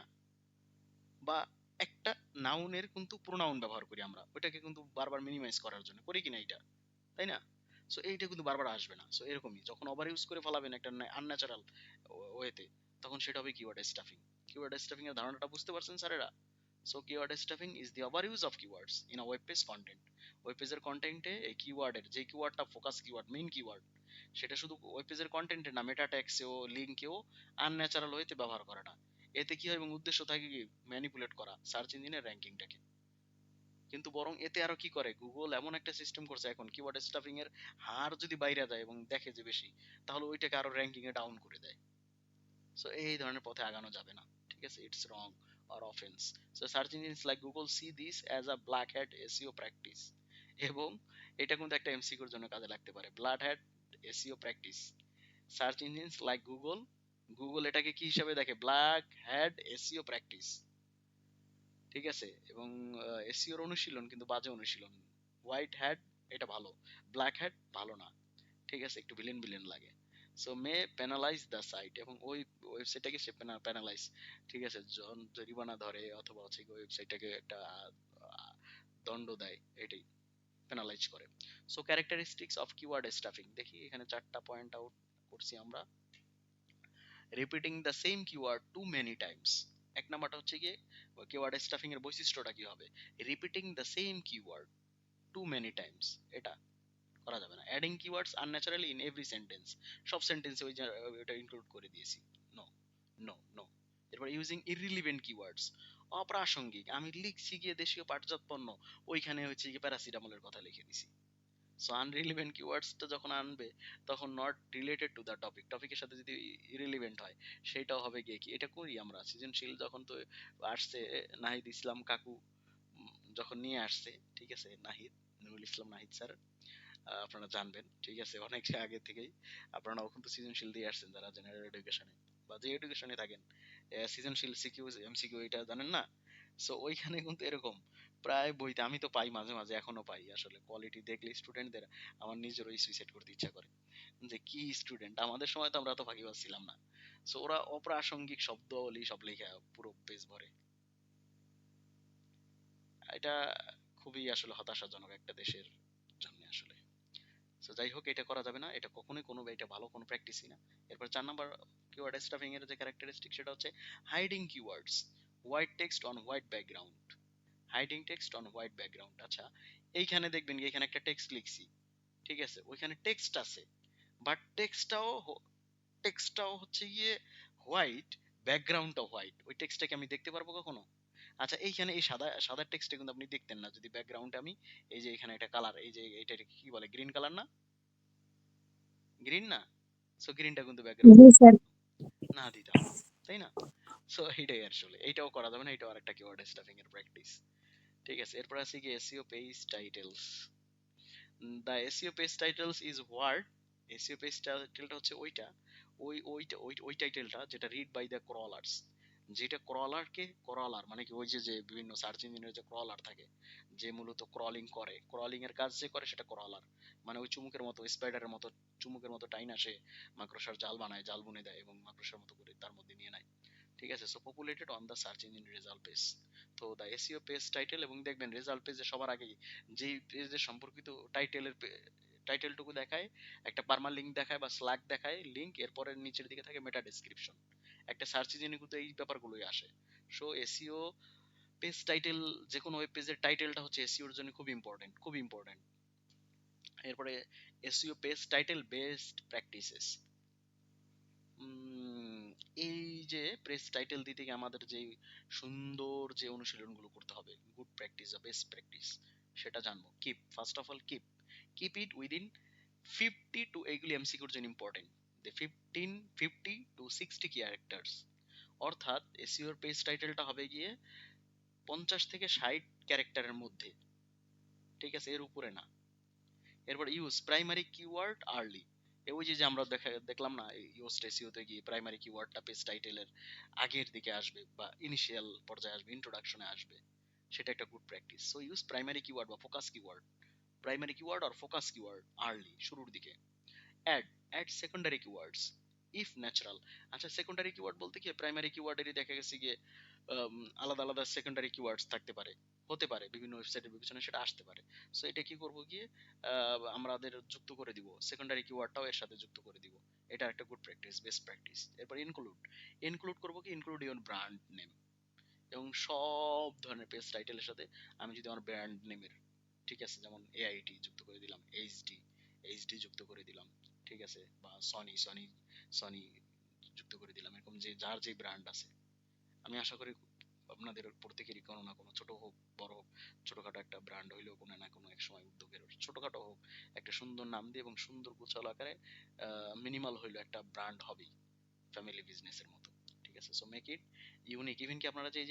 বা একটা নাউনের কিন্তু প্রোনাউন ব্যবহার করি আমরা, ওইটাকে কিন্তু বারবার মিনিমাইজ করার জন্য করি কিনা এটা, তাই না? সো এইটা কিন্তু বারবার আসবে না। সো এরকমই যখন ওভার ইউজ করে ফেলাবেন একটা আনন্যাচারাল ওয়েতে, তখন সেটা হবে কিওয়ার্ড স্টাফিং। কিওয়ার্ড স্টাফিং এর ধারণাটা বুঝতে পারছেন স্যারেরা? So keyword stuffing is the overuse of keywords in a web page content। Web পেজের কন্টেন্টে এই কিওয়ার্ডের যে কিওয়ার্ডটা ফোকাস কিওয়ার্ড, মেইন কিওয়ার্ড, সেটা শুধু ওয়েব পেজের কন্টেন্টে না, মেটা ট্যাগসেও লিঙ্কেও আনন্যাচারাল ওয়েতে ব্যবহার করাটা। এতে কি হয় এবং উদ্দেশ্য থাকে কি, ম্যানিপুলেট করা সার্চ ইঞ্জিনের র্যাঙ্কিংটাকে। কিন্তু বরং এতে আরো কি করে, গুগল এমন একটা সিস্টেম করছে এখন, কিওয়ার্ড স্টাফিং এর হার যদি বাইরে যায় এবং দেখে যে বেশি, তাহলে ওইটাকে আরো র্যাঙ্কিং এ ডাউন করে দেয়। সো এই ধরনের পথে আগানো যাবে না, ঠিক আছে? It's wrong or offence. So search engines like Google see this as a black hat SEO practice. এবং এটা কিন্তু একটা এমসিকিউর জন্য কাজে লাগতে পারে, black hat SEO practice. Search engines like Google, Google এটাকে কি হিসাবে দেখে, ব্ল্যাক হ্যাট এসইও প্র্যাকটিস, ঠিক আছে? এবং এসইওর অনুশীলন কিন্তু বাজে অনুশীলন। হোয়াইট হ্যাট এটা ভালো, ব্ল্যাক হ্যাট ভালো না, ঠিক আছে? একটু ভিলেন ভিলেন লাগে। সো মে পেনালাইজ দ্য সাইট, এবং ওই ওয়েবসাইটটাকে সে পেনালাইজ, ঠিক আছে, জরিমানা ধরে অথবা হচ্ছে ওয়েবসাইটটাকে একটা দণ্ড দেয়, এটাই পেনালাইজ করে। So characteristics of keyword stuffing, দেখি এখানে 4টা পয়েন্ট আউট করছি আমরা। Repeating the same keyword too many times, এক নাম্বারটা হচ্ছে গিয়ে কিওয়ার্ড স্টাফিং এর বৈশিষ্ট্যটা কি হবে, repeating the same keyword too many times, এটা করা যাবে না। Adding keywords unnaturally in every sentence, সব সেন্টেন্সে ওই যে এটা ইনক্লুড করে দিয়েছি, নো নো নো। এরপর ইউজিং ইররিলিভেন্ট কিওয়ার্ডস, অপ্রাসঙ্গিক, আমি লিখছি গিয়ে দেশীয় পাটজাত পণ্য, ওইখানে হচ্ছে গিয়ে প্যারাসিটামলের কথা লিখে দিছি। সো আনরিলিভেন্ট কিওয়ার্ডসটা যখন আনবে, তখন not related to the topic, টপিকের সাথে যদি ইরিলিভেন্ট হয়, সেটাও হবে গিয়ে কি, এটা করি আমরা সৃজনশীল যখন তো আসছে, নাহিদ ইসলাম কাকু যখন নিয়ে আসছে, ঠিক আছে, নাহিদ, নুরুল ইসলাম নাহিদ স্যার, আপনারা জানবেন, ঠিক আছে, অনেক আগে থেকেই আপনারাও কিন্তু সৃজনশীল দিয়ে আসছেন যারা জেনারেল এডুকেশনে বা যে এডুকেশনে থাকেন, সৃজনশীল সিকিউ এমসিকিউ এটা জানেন না? সো ওইখানে কিন্তু এরকম প্রায় বইতে আমি তো পাই, মাঝে মাঝে এখনো পাই, আসলে কোয়ালিটি দেখলে স্টুডেন্টদের আমার নিজেরই সুইসাইড করতে ইচ্ছা করে, যে কি স্টুডেন্ট, আমাদের সময় তো আমরা তো ফাঁকিবাজ ছিলাম না। সো ওরা অপ্রাসঙ্গিক শব্দাবলী সব লেখা পুরো পেজ ভরে, এটা খুবই আসলে হতাশাজনক একটা দেশের জন্য আসলে। সো যাই হোক, এটা করা যাবে না, এটা কখনোই কোনো, এটা ভালো কোনো প্র্যাকটিসই না। এরপর 4 নাম্বার কিওয়ার্ড স্টাফিং এর যে ক্যারেক্টারিস্টিক, সেটা হচ্ছে hiding keywords, white text on white background, hiding text on white background. আচ্ছা, এইখানে দেখবেন এখানে একটা টেক্সট লিখছি, ঠিক আছে, ওইখানে টেক্সট আছে, বাট টেক্সটটাও হচ্ছে গিয়ে হোয়াইট, ব্যাকগ্রাউন্ডটাও হোয়াইট, ওই টেক্সটটাকে আমি দেখতে পারবো কখনো? আচ্ছা, এইখানে এই সাদা সাদা টেক্সটটা কিন্তু আপনি দেখতেন না যদি ব্যাকগ্রাউন্ডে আমি এই যে এখানে একটা কালার, এই যে এটা কি বলে, গ্রিন কালার না, গ্রিন না? সো গ্রিনটা কিন্তু ব্যাকগ্রাউন্ড জি স্যার। না দিতাম, তাই না? সো এইটাই আসলে, এইটাও করা যাবে না, এটাও আরেকটা কিওয়ার্ড স্টাফিং এর প্র্যাকটিস, ঠিক আছে? এরপর আছে কি SEO page titles. The SEO page titles is what, SEO page টাইটেলটা হচ্ছে ওইটা, ওই টাইটেলটা যেটা রিড বাই দ্য ক্রলার্স, যেটা ক্রলার মানে কি, ওই যে যে বিভিন্ন সার্চ ইঞ্জিনের যে ক্রলার থাকে, যে মূলত ক্রলিং করে, ক্রলিং এর কাজ যে করে, সেটা ক্রলার, মানে ওই চুমুকের মতো, স্পাইডারের মতো চুমুকের মতো টাইন আসে, মাকড়সার জাল বানায়, জাল বুনে দেয় এবং মাকড়সার মতো করে তার মধ্যে নিয়ে নেয়, ঠিক আছে? So populated on the search engine result page. তো দ্য এসইও পেজ টাইটেল, এবং দেখবেন রেজাল্ট পেজে সবার আগে যেই পেজের সম্পর্কিত টাইটেলটুকু দেখায়, একটা পারমালিঙ্ক দেখায় বা স্ল্যাগ দেখায় লিঙ্ক, এরপরে নিচের দিকে থাকে মেটা ডেসক্রিপশন। একটা সার্চ ইঞ্জিনে কিন্তু এই ব্যাপারগুলোই আসে। সো এসইও পেজ টাইটেল, যে কোনো ওয়েব পেজের টাইটেলটা হচ্ছে এসইওর জন্য খুব ইম্পর্টেন্ট, খুব ইম্পর্টেন্ট। এরপরে SEO page title best practices, এই যে প্রেস টাইটেল দিতে গিয়ে আমাদের যে সুন্দর যে অনুশীলনগুলো করতে হবে, গুড প্র্যাকটিস বা বেস্ট প্র্যাকটিস, সেটা জানবো। Keep, first of all keep it within 50 to, এইগুলি এমসিকিউর জন্য ইম্পর্টেন্ট, যে 50 টু 60 ক্যারেক্টার্স, অর্থাৎ এসইওর পেজ টাইটেলটা হবে গিয়ে 50 থেকে 60 ক্যারেক্টারের মধ্যে, ঠিক আছে, এর উপরে না। এরপর ইউজ প্রাইমারি কিওয়ার্ড আর্লি, ওই যে আমরা দেখলাম না, ইউজ এসইওতে গিয়ে প্রাইমারি কিওয়ার্ডটা পেজ টাইটেলের আগের দিকে আসবে বা ইনিশিয়াল পর্যায়ে আসবে, ইন্ট্রোডাকশনে আসবে, সেটা একটা good practice. So use primary keyword বা ফোকাস কিওয়ার্ড, প্রাইমারি কিওয়ার্ড আর ফোকাস কিওয়ার্ড আর্লি, শুরুর দিকে। Add secondary keywords if natural. আচ্ছা, সেকেন্ডারি কিওয়ার্ড বলতে কি, প্রাইমারি কিওয়ার্ডেরই দেখা গেছে গিয়ে আলাদা আলাদা সেকেন্ডারি কিওয়ার্ডস থাকতে পারে, হতে পারে, বিভিন্ন ওয়েবসাইটের বিবেচনায় সেটা আসতে পারে। সো এটা কি করব গিয়ে আমাদের যুক্ত করে দিব, সেকেন্ডারি কিওয়ার্ডটাও এর সাথে যুক্ত করে দিব। এটা একটা গুড প্র্যাকটিস, বেস্ট প্র্যাকটিস। এরপর ইনক্লুড করব কি, ইনক্লুড ইওর ব্র্যান্ড নেম, এবং সব ধরনের পেজ টাইটেলের সাথে আমি যদি আমার ব্র্যান্ড নেমের, ঠিক আছে, যেমন এআইটি যুক্ত করে দিলাম, এইচডি যুক্ত করে দিলাম, ঠিক আছে, বা সনি যুক্ত করে দিলাম, এরকম যে যার যে ব্র্যান্ড আছে, আমি আশা করি আপনাদের প্রত্যেকেরই কোনো না কোনো, ছোট হোক বড় হোক, ছোটখাটো একটা ব্র্যান্ড হইলেও কোনো না কোনো এক সময় উদ্যোগের, ছোটখাটো হোক, একটা সুন্দর নাম দিয়ে এবং সুন্দর গোছালো আকারে মিনিমাল হইলেও একটা ব্র্যান্ড হবেই, ফ্যামিলি বিজনেসের মতো। ঠিক আছে, so make it unique. Even কি আপনারা যে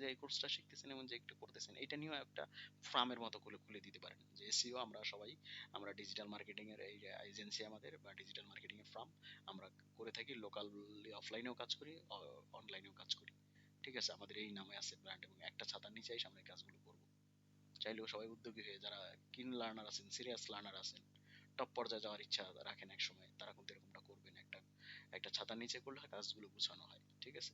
যে কোর্সটা শিখতেছেন এবং যে একটু করতেছেন, এটা নিয়েও একটা ফার্মের মতো খুলে খুলে দিতে পারেন, যে এসইও আমরা সবাই, আমরা ডিজিটাল মার্কেটিং এর এই এজেন্সি আমাদের, বা ডিজিটাল মার্কেটিং এর ফার্ম আমরা করে থাকি, লোকালি অফলাইনেও কাজ করি, অনলাইনেও কাজ করি। ঠিক আছে, আমাদের এই নামে আছে ব্র্যান্ড, এবং একটা ছাতার নিচে এসে আমরা এই কাজগুলো করবো। চাইলেও সবাই উদ্যোগী হয়ে, যারা কিন লার্নার আছেন, সিরিয়াস লার্নার আছেন, টপ পর্যায়ে যাওয়ার ইচ্ছা রাখেন এক সময়, তারা কিন্তু এরকমটা করবেন। একটা একটা ছাতার নিচে করলে কাজগুলো গুছানো হয়। ঠিক আছে,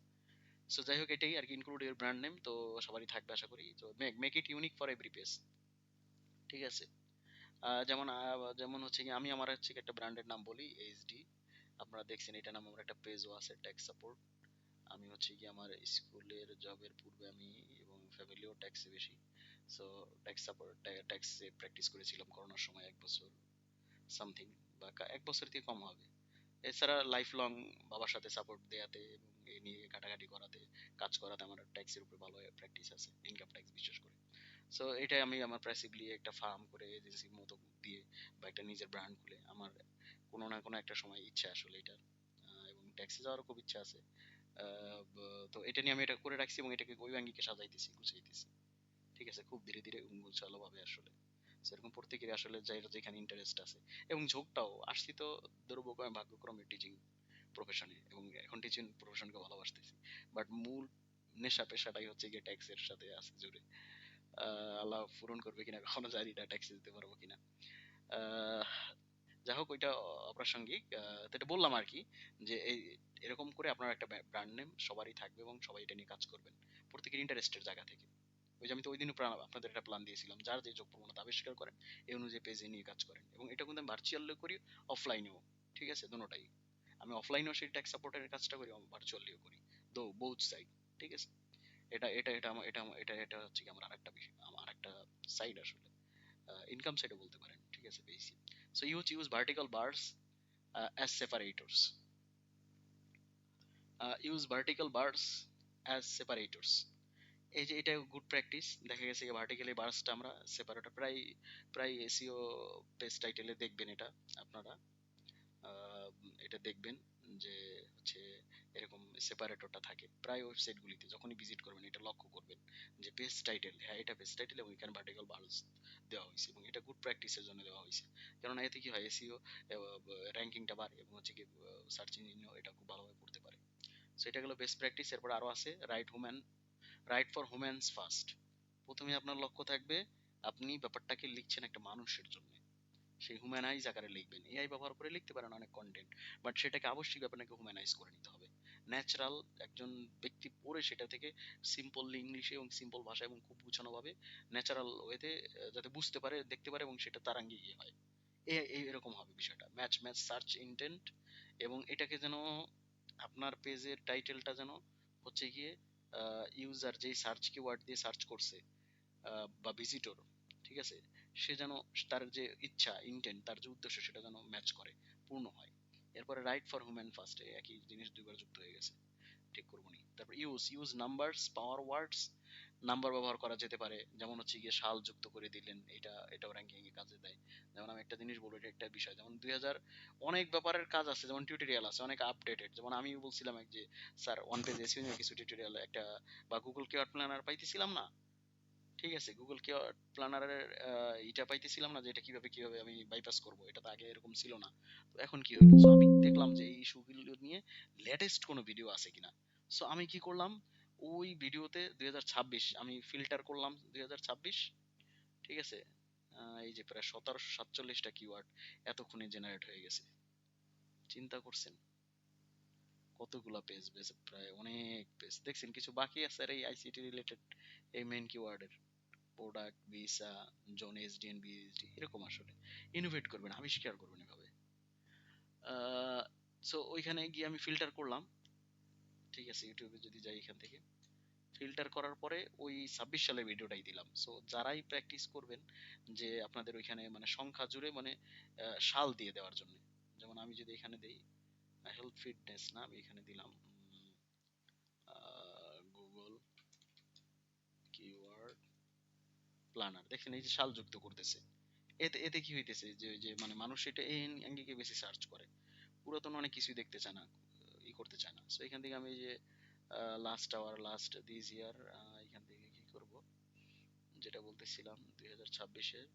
সো যাই হোক, এটাই আর কি, ইনক্লুড ইউর ব্র্যান্ড নেম, তো সবারই থাকবে আশা করি। তো make it unique for every page. ঠিক আছে, যেমন হচ্ছে কি, আমি আমার হচ্ছে কি একটা ব্র্যান্ডের নাম বলি, এইচডি। আপনারা দেখছেন এটা নাম আমার একটা পেজও আছে, ট্যাক্স সাপোর্ট। আমি হচ্ছে কি আমার স্কুলের জবের পূর্বে আমি এবং ফ্যামিলিও ট্যাক্সে বেশি, সো ট্যাক্স সাপোর্ট, ট্যাক্সে প্র্যাকটিস করেছিলাম করোনার সময় 1 বছর সামথিং, বা 1 বছর থেকে কম হবে। এছাড়া লাইফ লং বাবার সাথে সাপোর্ট দেয়াতে এবং এই নিয়ে ঘাটাঘাটি করাতে, কাজ করাতে আমার ট্যাক্সের উপরে ভালো প্র্যাকটিস আছে, ইনকাম ট্যাক্স বিশেষ করে। সো এটাই আমি আমার প্যাসিভলি একটা ফার্ম করে এজেন্সির মতো দিয়ে, বা একটা নিজের ব্র্যান্ড খুলে, আমার কোনো না কোনো একটা সময় ইচ্ছা আসলে এটার, এবং ট্যাক্সি যাওয়ারও খুব ইচ্ছা আছে। তো এটা নিয়ে আমি এটা করে রাখছি, এবং এটাকে ওই আঙ্গিকে সাজাইতেছি, গুছাইতেছি। ঠিক আছে, খুব ধীরে ধীরে গোছালো ভাবে আসলে। সেরকম প্রত্যেকেরই আসলে যার যেখানে ইন্টারেস্ট আছে, এবং ঝোঁকটাও আসছি তো দুর্ভাগ্যক্রমে ভাগ্যক্রমে টিচিং প্রফেশনে, এবং এখন টিচিং প্রফেশনকে ভালোবাসতেছি। বাট মূল নেশা পেশাটাই হচ্ছে গিয়ে ট্যাক্সের সাথে আছে জুড়ে। আল্লাহ পূরণ করবে কিনা কখনো জানি না, ট্যাক্সি দিতে পারবো কিনা। আহ, যাই হোক, ওইটা অপ্রাসঙ্গিক। তো এটা বললাম আর কি, যে এই এরকম করে আপনার একটা ব্র্যান্ড নেম সবারই থাকবে, এবং সবাই এটা নিয়ে কাজ করবেন প্রত্যেকের ইন্টারেস্টের জায়গা থেকে। ওই যে আমি তো ওই দিনও আপনাদের একটা প্ল্যান দিয়েছিলাম, যার যে যোগ প্রবণতা আবিষ্কার করেন, এই অনুযায়ী পেজে নিয়ে কাজ করেন। এবং এটা কিন্তু আমি ভার্চুয়ালিও করি, অফলাইনেও। ঠিক আছে, দুটোটাই আমি, অফলাইনেও সেই ট্যাক্স সাপোর্টের কাজটা করি, ভার্চুয়ালিও করি, দো বোথ সাইড। ঠিক আছে, এটা হচ্ছে কি আমার আরেকটা বিষয়, আমার আরেকটা সাইড আসলে, ইনকাম সাইডও বলতে পারেন। ঠিক আছে, পেয়েছি। So use vertical bars as separators. Use vertical bars as separators. এই যে এটা গুড প্র্যাকটিস। দেখা গেছে ভার্টিক্যালি বার্সটা আমরা সেপারেটর, প্রায় এসইও পেজ টাইটেলে দেখবেন এটা আপনারা, আহ, এটা দেখবেন যে হচ্ছে এরকম সেপারেটরটা থাকে প্রায় ওয়েবসাইটগুলিতে। যখনই ভিজিট করবেন এটা লক্ষ্য করবেন যে পেজ টাইটেল, হ্যাঁ এটা পেজ টাইটেল, এবং এখানে ভার্টিক্যাল বার্স দেওয়া হয়েছে, এবং এটা গুড প্র্যাকটিসের জন্য দেওয়া হয়েছে। কেননা এতে কি হয়, এসইও র্যাঙ্কিংটা বাড়ে, এবং হচ্ছে কি সার্চ ইঞ্জিনও এটা খুব ভালোভাবে করতে পারে। সো এটা গেলো বেস্ট প্র্যাকটিস। এরপর আরো আছে রাইট ফর হিউম্যানস ফার্স্ট। প্রথমে আপনার লক্ষ্য থাকবে, আপনি ব্যাপারটাকে লিখছেন একটা মানুষের জন্য, সেই হিউম্যানাইজ আকারে লিখবেন। এআই ব্যবহার করে লিখতে পারেন অনেক কন্টেন্ট, বাট সেটাকে আবশ্যিক আপনাকে হিউম্যানাইজ করে নিতে হবে। ন্যাচারাল একজন ব্যক্তি পড়ে সেটা থেকে সিম্পল ইংলিশে এবং সিম্পল ভাষা এবং খুব গুছানো ভাবে ন্যাচারাল ওয়েতে যাতে বুঝতে পারে, দেখতে পারে, এবং সেটা তার আঙ্গিক হয়। এরকম হবে বিষয়টা, ম্যাচ সার্চ ইন্টেন্ট। এবং এটাকে যেন আপনার পেজের টাইটেলটা যেন হচ্ছে গিয়ে ইউজার যেই সার্চ কিওয়ার্ড দিয়ে সার্চ করছে, বা ভিজিটর, ঠিক আছে, সে যেন তার যে ইচ্ছা ইন্টেন্ট, তার যে উদ্দেশ্য, সেটা যেন ম্যাচ করে, পূর্ণ হয়। এরপরে রাইট ফর হিউম্যান ফার্স্টে একই জিনিস দুইবার যুক্ত হয়ে গেছে, ঠিক করবো নি। তারপর ইউজ নাম্বারস পাওয়ার ওয়ার্ডস। নাম্বার ব্যবহার করা যেতে পারে, যেমন হচ্ছে গিয়ে সাল যুক্ত করে দিলেন, এটাও র্যাঙ্কিং এ কাজে দেয়। যেমন আমি একটা জিনিস বলবো, এটা একটা বিষয়, যেমন 2000 অনেক ব্যাপারের কাজ আছে, যেমন টিউটোরিয়াল আছে অনেক আপডেটেড। যেমন আমি বলছিলাম যে স্যার ওয়ান পেজ এসইও কিছু টিউটোরিয়াল একটা, বা গুগল কিওয়ার্ড প্ল্যানার পাইতেছিলাম না। ঠিক আছে, গুগল কিওয়ার্ড প্ল্যানারের এটা পাইতেছিলাম না, যে এটা কিভাবে আমি বাইপাস করব, এটা তো আগে এরকম ছিল না। তো এখন কি হলো, সো আমি দেখলাম যে এই ইস্যুগুলো নিয়ে লেটেস্ট কোনো ভিডিও আছে কিনা। সো আমি কি করলাম, ওই ভিডিওতে 2026 আমি ফিল্টার করলাম, 2026। ঠিক আছে, এই যে প্রায় 1747টা কিওয়ার্ড এতক্ষণে জেনারেট হয়ে গেছে। চিন্তা করছেন কতগুলা পেজ, প্রায় অনেক পেজ দেখছেন। কিছু বাকি আছে আর এই আইসিটি রিলেটেড এই মেইন কিওয়ার্ডের, প্রোডাক্ট, ভিসা, জন, এসডিএন, বিএসডি, এরকম আসলে ইনোভেট করবেন, আবিষ্কার করবেন এভাবে। সো ওইখানে গিয়ে আমি ফিল্টার করলাম, ঠিক আছে, ইউটিউবে যদি যাই এখান থেকে ফিল্টার করার পরে ওই 26 সালের ভিডিওটাই দিলাম। সো যারাই প্র্যাকটিস করবেন যে আপনাদের ওইখানে মানে সংখ্যা জুড়ে মানে সাল দিয়ে দেওয়ার জন্য, যেমন আমি যদি এখানে দেই হেলথ ফিটনেস না, আমি এখানে দিলাম গুগল কিওয়ার্ড প্ল্যানার, দেখেন এই যে সাল যুক্ত করতেছে। এতে এতে কি হইতেছে যে ওই যে মানে মানুষ এটা এই আঙ্গিকে বেশি সার্চ করে, পুরাতন অনেক কিছুই দেখতে চায় না, ই করতে চায় না। সো এখান থেকে আমি এই যে last hour, last this year, এখান থেকে কি করব, যেটা বলতেছিলাম 2026-এর